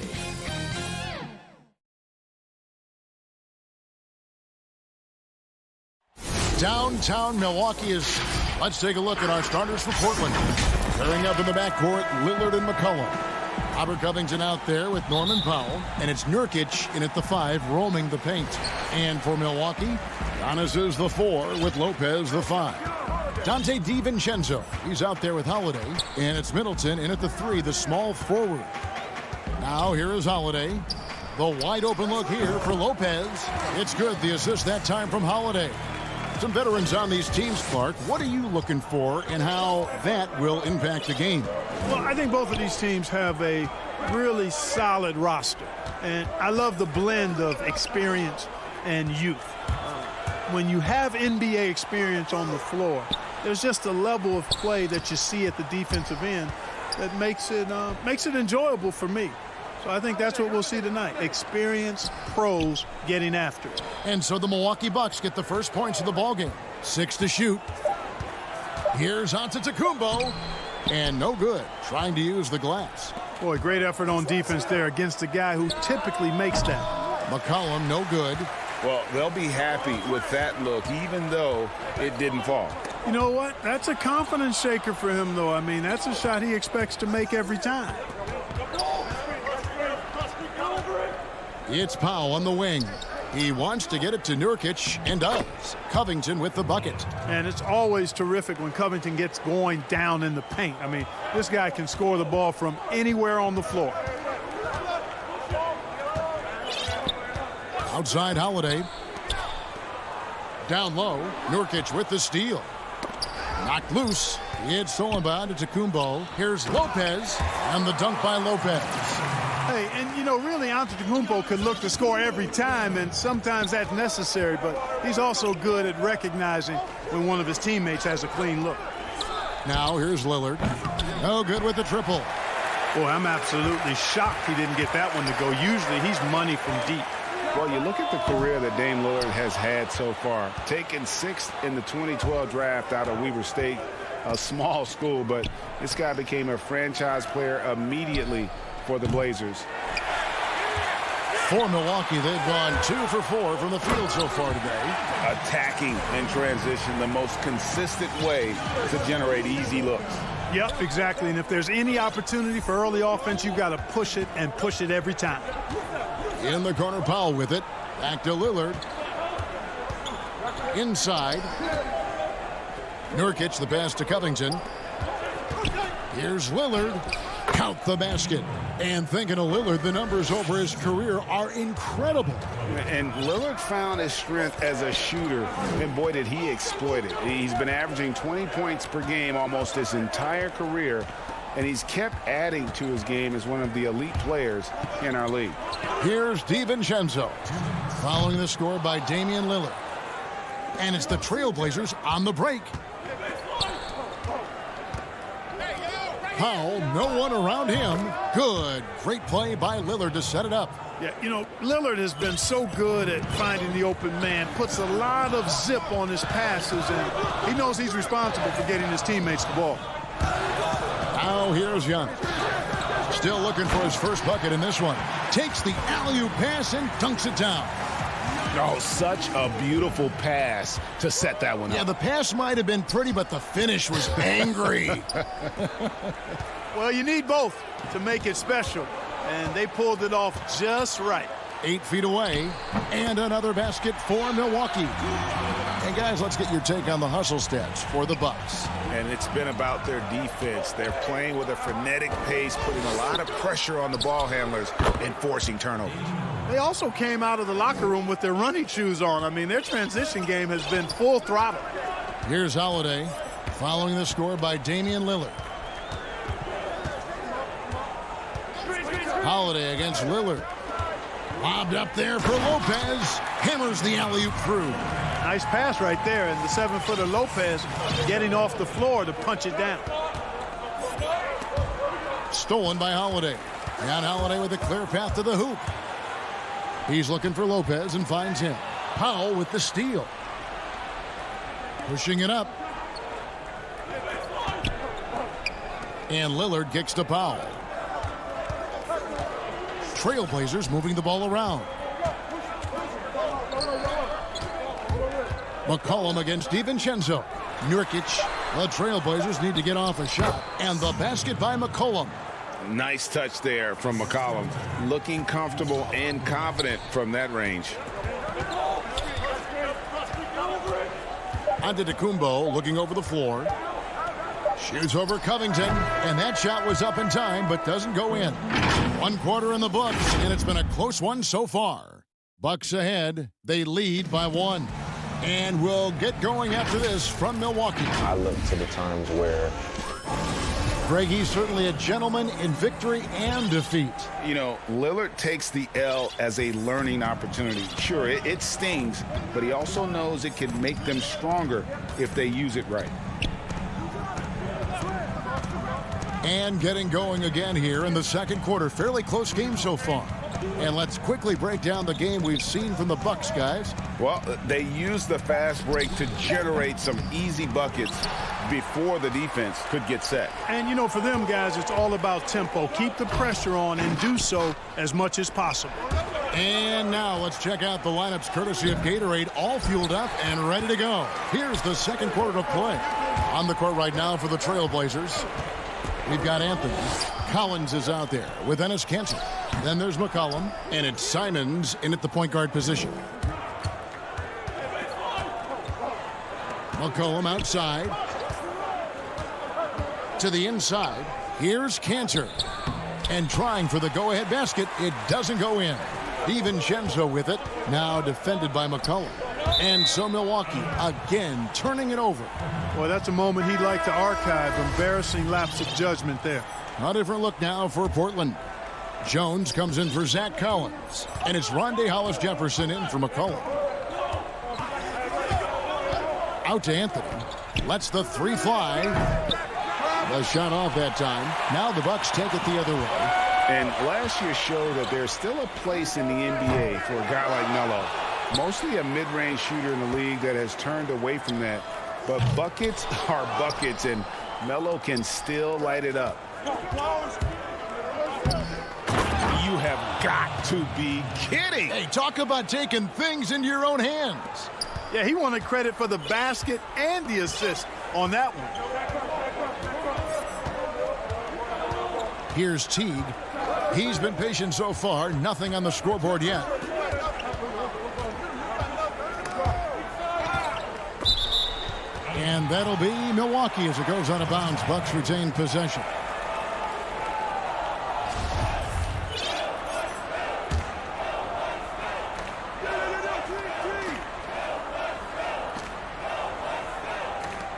Downtown Milwaukee is... Let's take a look at our starters for Portland. Pairing up in the backcourt, Lillard and McCollum. Robert Covington out there with Norman Powell. And it's Nurkic in at the 5, roaming the paint. And for Milwaukee, Giannis is the 4 with Lopez the 5. Dante DiVincenzo, he's out there with Holiday. And it's Middleton in at the 3, the small forward. Now here is Holiday. The wide open look here for Lopez. It's good, the assist that time from Holiday. Some veterans on these teams, Clark. What are you looking for and how that will impact the game? Well, I think both of these teams have a really solid roster. And I love the blend of experience and youth. When you have NBA experience on the floor, there's just a level of play that you see at the defensive end that makes it enjoyable for me. So I think that's what we'll see tonight. Experienced pros getting after it. And so the Milwaukee Bucks get the first points of the ballgame. 6 to shoot. Here's Antetokounmpo. And no good. Trying to use the glass. Boy, great effort on defense there against a guy who typically makes that. McCollum, no good. Well, they'll be happy with that look, even though it didn't fall. You know what? That's a confidence shaker for him, though. I mean, that's a shot he expects to make every time. It's Powell on the wing. He wants to get it to Nurkic and does. Covington with the bucket. And it's always terrific when Covington gets going down in the paint. I mean, this guy can score the ball from anywhere on the floor. Outside Holiday. Down low, Nurkic with the steal. Knocked loose. It's stolen by Antetokounmpo. Here's Lopez, and the dunk by Lopez. Hey, and you know, really, Antetokounmpo could look to score every time, and sometimes that's necessary, but he's also good at recognizing when one of his teammates has a clean look. Now here's Lillard. No good with the triple. Boy, I'm absolutely shocked he didn't get that one to go. Usually he's money from deep. Well, you look at the career that Dame Lillard has had so far. Taken 6th in the 2012 draft out of Weber State, a small school, but this guy became a franchise player immediately for the Blazers. For Milwaukee, they've gone 2 for 4 from the field so far today. Attacking in transition, the most consistent way to generate easy looks. Yep, exactly. And if there's any opportunity for early offense, you've got to push it and push it every time. In the corner, Powell with it. Back to Lillard. Inside. Nurkic, the pass to Covington. Here's Lillard. Count the basket. And thinking of Lillard, the numbers over his career are incredible. And Lillard found his strength as a shooter, and boy, did he exploit it. He's been averaging 20 points per game almost his entire career, and he's kept adding to his game as one of the elite players in our league. Here's DiVincenzo, following the score by Damian Lillard. And it's the Trailblazers on the break. Powell, no one around him. Good. Great play by Lillard to set it up. Yeah, you know, Lillard has been so good at finding the open man, puts a lot of zip on his passes, and he knows he's responsible for getting his teammates the ball. Now here's Young. Still looking for his first bucket in this one. Takes the alley-oop pass and dunks it down. Oh, such a beautiful pass to set that one up. Yeah, the pass might have been pretty, but the finish was angry. Well, you need both to make it special, and they pulled it off just right. 8 feet away, and another basket for Milwaukee. And guys, let's get your take on the hustle stats for the Bucks. And it's been about their defense. They're playing with a frenetic pace, putting a lot of pressure on the ball handlers and forcing turnovers. They also came out of the locker room with their running shoes on. I mean, their transition game has been full throttle. Here's Holiday, following the score by Damian Lillard. Holiday against Lillard. Lobbed up there for Lopez. Hammers the alley-oop through. Nice pass right there, and the 7-footer Lopez getting off the floor to punch it down. Stolen by Holiday. And Holiday with a clear path to the hoop. He's looking for Lopez and finds him. Powell with the steal. Pushing it up. And Lillard kicks to Powell. Trailblazers moving the ball around. McCollum against DiVincenzo. Nurkic. The Trailblazers need to get off a shot. And the basket by McCollum. Nice touch there from McCollum. Looking comfortable and confident from that range. Antetokounmpo looking over the floor. Shoots over Covington. And that shot was up in time, but doesn't go in. 1 quarter in the books, and it's been a close one so far. Bucks ahead. They lead by 1. And we'll get going after this from Milwaukee. I look to the times where Greg, he's certainly a gentleman in victory and defeat. You know, Lillard takes the L as a learning opportunity. Sure, it stings, but he also knows it can make them stronger if they use it right. And getting going again here in the second quarter. Fairly close game so far. And let's quickly break down the game we've seen from the Bucks, guys. Well, they use the fast break to generate some easy buckets before the defense could get set. And, you know, for them guys, it's all about tempo. Keep the pressure on and do so as much as possible. And now let's check out the lineups courtesy of Gatorade, all fueled up and ready to go. Here's the second quarter of play. On the court right now for the Trailblazers, we've got Anthony. Collins is out there with Enes Kanter. Then there's McCollum, and it's Simons in at the point guard position. McCollum outside. To the inside. Here's Kanter. And trying for the go-ahead basket. It doesn't go in. DiVincenzo with it. Now defended by McCollum. And so Milwaukee again turning it over. Boy, that's a moment he'd like to archive. Embarrassing lapse of judgment there. A different look now for Portland. Jones comes in for Zach Collins. And it's Rondae Hollis-Jefferson in for McCollum. Out to Anthony. Lets the three fly. The shot off that time. Now the Bucks take it the other way. And last year showed that there's still a place in the NBA for a guy like Melo. Mostly a mid-range shooter in the league that has turned away from that. But buckets are buckets, and Melo can still light it up. You have got to be kidding. Hey, talk about taking things into your own hands. Yeah, he wanted credit for the basket and the assist on that one. Here's Teague. He's been patient so far. Nothing on the scoreboard yet. And that'll be Milwaukee as it goes out of bounds. Bucks retain possession.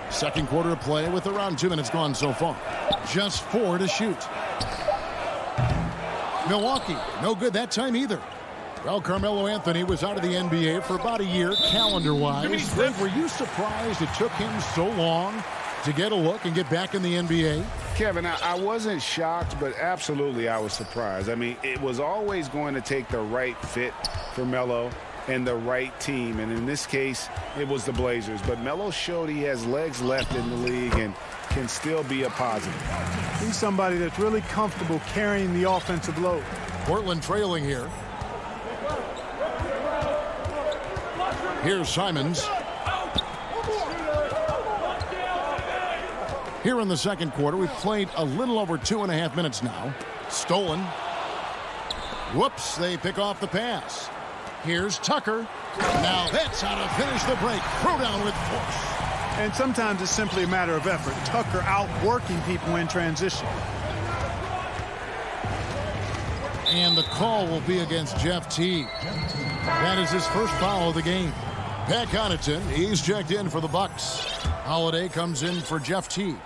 Second quarter of play with around 2 minutes gone so far. Just 4 to shoot. Milwaukee, no good that time either. Well, Carmelo Anthony was out of the NBA for about a year, calendar-wise. Greg, were you surprised it took him so long to get a look and get back in the NBA? Kevin, I wasn't shocked, but absolutely I was surprised. I mean, it was always going to take the right fit for Melo and the right team, and in this case, it was the Blazers. But Melo showed he has legs left in the league and can still be a positive. He's somebody that's really comfortable carrying the offensive load. Portland trailing here. Here's Simons. Here in the second quarter, we've played a little over 2.5 minutes now. Stolen. Whoops, they pick off the pass. Here's Tucker. Now that's how to finish the break. Throw down with force. And sometimes it's simply a matter of effort. Tucker outworking people in transition. And the call will be against Jeff Teague. That is his first foul of the game. Pat Connaughton, he's checked in for the Bucks. Holiday comes in for Jeff Teague.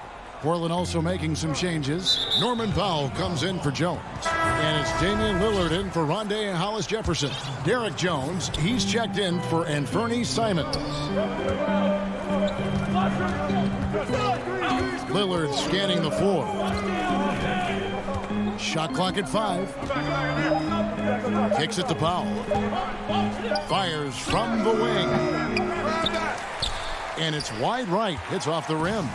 Portland also making some changes. Norman Powell comes in for Jones. And it's Damian Lillard in for Rondé Hollis Jefferson. Derek Jones, he's checked in for Anthony Simons. Lillard scanning the floor. Shot clock at 5. Kicks it to Powell. Fires from the wing. And it's wide right. Hits off the rim.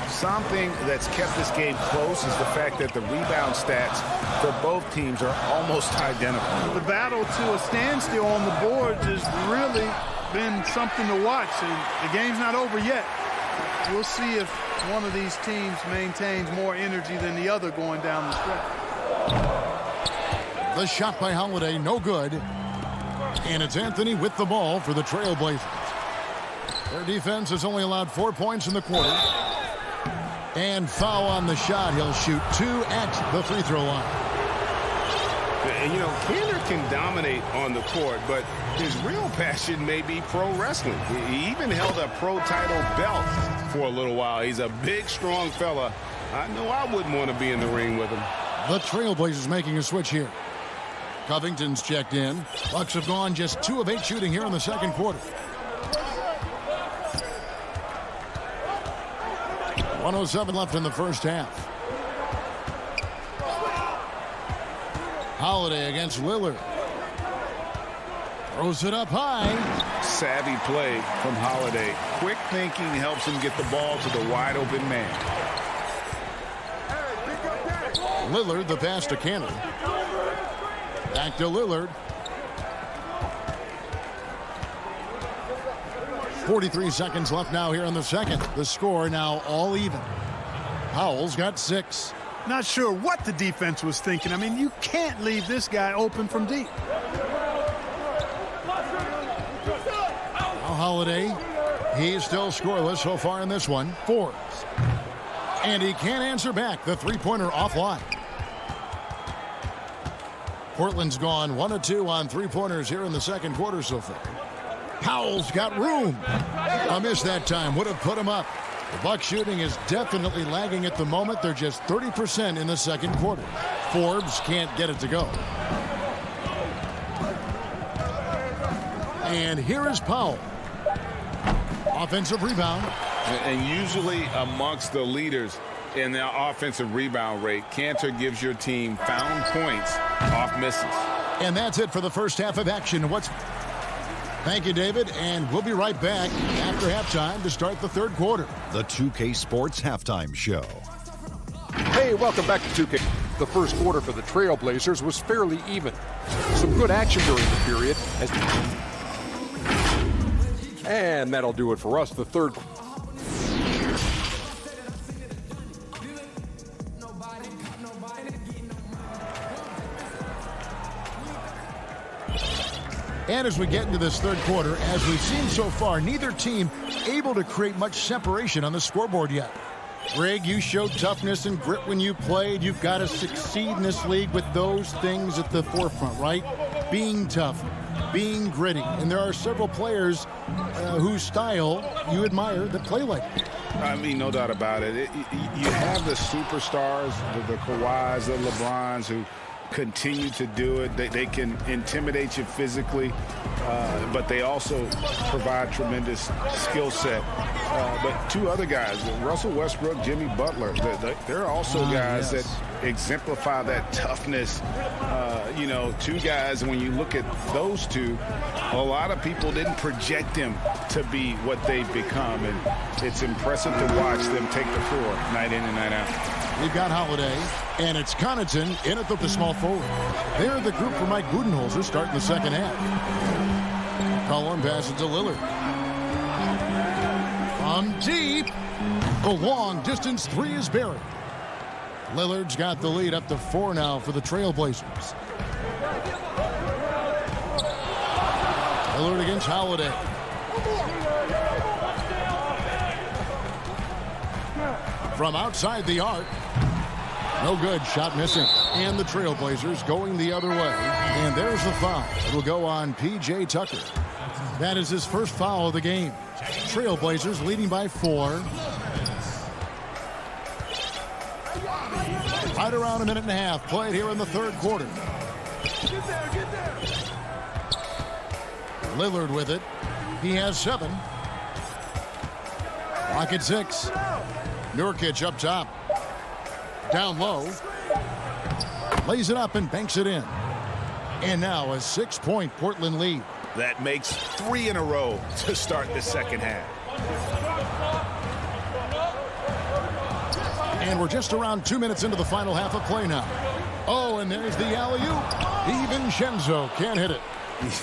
Something that's kept this game close is the fact that the rebound stats for both teams are almost identical. The battle to a standstill on the boards has really been something to watch. And the game's not over yet. We'll see if one of these teams maintains more energy than the other going down the stretch. The shot by Holiday, no good. And it's Anthony with the ball for the Trailblazers. Their defense has only allowed 4 points in the quarter. And foul on the shot. He'll shoot 2 at the free throw line. And, you know, Kander can dominate on the court, but his real passion may be pro wrestling. He even held a pro title belt for a little while. He's a big, strong fella. I know I wouldn't want to be in the ring with him. The Trailblazers making a switch here. Covington's checked in. Bucks have gone just 2 of 8 shooting here in the second quarter. 1:07 left in the first half. Holiday against Lillard. Throws it up high. Savvy play from Holiday. Quick thinking helps him get the ball to the wide open man. Lillard, the pass to Cannon. Back to Lillard. 43 seconds left now here in the second. The score now all even. Powell's got 6. Not sure what the defense was thinking. I mean, you can't leave this guy open from deep. Now Holiday, he's still scoreless so far in this one. Forbes. And he can't answer back. The three-pointer offline. Portland's gone 1 of 2 on three-pointers here in the second quarter so far. Powell's got room. A miss that time would have put him up. The Bucks shooting is definitely lagging at the moment. They're just 30% in the second quarter. Forbes can't get it to go. And here is Powell. Offensive rebound. And usually amongst the leaders in the offensive rebound rate, Cantor gives your team found points off misses. And that's it for the first half of action. Thank you, David, and we'll be right back after halftime to start the third quarter. The 2K Sports Halftime Show. Hey, welcome back to 2K. The first quarter for the Trailblazers was fairly even. Some good action during the period. And that'll do it for us. The third. And as we get into this third quarter, as we've seen so far, neither team able to create much separation on the scoreboard yet. Greg, you showed toughness and grit when you played. You've got to succeed in this league with those things at the forefront, right? Being tough, being gritty. And there are several players whose style you admire that play like it. I mean, no doubt about it. You have the superstars, the Kawhis, the LeBrons, who continue to do it. They can intimidate you physically, but they also provide tremendous skill set. But two other guys, Russell Westbrook, Jimmy Butler, they're also guys that exemplify that toughness. Two guys, when you look at those two, a lot of people didn't project them to be what they've become, and it's impressive to watch them take the floor night in and night out. We've got Holiday, and it's Connaughton in at the small forward. They're the group for Mike Budenholzer starting the second half. Cullen passes to Lillard. From deep, the long distance three is buried. Lillard's got the lead up to 4 now for the Trailblazers. Lillard against Holiday. From outside the arc. No good. Shot missing. And the Trailblazers going the other way. And there's the foul. It'll go on P.J. Tucker. That is his first foul of the game. Trailblazers leading by 4. Right around a minute and a half played here in the third quarter. Lillard with it. He has 7. Clock at 6. Nurkic up top. Down low. Lays it up and banks it in. And now a 6-point Portland lead. That makes 3 in a row to start the second half. And we're just around 2 minutes into the final half of play now. Oh, and there's the alley-oop. DiVincenzo can't hit it.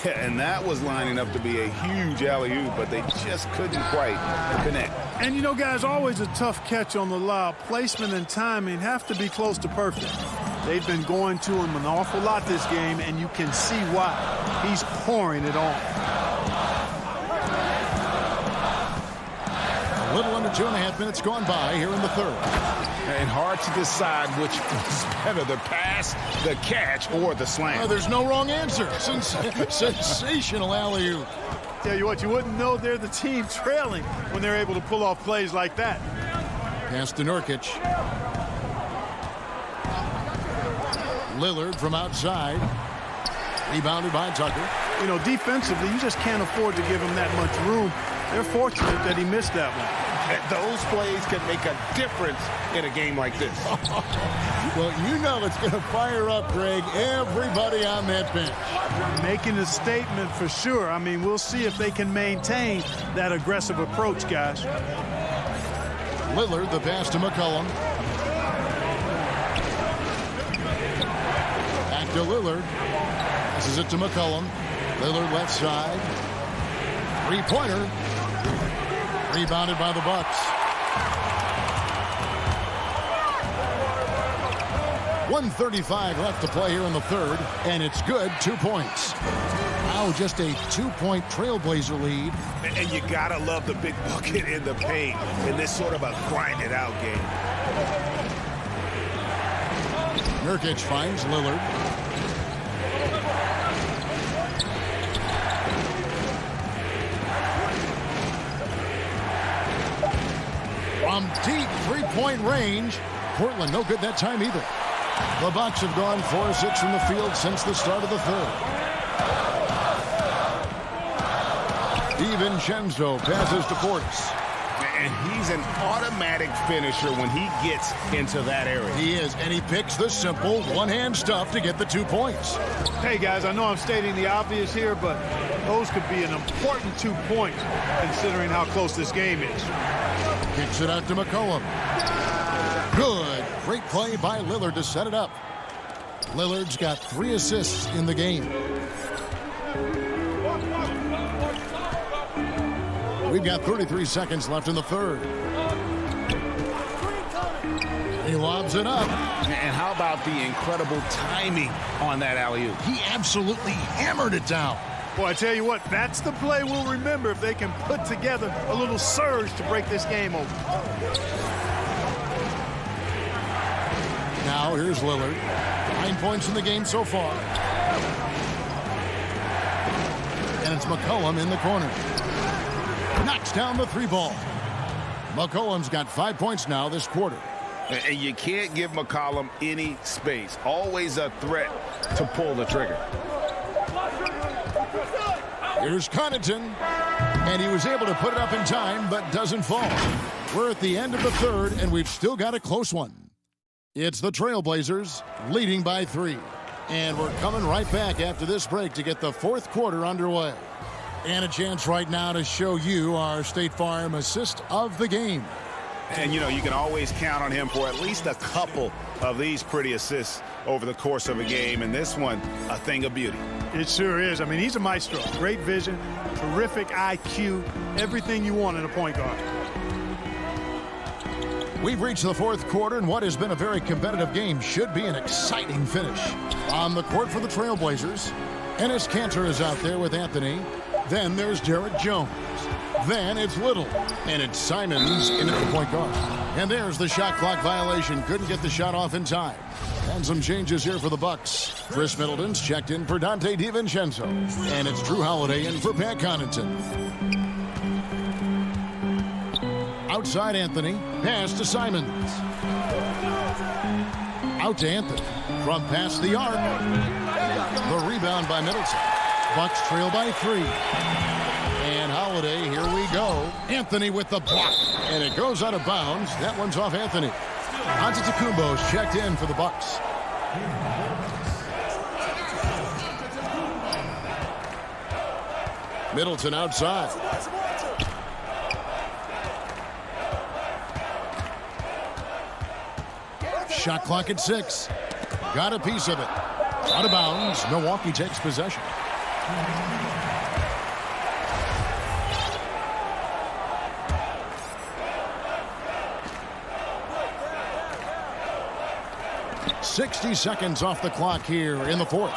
Yeah, and that was lining up to be a huge alley-oop, but they just couldn't quite connect. And, guys, always a tough catch on the lob. Placement and timing have to be close to perfect. They've been going to him an awful lot this game, and you can see why. He's pouring it on. A little under 2.5 minutes gone by here in the third. And hard to decide which was better, the pass, the catch, or the slam. There's no wrong answer. Sensational alley-oop. Tell you what, you wouldn't know they're the team trailing when they're able to pull off plays like that. Pass to Nurkic. Lillard from outside. Rebounded by Tucker. Defensively, you just can't afford to give him that much room. They're fortunate that he missed that one. Those plays can make a difference in a game like this. Well, it's going to fire up, Greg, everybody on that bench. Making a statement for sure. I mean, we'll see if they can maintain that aggressive approach, guys. Lillard, the pass to McCollum. Back to Lillard. Passes it to McCollum. Lillard left side. Three-pointer. Rebounded by the Bucks. 1:35 left to play here in the third, and it's good. 2 points. Now just a 2-point Trailblazer lead. And you gotta love the big bucket in the paint in this sort of a grind-it-out game. Nurkic finds Lillard. From deep three-point range. Portland no good that time either. The Bucks have gone 4-6 from the field since the start of the third. DiVincenzo passes to Portis. And he's an automatic finisher when he gets into that area. He is, and he picks the simple one-hand stuff to get the 2 points. Hey, guys, I know I'm stating the obvious here, but those could be an important 2 points considering how close this game is. Kicks it out to McCollum. Good. Great play by Lillard to set it up. Lillard's got 3 assists in the game. We've got 33 seconds left in the third. He lobs it up. And how about the incredible timing on that alley-oop? He absolutely hammered it down. Boy, I tell you what, that's the play we'll remember if they can put together a little surge to break this game open. Now here's Lillard. 9 points in the game so far. And it's McCollum in the corner. Knocks down the 3 ball. McCollum's got 5 points now this quarter. And you can't give McCollum any space. Always a threat to pull the trigger. Here's Connaughton. And he was able to put it up in time, but doesn't fall. We're at the end of the third, and we've still got a close one. It's the Trailblazers leading by 3. And we're coming right back after this break to get the fourth quarter underway. And a chance right now to show you our State Farm assist of the game. And, you know, you can always count on him for at least a couple of these pretty assists over the course of a game. And this one, a thing of beauty. It sure is. I mean, he's a maestro. Great vision, terrific IQ, everything you want in a point guard. We've reached the fourth quarter, and what has been a very competitive game should be an exciting finish. On the court for the Trailblazers, Enes Kanter is out there with Anthony. Then there's Derek Jones. Then it's Little. And it's Simons in at the point guard. And there's the shot clock violation. Couldn't get the shot off in time. And some changes here for the Bucks. Chris Middleton's checked in for Dante DiVincenzo. And it's Drew Holiday in for Pat Connaughton. Outside Anthony. Pass to Simons. Out to Anthony. From past the arc. The rebound by Middleton. Bucks trail by 3. And Holiday, here we go. Anthony with the block. And it goes out of bounds. That one's off Anthony. Antetokounmpo's checked in for the Bucks. Middleton outside. Shot clock at 6. Got a piece of it. Out of bounds. Milwaukee takes possession. "60 seconds off the clock here in the fourth.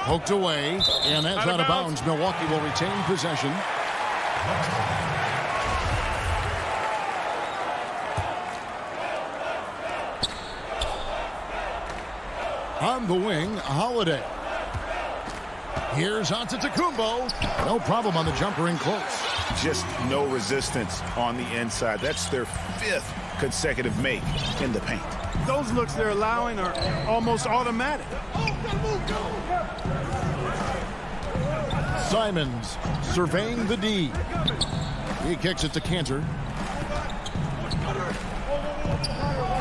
Poked away, and that's out of bounds. Milwaukee will retain possession. On the wing, Holiday. Here's Antetokounmpo. No problem on the jumper in close. Just no resistance on the inside. That's their 5th consecutive make in the paint. Those looks they're allowing are almost automatic. Simons surveying the D. He kicks it to Kanter.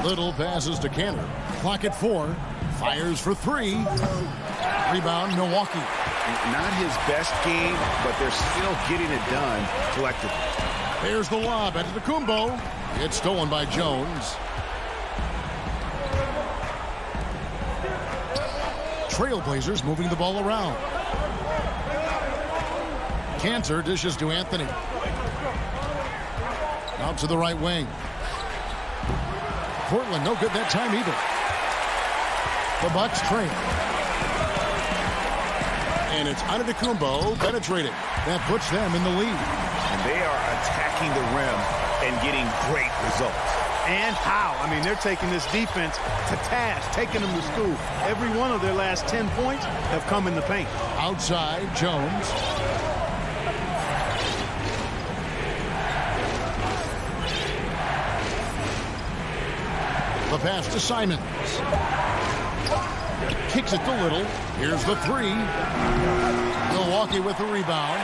Little passes to Kanter. Clock at 4. Fires for 3. Rebound, Milwaukee. Not his best game, but they're still getting it done collectively. There's the lob at Antetokounmpo. It's stolen by Jones. Trailblazers moving the ball around. Kanter dishes to Anthony. Out to the right wing. Portland no good that time either. The Bucks trail. And it's Antetokounmpo penetrating. That puts them in the lead. And they are attacking the rim and getting great results. And how? I mean, they're taking this defense to task, taking them to school. Every one of their last 10 points have come in the paint. Outside, Jones. The pass to Simons. Kicks it to Little. Here's the 3. Milwaukee with the rebound.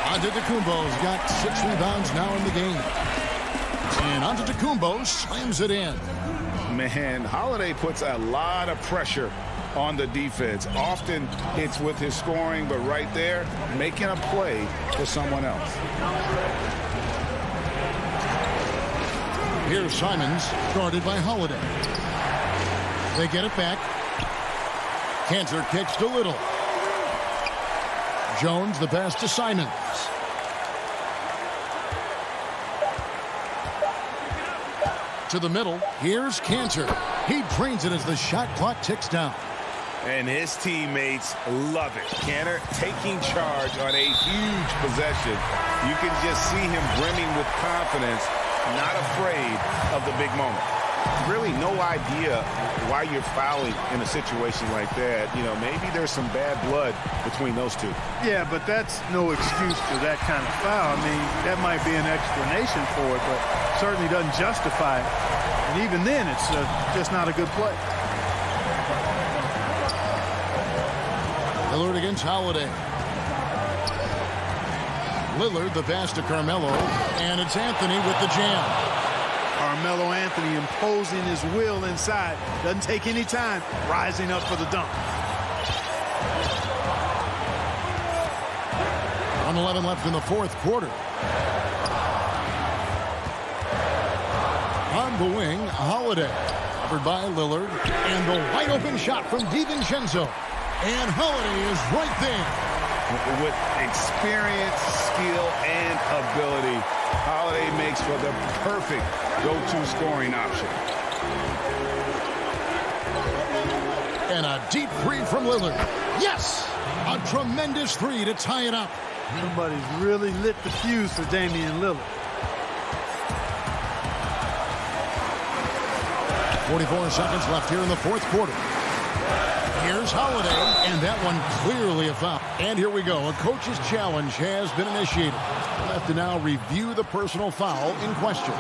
Antetokounmpo's got 6 rebounds now in the game. And Antetokounmpo slams it in. Man, Holiday puts a lot of pressure on the defense. Often it's with his scoring, but right there, making a play for someone else. Here's Simons, guarded by Holiday. They get it back. Cantor kicks to Little. Jones the pass to Simons. To the middle. Here's Cantor. He drains it as the shot clock ticks down. And his teammates love it. Cantor taking charge on a huge possession. You can just see him brimming with confidence, not afraid of the big moment. Really no idea why you're fouling in a situation like that. You know, maybe there's some bad blood between those two. Yeah, but that's no excuse for that kind of foul. I mean, that might be an explanation for it, but certainly doesn't justify it. And even then, it's just not a good play. Lillard against Holiday. Lillard the pass to Carmelo, and it's Anthony with the jam. Carmelo Anthony imposing his will inside. Doesn't take any time. Rising up for the dunk. 1:11 left in the fourth quarter. On the wing, Holiday. Covered by Lillard. And the wide open shot from DiVincenzo. And Holiday is right there. With experience, skill, and ability, Holiday makes for the perfect go-to scoring option. And a deep three from Lillard. Yes! A tremendous three to tie it up. Somebody's really lit the fuse for Damian Lillard. 44 seconds left here in the fourth quarter. Here's Holiday, and that one clearly a foul. And here we go. A coach's challenge has been initiated. We'll have to now review the personal foul in question.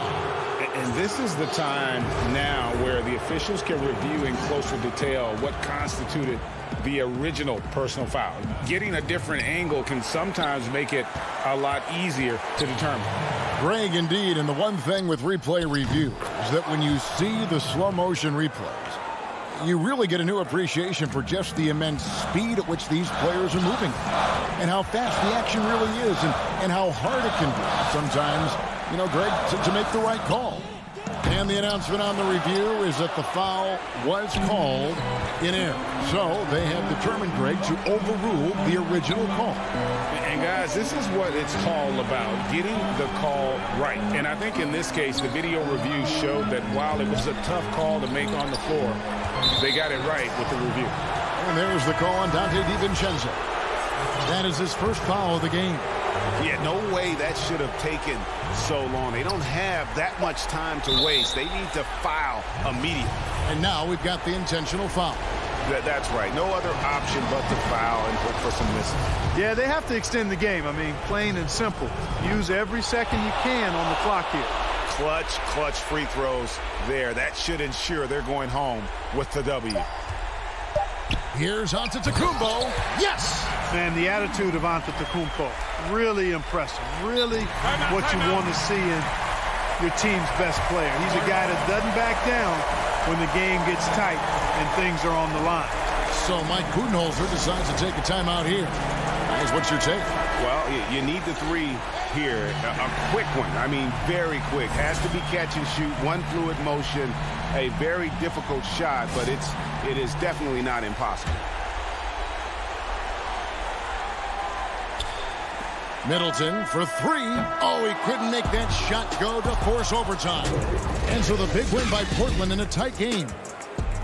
And this is the time now where the officials can review in closer detail what constituted the original personal foul. Getting a different angle can sometimes make it a lot easier to determine. Greg, indeed, and the one thing with replay review is that when you see the slow motion replays, you really get a new appreciation for just the immense speed at which these players are moving and how fast the action really is and how hard it can be sometimes, you know, Greg, to make the right call. And the announcement on the review is that the foul was called in error. So they have determined, Greg, to overrule the original call. And guys, this is what it's all about, getting the call right. And I think in this case, the video review showed that while it was a tough call to make on the floor, they got it right with the review. And there's the call on Dante DiVincenzo. That is his first foul of the game. Yeah, no way that should have taken so long. They don't have that much time to waste. They need to foul immediately. And now we've got the intentional foul. That's right. No other option but to foul and hope for some misses. Yeah, they have to extend the game. I mean, plain and simple. Use every second you can on the clock here. Clutch free throws there. That should ensure they're going home with the W. Here's Antetokounmpo. Yes! Man, the attitude of Antetokounmpo, really impressive. Really what you want to see in your team's best player. He's a guy that doesn't back down when the game gets tight and things are on the line. So Mike Budenholzer decides to take a timeout here. Guys, what's your take? Well, you need the three here. A quick one. I mean, very quick. Has to be catch and shoot. One fluid motion. A very difficult shot, but it is definitely not impossible. Middleton for three. Oh, he couldn't make that shot go to force overtime. And so the big win by Portland in a tight game.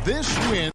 This win.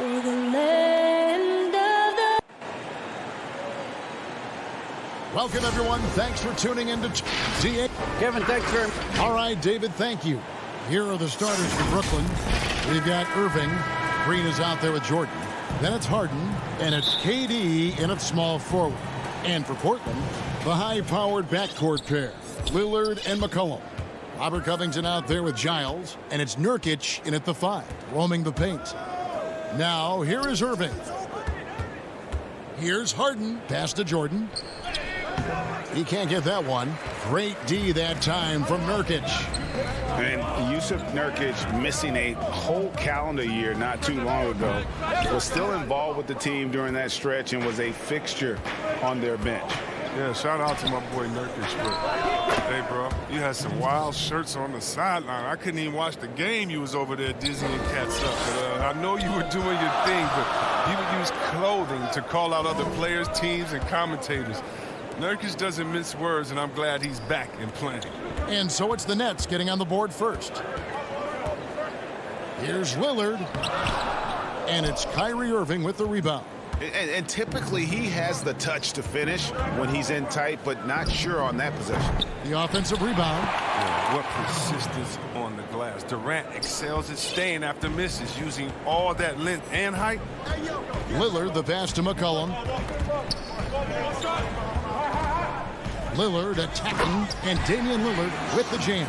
For the land of the... Welcome, everyone. Thanks for tuning in to GA. Kevin, thanks very much. All right, David, thank you. Here are the starters for Brooklyn. We've got Irving. Green is out there with Jordan. Then it's Harden, and it's KD in at small forward. And for Portland, the high-powered backcourt pair, Lillard and McCollum. Robert Covington out there with Giles, and it's Nurkic in at the 5, roaming the paint. Now, here is Irving. Here's Harden, pass to Jordan. He can't get that one. Great D that time from Nurkic. And Yusuf Nurkic, missing a whole calendar year not too long ago, was still involved with the team during that stretch and was a fixture on their bench. Yeah, shout out to my boy Nurkic. But, hey, bro, you had some wild shirts on the sideline. I couldn't even watch the game. You was over there dizzying cats up. But, I know you were doing your thing, but you would use clothing to call out other players, teams, and commentators. Nurkic doesn't mince words, and I'm glad he's back and playing. And so it's the Nets getting on the board first. Here's Lillard. And it's Kyrie Irving with the rebound. And typically he has the touch to finish when he's in tight, but not sure on that possession. The offensive rebound. Yeah, what persistence on the glass. Durant excels at staying after misses, using all that length and height. Lillard, the pass to McCollum. Lillard attacking, and Damian Lillard with the jam.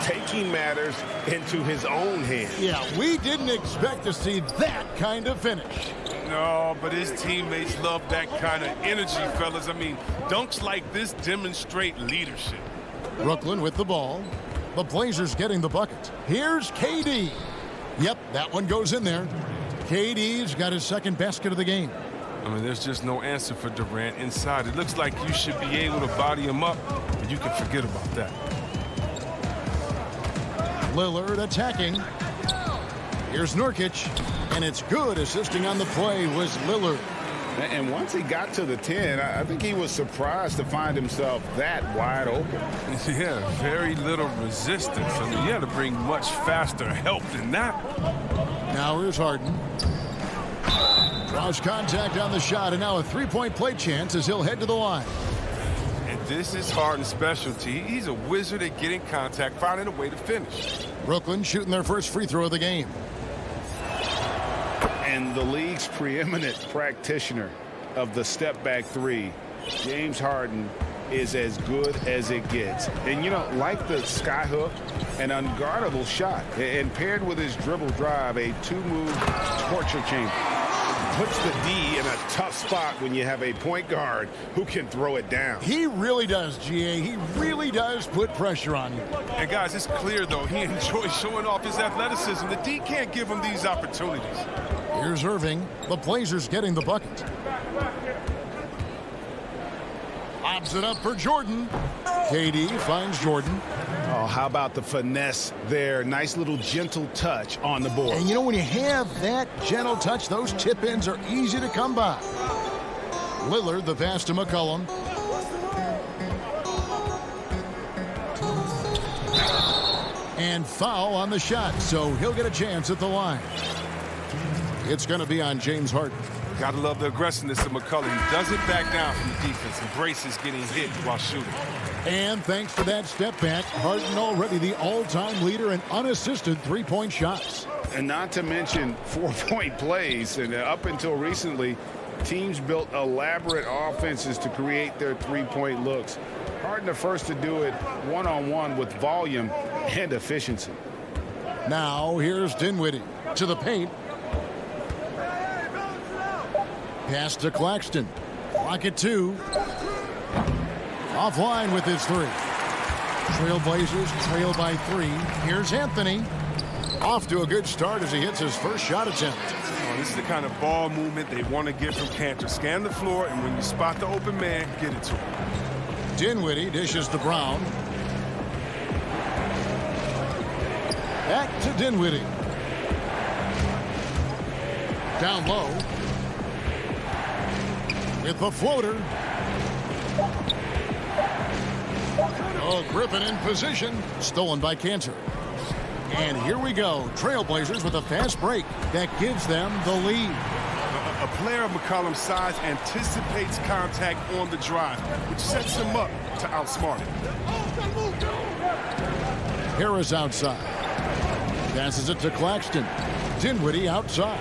Taking matters into his own hands. Yeah, we didn't expect to see that kind of finish. No, but his teammates love that kind of energy, fellas. I mean, dunks like this demonstrate leadership. Brooklyn with the ball. The Blazers getting the bucket. Here's KD. Yep, that one goes in there. KD's got his second basket of the game. I mean, there's just no answer for Durant inside. It looks like you should be able to body him up, but you can forget about that. Lillard attacking. Here's Nurkic, and it's good. Assisting on the play was Lillard. And once he got to the 10, I think he was surprised to find himself that wide open. Yeah, very little resistance. I mean, you had to bring much faster help than that. Now here's Harden. Draws contact on the shot, and now a three-point play chance as he'll head to the line. And this is Harden's specialty. He's a wizard at getting contact, finding a way to finish. Brooklyn shooting their first free throw of the game. And the league's preeminent practitioner of the step-back three, James Harden, is as good as it gets. And, you know, like the skyhook, an unguardable shot. And paired with his dribble drive, a two-move torture chamber. Puts the D in a tough spot when you have a point guard who can throw it down. He really does, GA. He really does put pressure on you. And, guys, it's clear, though, he enjoys showing off his athleticism. The D can't give him these opportunities. Here's Irving. The Blazers getting the bucket. Lobs it up for Jordan. KD finds Jordan. Oh, how about the finesse there? Nice little gentle touch on the board. And you know, when you have that gentle touch, those tip-ins are easy to come by. Lillard, the pass to McCollum. And foul on the shot, so he'll get a chance at the line. It's going to be on James Harden. Gotta love the aggressiveness of McCullough. He doesn't back down from the defense. Embraces getting hit while shooting. And thanks to that step back, Harden already the all-time leader in unassisted three-point shots. And not to mention four-point plays. And up until recently, teams built elaborate offenses to create their three-point looks. Harden the first to do it one-on-one with volume and efficiency. Now here's Dinwiddie to the paint. Pass to Claxton. Clock at 2. Offline with his 3. Trailblazers trail by 3. Here's Anthony. Off to a good start as he hits his first shot attempt. Oh, this is the kind of ball movement they want to get from Cantor. Scan the floor, and when you spot the open man, get it to him. Dinwiddie dishes to Brown. Back to Dinwiddie. Down low. With the floater. Oh, Griffin in position. Stolen by Cantor. And here we go. Trailblazers with a fast break that gives them the lead. A player of McCollum's size anticipates contact on the drive, which sets him up to outsmart him. Harris outside. Passes it to Claxton. Dinwiddie outside.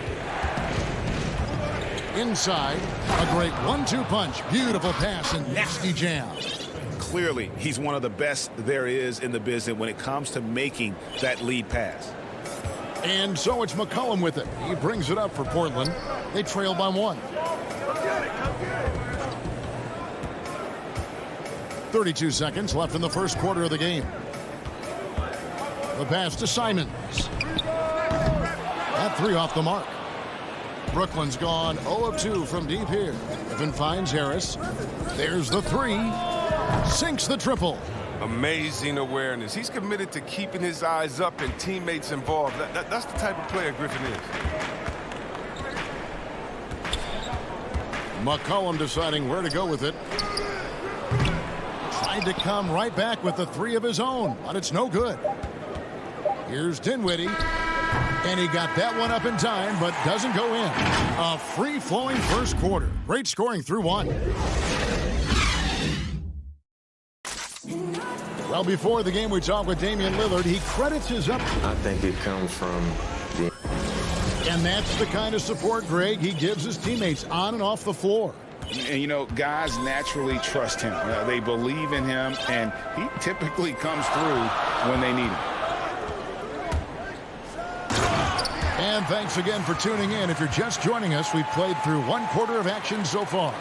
Inside, a great 1-2 punch. Beautiful pass and nasty jam. Clearly, he's one of the best there is in the business when it comes to making that lead pass. And so it's McCollum with it. He brings it up for Portland. They trail by 1. 32 seconds left in the first quarter of the game. The pass to Simons. That 3 off the mark. Brooklyn's gone 0 of 2 from deep here. Griffin finds Harris. There's the 3. Sinks the triple. Amazing awareness. He's committed to keeping his eyes up and teammates involved. That's the type of player Griffin is. McCollum deciding where to go with it. Tried to come right back with the 3 of his own, but it's no good. Here's Dinwiddie. And he got that one up in time, but doesn't go in. A free-flowing first quarter. Great scoring through 1. Well, before the game, we talked with Damian Lillard. He credits his up. I think it comes from the... And that's the kind of support, Greg, he gives his teammates on and off the floor. And, you know, guys naturally trust him. They believe in him, and he typically comes through when they need him. And thanks again for tuning in. If you're just joining us, we've played through 1 quarter of action so far.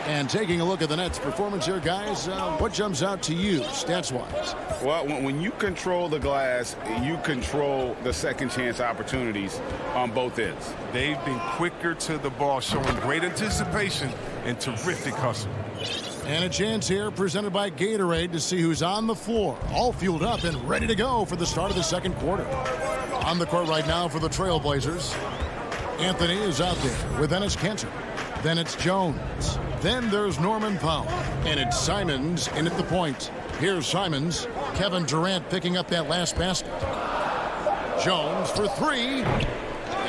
And taking a look at the Nets' performance here, guys, what jumps out to you, stats-wise? Well, when you control the glass, you control the second chance opportunities on both ends. They've been quicker to the ball, showing great anticipation and terrific hustle. And a chance here presented by Gatorade to see who's on the floor, all fueled up and ready to go for the start of the second quarter. On the court right now for the Trailblazers, Anthony is out there with Enes Kanter. Then it's Jones. Then there's Norman Powell. And it's Simons in at the point. Here's Simons. Kevin Durant picking up that last basket. Jones for 3.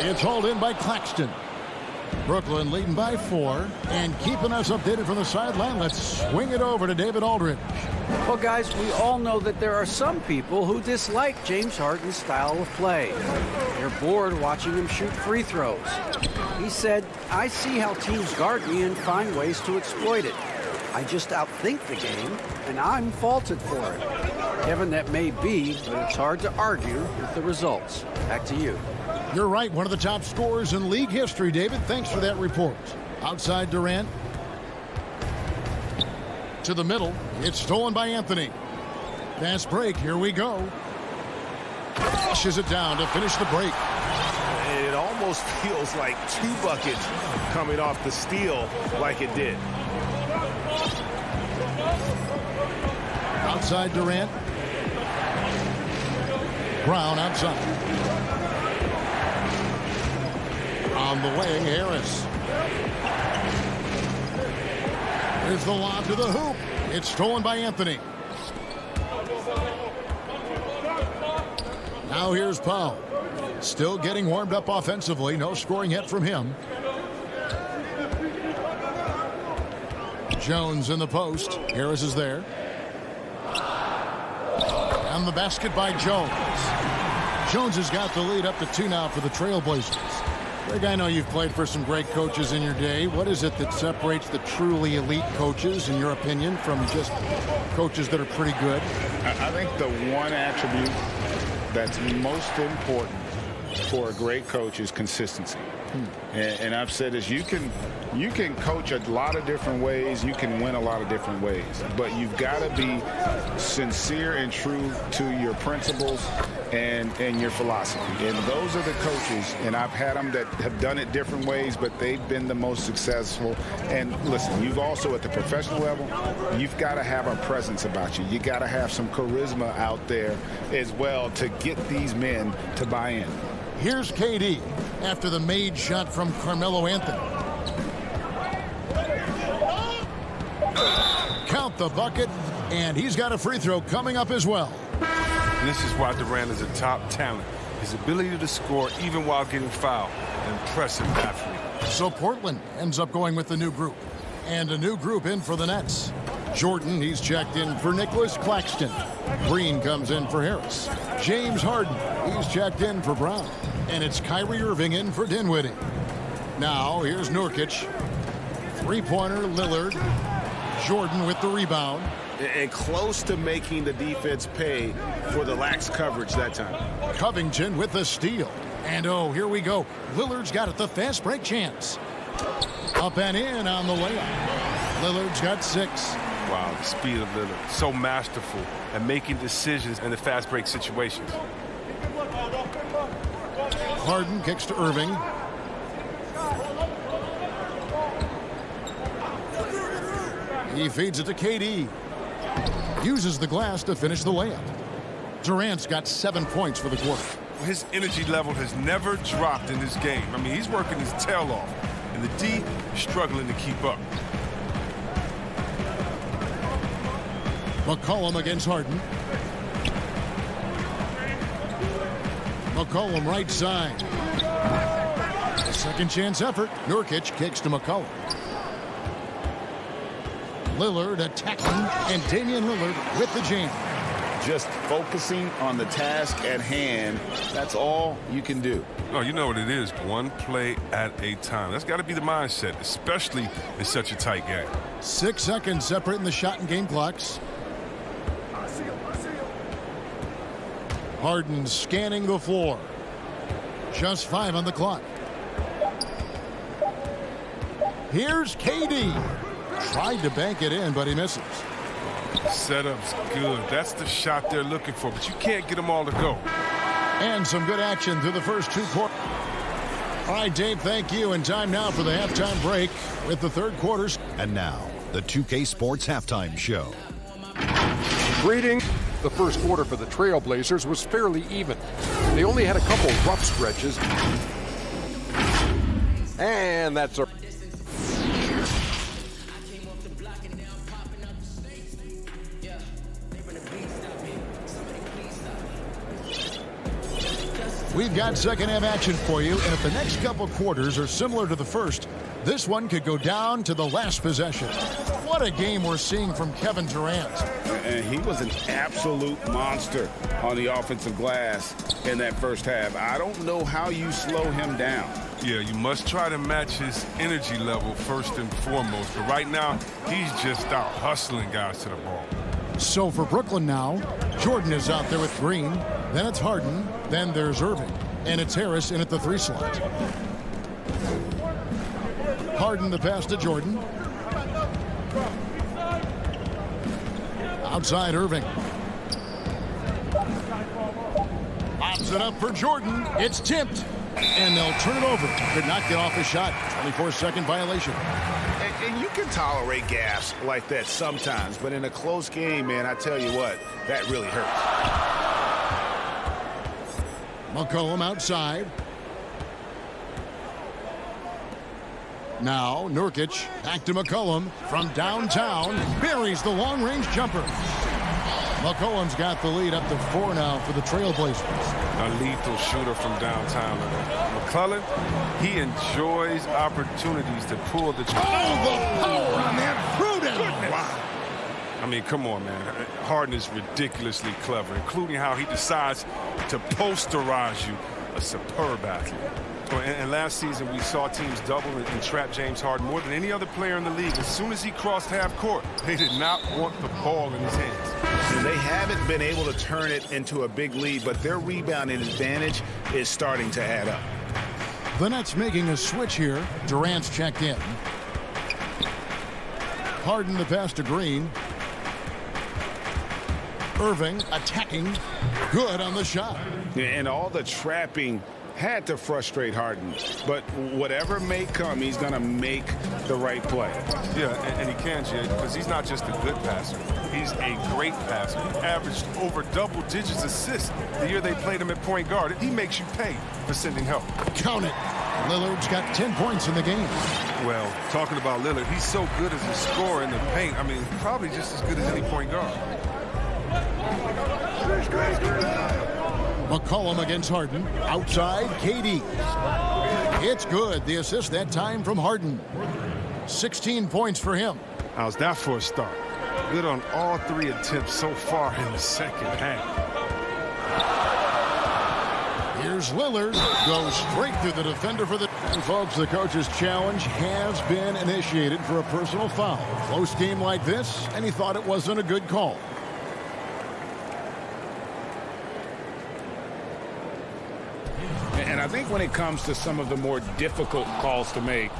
It's hauled in by Claxton. Brooklyn leading by 4. And keeping us updated from the sideline, let's swing it over to David Aldridge. Well, guys, we all know that there are some people who dislike James Harden's style of play. They're bored watching him shoot free throws. He said, I see how teams guard me and find ways to exploit it. I just outthink the game, and I'm faulted for it. Kevin, that may be, but it's hard to argue with the results. Back to you. You're right, one of the top scorers in league history, David. Thanks for that report. Outside Durant. To the middle. It's stolen by Anthony. Fast break. Here we go. Pushes it down to finish the break. It almost feels like 2 buckets coming off the steal like it did. Outside Durant. Brown outside. On the wing, Harris. Here's the lob to the hoop. It's stolen by Anthony. Now here's Powell. Still getting warmed up offensively. No scoring yet from him. Jones in the post. Harris is there. And the basket by Jones. Jones has got the lead up to 2 now for the Trailblazers. Greg, I know you've played for some great coaches in your day. What is it that separates the truly elite coaches, in your opinion, from just coaches that are pretty good? I think the one attribute that's most important for a great coach is consistency. And I've said this, you can coach a lot of different ways, you can win a lot of different ways, but you've got to be sincere and true to your principles and your philosophy. And those are the coaches, and I've had them that have done it different ways, but they've been the most successful. And listen, you've also at the professional level, you've got to have a presence about you. You got to have some charisma out there as well to get these men to buy in. Here's KD after the made shot from Carmelo Anthony. Count the bucket, and he's got a free throw coming up as well. And this is why Durant is a top talent. His ability to score even while getting fouled. An impressive athlete. So Portland ends up going with the new group. And a new group in for the Nets. Jordan, he's checked in for Nicholas Claxton. Green comes in for Harris. James Harden, he's checked in for Brown. And it's Kyrie Irving in for Dinwiddie. Now, here's Nurkic. Three-pointer, Lillard. Jordan with the rebound. And close to making the defense pay for the lax coverage that time. Covington with the steal. And oh, here we go. Lillard's got it, the fast break chance. Up and in on the layup. Lillard's got 6. Wow, the speed of Lillard. So masterful at making decisions in the fast break situations. Harden kicks to Irving. He feeds it to KD. Uses the glass to finish the layup. Durant's got 7 points for the quarter. His energy level has never dropped in this game. I mean, he's working his tail off. And the D is struggling to keep up. McCollum against Harden. McCollum right side. A second chance effort. Nurkic kicks to McCollum. Lillard attacking, and Damian Lillard with the jam. Just focusing on the task at hand, that's all you can do. Oh, you know what it is. One play at a time. That's got to be the mindset, especially in such a tight game. 6 seconds separating the shot and game clocks. Harden scanning the floor. Just 5 on the clock. Here's KD. Tried to bank it in, but he misses. Setup's good. That's the shot they're looking for, but you can't get them all to go. And some good action through the first 2 quarters. All right, Dave, thank you. And time now for the halftime break with the third quarters. And now, the 2K Sports Halftime Show. Greetings. The first quarter for the Trailblazers was fairly even. They only had a couple rough stretches. And that's a... We've got second half action for you, and if the next couple quarters are similar to the first, this one could go down to the last possession. What a game we're seeing from Kevin Durant. And he was an absolute monster on the offensive glass in that first half. I don't know how you slow him down. Yeah, you must try to match his energy level first and foremost. But right now, he's just out hustling guys to the ball. So for Brooklyn now, Jordan is out there with Green. Then it's Harden. Then there's Irving. And it's Harris in at the 3 slot. Harden the pass to Jordan. Outside Irving. Pops it up for Jordan. It's tipped. And they'll turn it over. Could not get off his shot. 24-second violation. And you can tolerate gaffes like that sometimes, but in a close game, man, I tell you what, that really hurts. McCollum outside. Now Nurkic back to McCollum from downtown. Buries the long-range jumper. McCollum's got the lead up to 4 now for the Trailblazers. A lethal shooter from downtown. McCollum, he enjoys opportunities to pull the trigger. Oh, the power on that throw-down. Wow. I mean, come on, man. Harden is ridiculously clever, including how he decides to posterize you. A superb athlete. And last season, we saw teams double and trap James Harden more than any other player in the league. As soon as he crossed half court, they did not want the ball in his hands. They haven't been able to turn it into a big lead, but their rebounding advantage is starting to add up. The Nets making a switch here. Durant's checked in. Harden the pass to Green. Irving attacking. Good on the shot. And all the trapping had to frustrate Harden. But whatever may come, he's going to make the right play. Yeah, and he can, Jay, because he's not just a good passer. He's a great passer. He averaged over double digits assists the year they played him at point guard. He makes you pay for sending help. Count it. Lillard's got 10 points in the game. Well, talking about Lillard, he's so good as a scorer in the paint. I mean, probably just as good as any point guard. McCollum against Harden. Outside, KD. It's good. The assist that time from Harden. 16 points for him. How's that for a start? Good on all 3 attempts so far in the second half. Here's Lillard. Goes straight through the defender for the... And folks, the coach's challenge has been initiated for a personal foul. Close game like this, and he thought it wasn't a good call. And I think when it comes to some of the more difficult calls to make,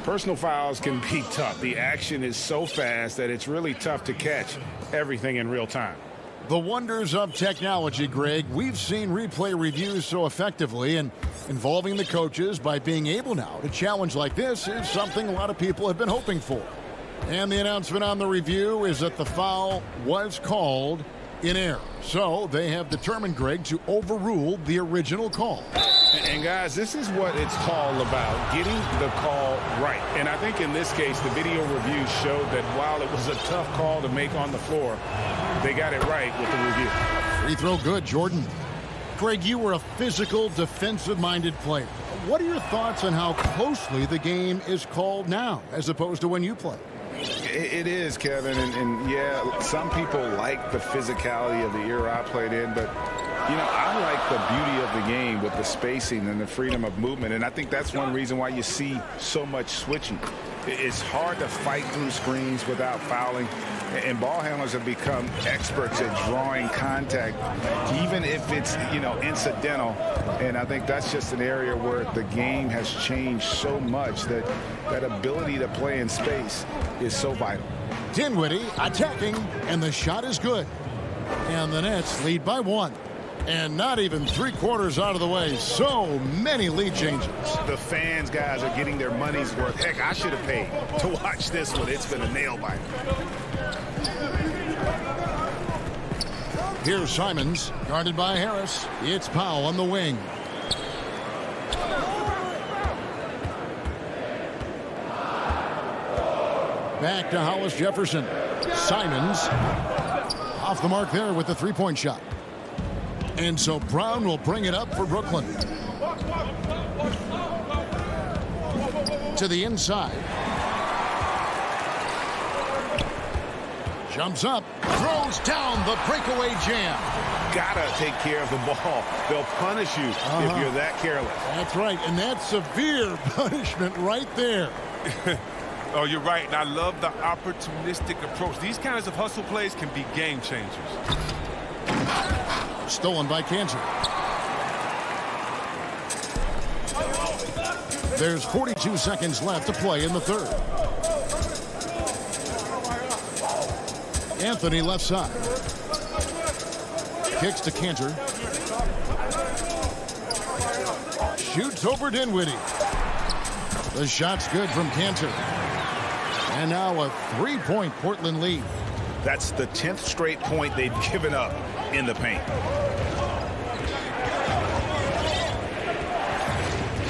personal fouls can be tough. The action is so fast that it's really tough to catch everything in real time. The wonders of technology, Greg. We've seen replay reviews so effectively, and involving the coaches by being able now to challenge like this is something a lot of people have been hoping for. And the announcement on the review is that the foul was called in error. So they have determined, Greg, to overrule the original call. And guys, this is what it's all about, getting the call right. And I think in this case, the video review showed that while it was a tough call to make on the floor, they got it right with the review. Free throw good, Jordan. Greg, you were a physical, defensive-minded player. What are your thoughts on how closely the game is called now as opposed to when you played? It is, Kevin, and yeah, some people like the physicality of the era I played in, but you know, I like the beauty of the game with the spacing and the freedom of movement, and I think that's one reason why you see so much switching. It's hard to fight through screens without fouling, and ball handlers have become experts at drawing contact, even if it's, you know, incidental. And I think that's just an area where the game has changed so much that that ability to play in space is so vital. Dinwiddie attacking, and the shot is good. And the Nets lead by 1. And not even 3/4 out of the way. So many lead changes. The fans, guys, are getting their money's worth. Heck, I should have paid to watch this one. It's been a nail-biter. Here's Simons, guarded by Harris. It's Powell on the wing. Back to Hollis Jefferson. Simons off the mark there with the three-point shot. And so Brown will bring it up for Brooklyn. To the inside. Jumps up, throws down the breakaway jam. got to take care of the ball. They'll punish you if you're that careless. That's right, and that's severe punishment right there. Oh, you're right, and I love the opportunistic approach. These kinds of hustle plays can be game changers. Stolen by Cantor. There's 42 seconds left to play in the third. Anthony left side. Kicks to Cantor. Shoots over Dinwiddie. The shot's good from Cantor. And now a three-point Portland lead. That's the 10th straight point they've given up in the paint.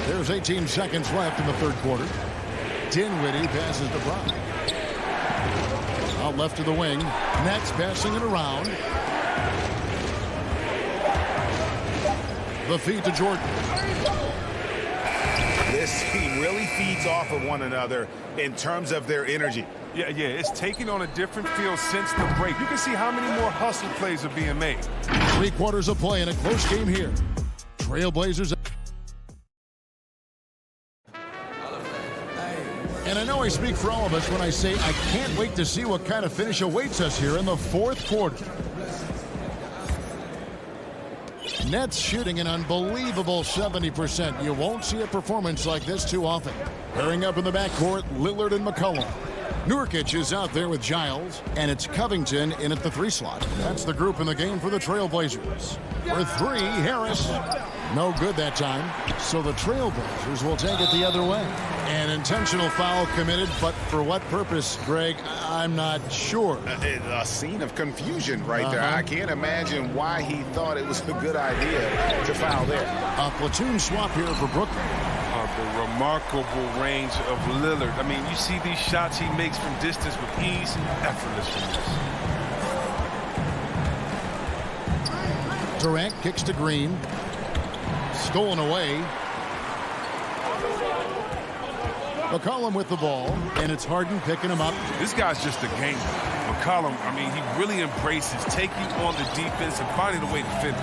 There's 18 seconds left in the third quarter. Dinwiddie passes to Brown. Out left to the wing. Nets passing it around. The feed to Jordan. This team really feeds off of one another in terms of their energy. Yeah, it's taking on a different feel since the break. You can see how many more hustle plays are being made. 3 quarters of play in a close game here. Trailblazers. And I know I speak for all of us when I say I can't wait to see what kind of finish awaits us here in the fourth quarter. Nets shooting an unbelievable 70%. You won't see a performance like this too often. Pairing up in the backcourt, Lillard and McCollum. Nurkic is out there with Giles, and it's Covington in at the 3 slot. That's the group in the game for the Trailblazers. For 3, Harris. No good that time, so the Trailblazers will take it the other way. An intentional foul committed, but for what purpose, Greg, I'm not sure. A scene of confusion right there. I can't imagine why he thought it was a good idea to foul there. A platoon swap here for Brooklyn. The remarkable range of Lillard. I mean, you see these shots he makes from distance with ease, effortlessness. Durant kicks to Green. Stolen away. McCollum with the ball, and it's Harden picking him up. This guy's just a gamer. McCollum, I mean, he really embraces taking on the defense and finding a way to finish.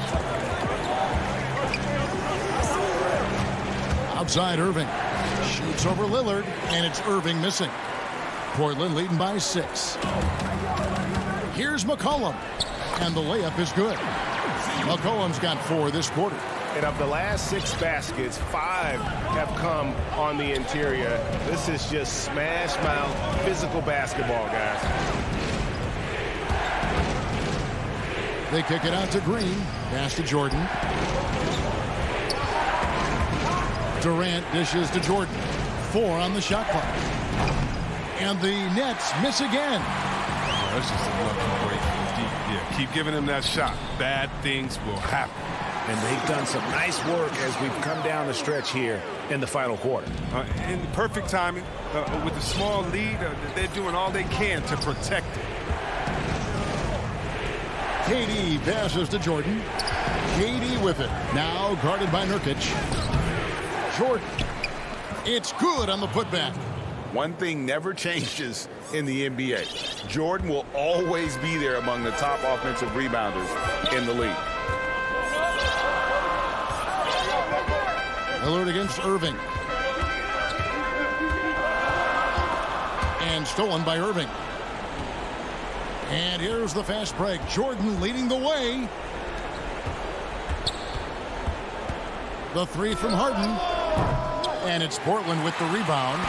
Outside Irving. Shoots over Lillard, and it's Irving missing. Portland leading by 6. Here's McCollum, and the layup is good. McCollum's got 4 this quarter. And of the last 6 baskets, 5 have come on the interior. This is just smash mouth physical basketball, guys. They kick it out to Green. Pass to Jordan. Durant dishes to Jordan. 4 on the shot clock. And the Nets miss again. That's just a lucky break. Yeah, keep giving him that shot. Bad things will happen. And they've done some nice work as we've come down the stretch here in the final quarter. In perfect timing, with a small lead, they're doing all they can to protect it. KD passes to Jordan. KD with it. Now guarded by Nurkic. Jordan. It's good on the putback. One thing never changes in the NBA. Jordan will always be there among the top offensive rebounders in the league. Lillard against Irving. And stolen by Irving. And here's the fast break. Jordan leading the way. The 3 from Harden. And it's Portland with the rebound.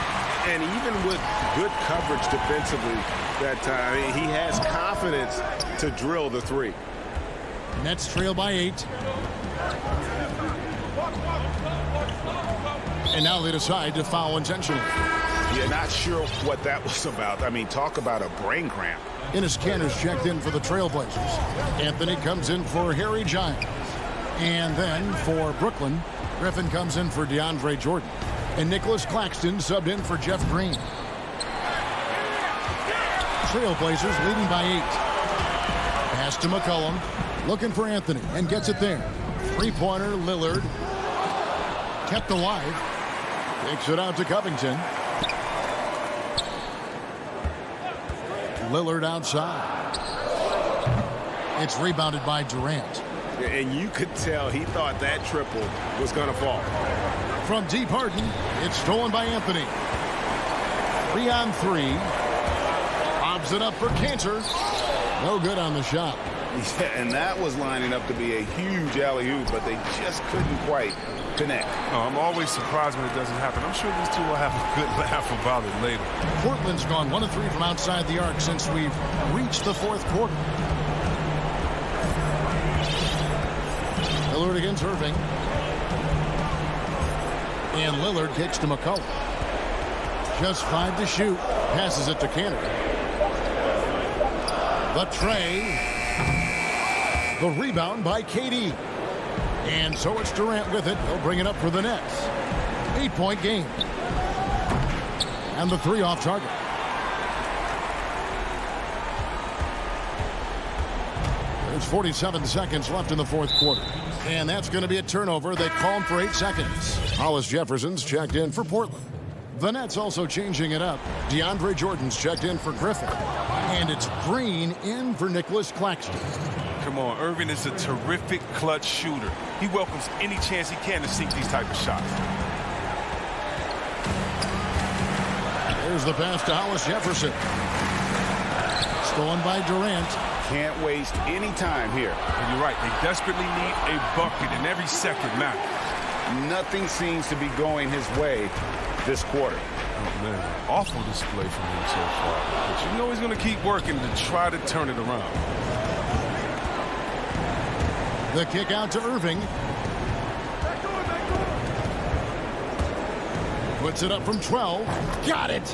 And even with good coverage defensively that time, he has confidence to drill the 3. Nets trail by 8. And now they decide to foul intentionally. Yeah, not sure what that was about. I mean, talk about a brain cramp. Enes Kanter's checked in for the Trailblazers. Anthony comes in for Harry Giles. And then for Brooklyn, Griffin comes in for DeAndre Jordan. And Nicholas Claxton subbed in for Jeff Green. Trailblazers leading by 8. Pass to McCollum. Looking for Anthony and gets it there. 3-pointer Lillard. Kept alive. Takes it out to Covington. Lillard outside. It's rebounded by Durant. And you could tell he thought that triple was going to fall. From deep Harden, it's stolen by Anthony. 3-on-3. Lobs it up for Cantor. No good on the shot. Yeah, and that was lining up to be a huge alley-oop, but they just couldn't quite connect. Oh, I'm always surprised when it doesn't happen. I'm sure these two will have a good laugh about it later. Portland's gone 1 of 3 from outside the arc since we've reached the fourth quarter. Lillard against Irving. And Lillard kicks to McCullough. Just 5 to shoot. Passes it to Cantor. The tray. The rebound by KD. And so it's Durant with it. He'll bring it up for the Nets. 8-point game. And the 3 off target. There's 47 seconds left in the fourth quarter. And that's going to be a turnover. They call him for 8 seconds. Hollis Jefferson's checked in for Portland. The Nets also changing it up. DeAndre Jordan's checked in for Griffin. And it's Green in for Nicholas Claxton. Come on, Irving is a terrific clutch shooter. He welcomes any chance he can to sink these type of shots. There's the pass to Hollis Jefferson. Stolen by Durant. Can't waste any time here. And you're right, they desperately need a bucket, and every second matters. Nothing seems to be going his way this quarter. Oh, man, awful display from him so far. But you know he's going to keep working to try to turn it around. The kick out to Irving. Puts it up from 12. Got it.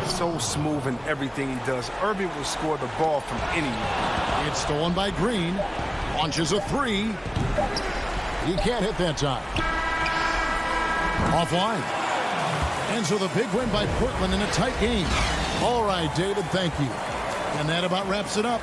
So smooth in everything he does. Irving will score the ball from anywhere. It's stolen by Green. Launches a 3. He can't hit that time. Offline. And so the big win by Portland in a tight game. All right, David, thank you. And that about wraps it up.